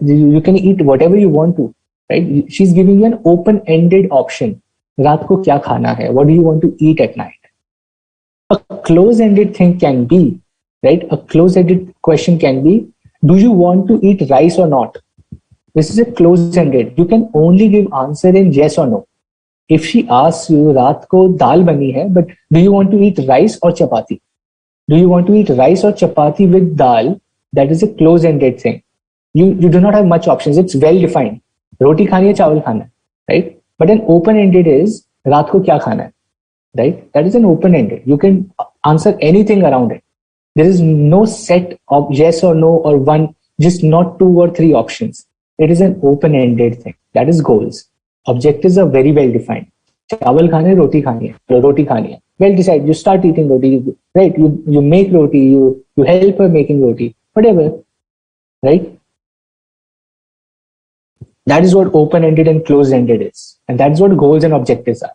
You can eat whatever you want to. Right? She's giving you an open-ended option. रात को क्या खाना है? What do you want to eat at night? A close-ended thing can be, right? A close-ended question can be, do you want to eat rice or not? This is a close-ended. You can only give answer in yes or no. If she asks you, रात को दाल बनी है, but do you want to eat rice or chapati? Do you want to eat rice or chapati with dal? That is a close-ended thing. You do not have much options. It's well defined. Roti khani hai, chawal khana hai, right? But an open-ended is रात को क्या खाना है, right? That is an open-ended. You can answer anything around it. There is no set of yes or no or one, just not 2 or 3 options. It is an open-ended thing. That is goals. Objectives are very well defined. चावल खाने, रोटी खानी है, रोटी खानी है. Well decided. You start eating roti, right? You make roti, you help her making roti, whatever, right? That is what open-ended and closed-ended is, and that's what goals and objectives are.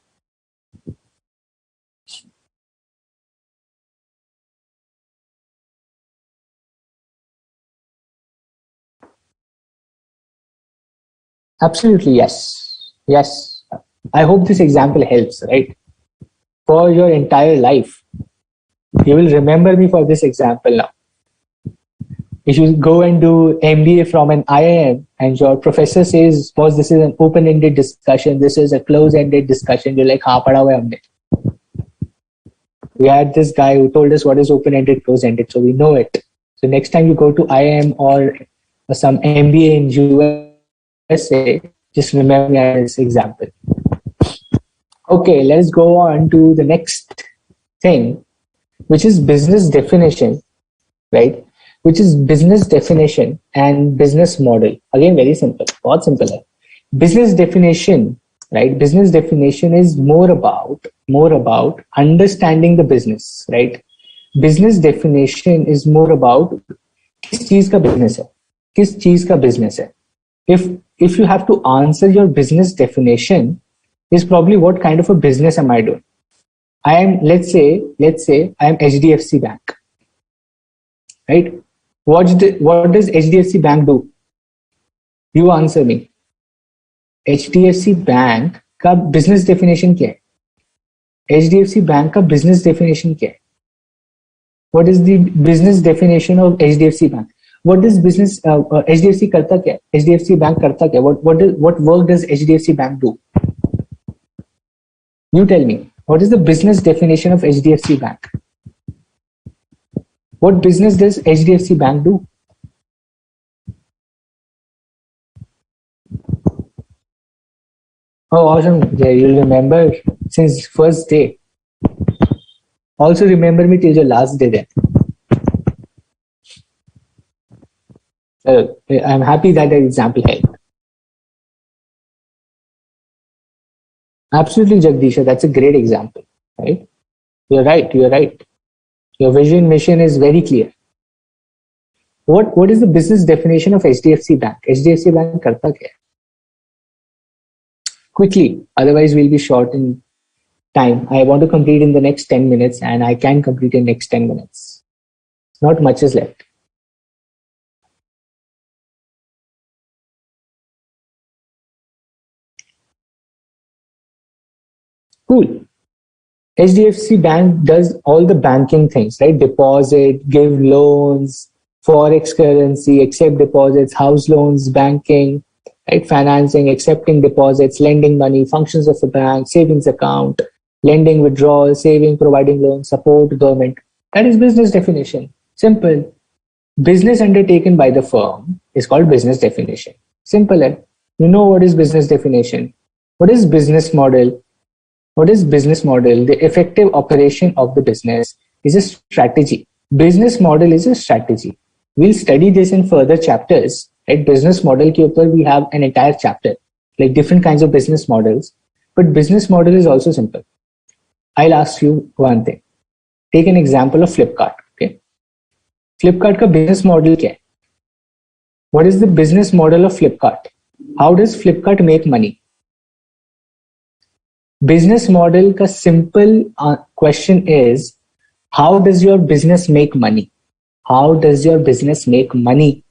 Absolutely, yes. Yes. I hope this example helps, right? For your entire life. You will remember me for this example now. If you go and do MBA from an IIM and your professor says, boss, this is an open-ended discussion, this is a close-ended discussion, you're like, हाँ पढ़ा हुआ है हमने. We had this guy who told us what is open-ended, close-ended, so we know it. So next time you go to IIM or some MBA in USA, just remember me as this example. Okay, let's go on to the next thing, which is business definition, right? Which is business definition and business model. Again, very simple, बहुत simple है. Business definition, right? Business definition is more about understanding the business, right? Business definition is more about किस चीज का business है, किस चीज का business है. If you have to answer your business definition, is probably what kind of a business am I doing? I am, let's say I am HDFC Bank, right? What does HDFC Bank do? You answer me. HDFC Bank का business definition क्या है? HDFC Bank का business definition क्या है? What is the business definition of HDFC Bank? What does business HDFC करता क्या है? HDFC Bank करता क्या है? What work does HDFC Bank do? You tell me. What is the business definition of HDFC Bank? What business does HDFC Bank do? Oh, awesome. Yeah, you'll remember since first day. Also remember me till your last day then. I'm happy that the example helped. Absolutely, Jagdisha. That's a great example, right? You're right. Your vision, mission is very clear. What is the business definition of HDFC Bank? HDFC Bank करता क्या है? Quickly, otherwise we'll be short in time. I want to complete in the next 10 minutes and I can complete in next 10 minutes. Not much is left. Cool. HDFC Bank does all the banking things, right? Deposit, give loans, forex currency, accept deposits, house loans, banking, right? Financing, accepting deposits, lending money, functions of a bank, savings account, lending, withdrawal, saving, providing loans, support, government. That is business definition. Simple. Business undertaken by the firm is called business definition. Simple. You know what is business definition? What is business model? What is business model? The effective operation of the business is a strategy. Business model is a strategy. We'll study this in further chapters. Right? Business model ke upar we have an entire chapter, like different kinds of business models. But business model is also simple. I'll ask you one thing. Take an example of Flipkart. Okay, Flipkart ka business model kya hai? What is the business model of Flipkart? How does Flipkart make money? Business model ka simple question is, how does your business make money? How does your business make money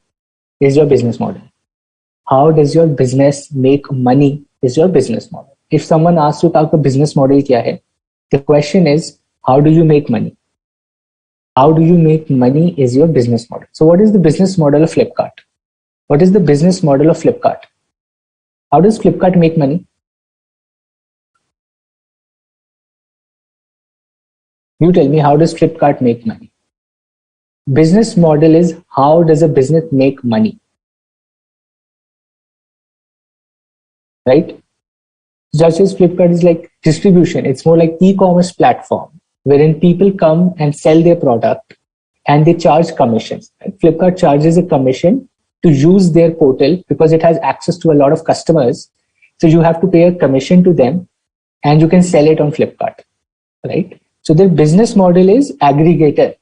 is your business model. How does your business make money is your business model. If someone asks you about the business model kya hai, the question is, how do you make money? How do you make money is your business model. So what is the business model of Flipkart? What is the business model of Flipkart? How does Flipkart make money? You tell me, how does Flipkart make money? Business model is how does a business make money, right? Just as Flipkart is like distribution, it's more like e-commerce platform wherein people come and sell their product and they charge commissions. Right? Flipkart charges a commission to use their portal because it has access to a lot of customers. So you have to pay a commission to them and you can sell it on Flipkart, right? So their business model is aggregator.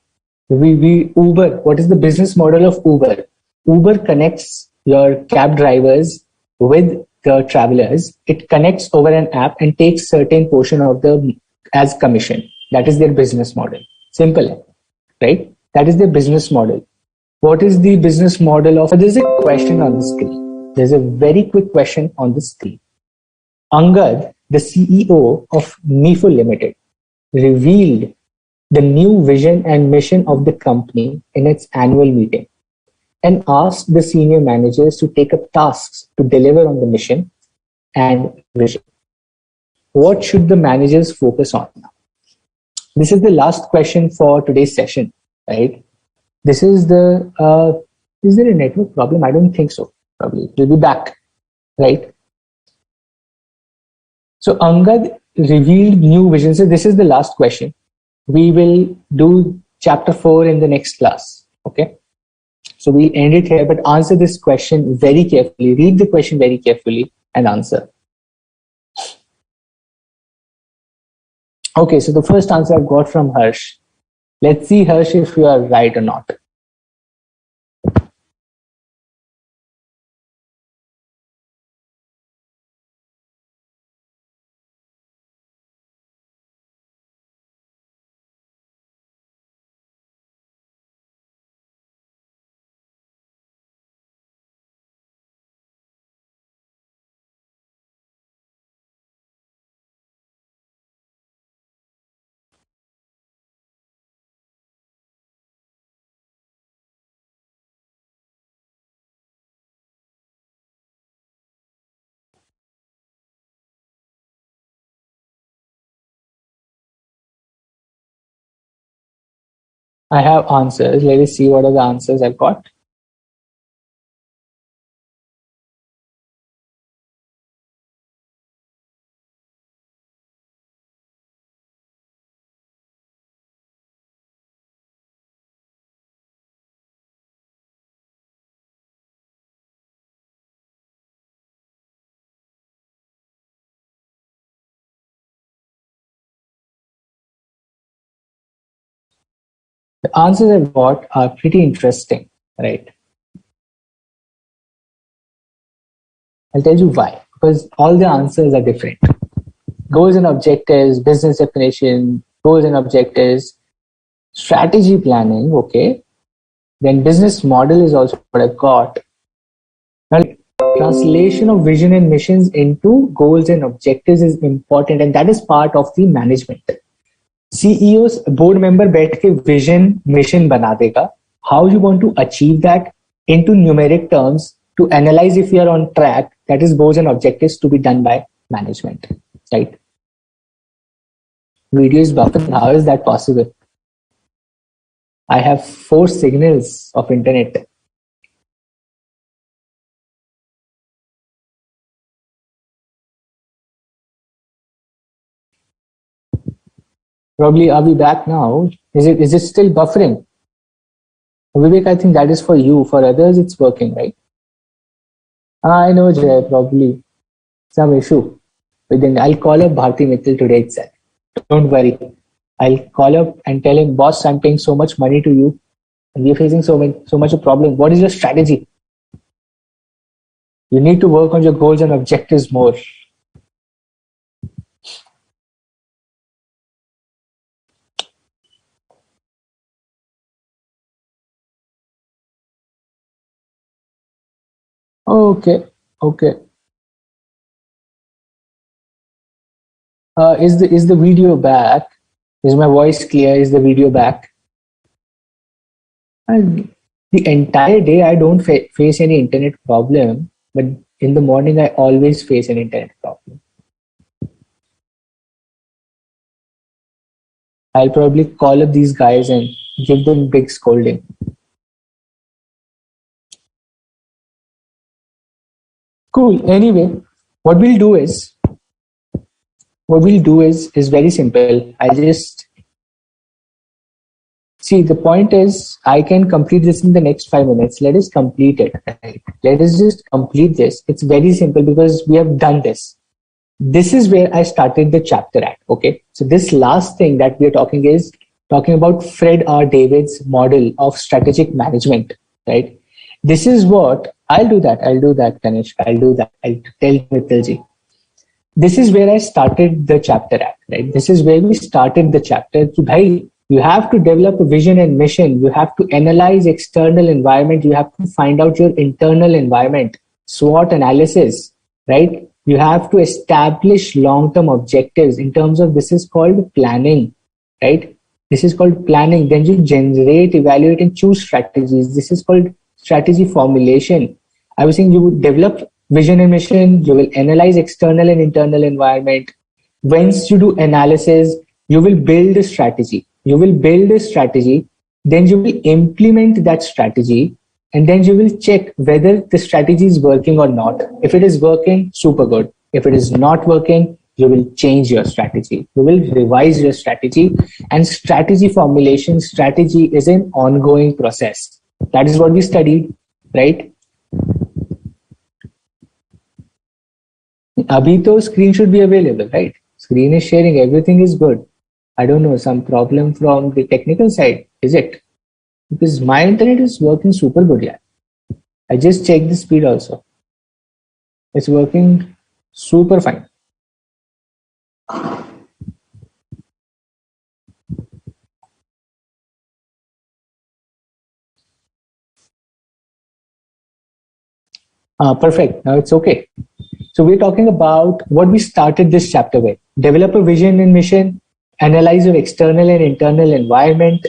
We Uber, what is the business model of Uber? Uber connects your cab drivers with the travelers. It connects over an app and takes certain portion of the as commission. That is their business model. Simple, right? That is their business model. What is the business model of? There's a question on the screen. There's a very quick question on the screen. Angad, the CEO of Neeful Limited, revealed the new vision and mission of the company in its annual meeting and asked the senior managers to take up tasks to deliver on the mission and vision. What should the managers focus on now? This is the last question for today's session, right? This is is there a network problem? I don't think so. Probably. We'll be back, right? So Angad revealed new vision. So this is the last question. We will do chapter 4 in the next class. Okay. So we'll end it here, but answer this question very carefully. Read the question very carefully and answer. Okay. So the first answer I've got from Harsh. Let's see, Harsh, if you are right or not. I have answers. Let us see what are the answers I've got. The answers I've got are pretty interesting, right? I'll tell you why. Because all the answers are different. Goals and objectives, business definition, goals and objectives, strategy planning, okay. Then business model is also what I've got. Now, translation of vision and missions into goals and objectives is important, and that is part of the management. CEOs, board member बैठ के vision, mission बना देगा. How you want to achieve that into numeric terms to analyze if you are on track, that is goals and objectives to be done by management, right? Video is buffering. How is that possible? I have 4 signals of internet. Probably, are we back now? Is it still buffering? Vivek, I think that is for you. For others, it's working, right? I know, Jay, probably some issue. But then I'll call up Bharti Mittal today itself. Don't worry. I'll call up and tell him, boss, I'm paying so much money to you and we're facing so much a problem. What is your strategy? You need to work on your goals and objectives more. Okay. Is the video back? Is my voice clear? Is the video back? And the entire day I don't face any internet problem, but in the morning I always face an internet problem. I'll probably call up these guys and give them big scolding. Cool. Anyway, what we'll do is is very simple. I'll just see, the point is I can complete this in the next 5 minutes. Let us complete it. Right? Let us just complete this. It's very simple because we have done this. This is where I started the chapter at. Okay. So this last thing that we are talking is talking about Fred R. David's model of strategic management. Right. This is what I'll do that. Ganesh. I'll do that. I'll tell Mittalji. This is where I started the chapter at, right? This is where we started the chapter. Bhai, you have to develop a vision and mission. You have to analyze external environment. You have to find out your internal environment, SWOT analysis, right? You have to establish long-term objectives in terms of, this is called planning, right? This is called planning. Then you generate, evaluate, and choose strategies. This is called strategy formulation. I was saying you would develop vision and mission, you will analyze external and internal environment. Once you do analysis, you will build a strategy. Then you will implement that strategy, and then you will check whether the strategy is working or not. If it is working, super good. If it is not working, you will change your strategy. You will revise your strategy. And strategy formulation, strategy is an ongoing process. That is what we studied, right? Abhi to screen should be available, right? Screen is sharing, everything is good. I don't know, some problem from the technical side, is it? Because my internet is working super good, yeah. I just checked the speed also. It's working super fine. Perfect, now it's okay. So we're talking about what we started this chapter with. Develop a vision and mission, analyze your external and internal environment,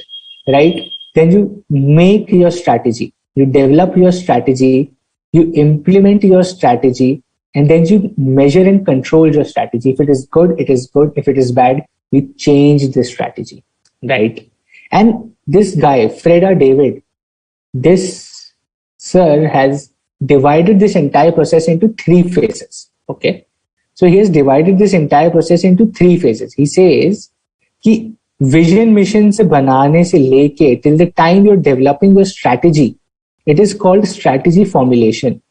right? Then you make your strategy. You develop your strategy, you implement your strategy, and then you measure and control your strategy. If it is good, it is good. If it is bad, you change the strategy, right? And this guy, Fred R. David, this sir has divided this entire process into 3 phases. Okay. So he has divided this entire process into 3 phases. He says कि vision mission से बनाने से लेके till the time you're developing your strategy, it is called strategy formulation,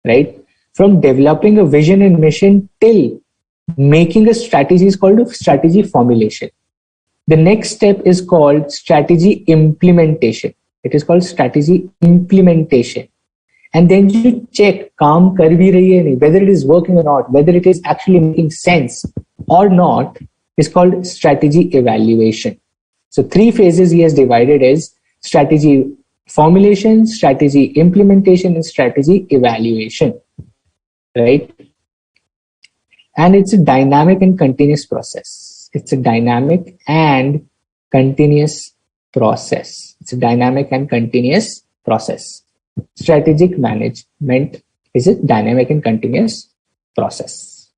right? From developing a vision and mission till making a strategy is called strategy formulation. The next step is called strategy implementation. It is called strategy implementation. And then you check काम कर भी रही है नहीं, whether it is working or not, whether it is actually making sense or not, is called strategy evaluation. So 3 phases he has divided is strategy formulation, strategy implementation, and strategy evaluation, right? And it's a dynamic and continuous process. It's a dynamic and continuous process. It's a dynamic and continuous process. Strategic management is a dynamic and continuous process,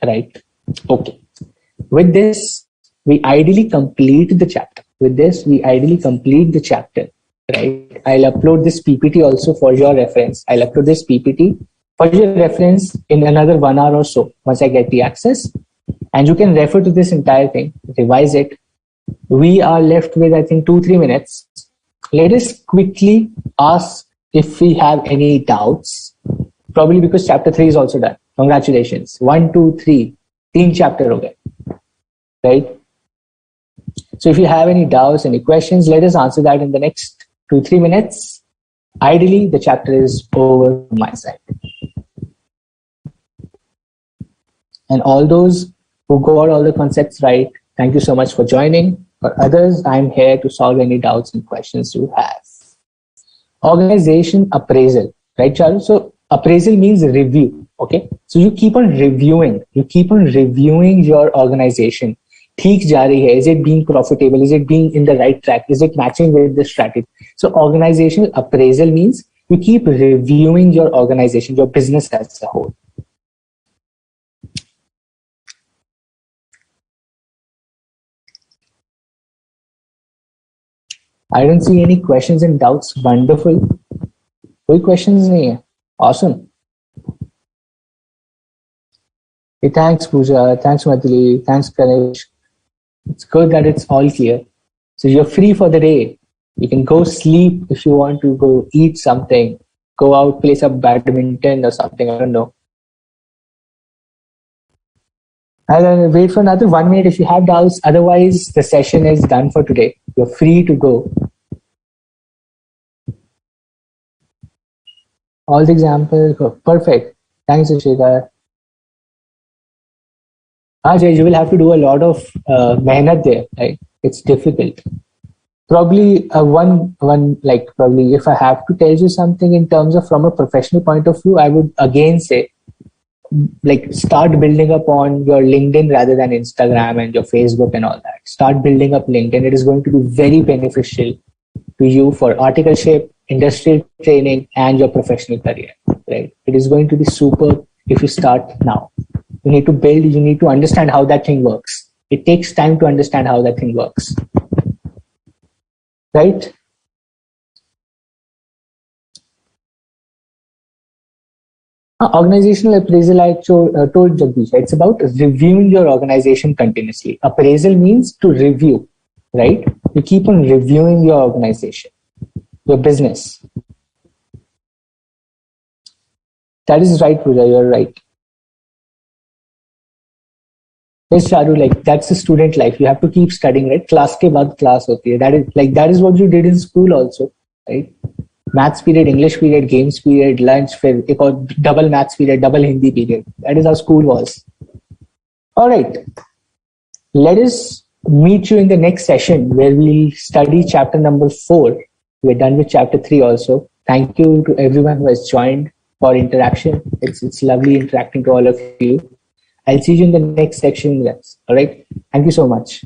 right? Okay. With this, we ideally complete the chapter. Right? I'll upload this PPT also for your reference. In another 1 hour or so, once I get the access. And you can refer to this entire thing, revise it. We are left with, I think, 2-3 minutes. Let us quickly ask if we have any doubts. Probably because chapter 3 is also done. Congratulations. 1, 2, 3. 3 chapter ho gaye. Right? So if you have any doubts, any questions, let us answer that in the next 2-3 minutes. Ideally, the chapter is over from my side. And all those who got all the concepts right, thank you so much for joining. For others, I'm here to solve any doubts and questions you have. Organization appraisal, right, Charu? So appraisal means review, okay? So you keep on reviewing your organization. ठीक जा रही है? Is it being profitable? Is it being in the right track? Is it matching with the strategy? So organizational appraisal means you keep reviewing your organization, your business as a whole. I don't see any questions and doubts. Wonderful. कोई questions नहीं है. Awesome. Hey, thanks Pooja. Thanks Mathili. Thanks Ganesh. It's good that it's all clear. So you're free for the day. You can go sleep if you want to go eat something. Go out, play some badminton or something. I don't know. And then wait for another 1 minute if you have doubts. Otherwise, the session is done for today. You're free to go. All the examples, perfect. Thanks, Ashika. Ajay, you will have to do a lot of mehnat there, right? It's difficult. Probably one like probably if I have to tell you something in terms of from a professional point of view, I would again say like start building up on your LinkedIn rather than Instagram and your Facebook and all that. Start building up LinkedIn. It is going to be very beneficial to you for articleship, industrial training, and your professional career. Right? It is going to be super if you start now. You need to build. You need to understand how that thing works. It takes time to understand how that thing works. Right? Organizational appraisal, I told Jagdish, it's about reviewing your organization continuously. Appraisal means to review, right? You keep on reviewing your organization, your business. That is right, Pooja, you're right. Yes, Charu, like that's the student life. You have to keep studying, right? Class ke baad class hoti hai. That is what you did in school also, right? Maths period, English period, games period, lunch, फिर एक और double maths period, double Hindi period. That is how school was. All right. Let us meet you in the next session where we'll study chapter number 4. We're done with chapter 3 also. Thank you to everyone who has joined for interaction. It's lovely interacting to all of you. I'll see you in the next section, guys. All right. Thank you so much.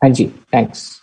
Anji, thanks.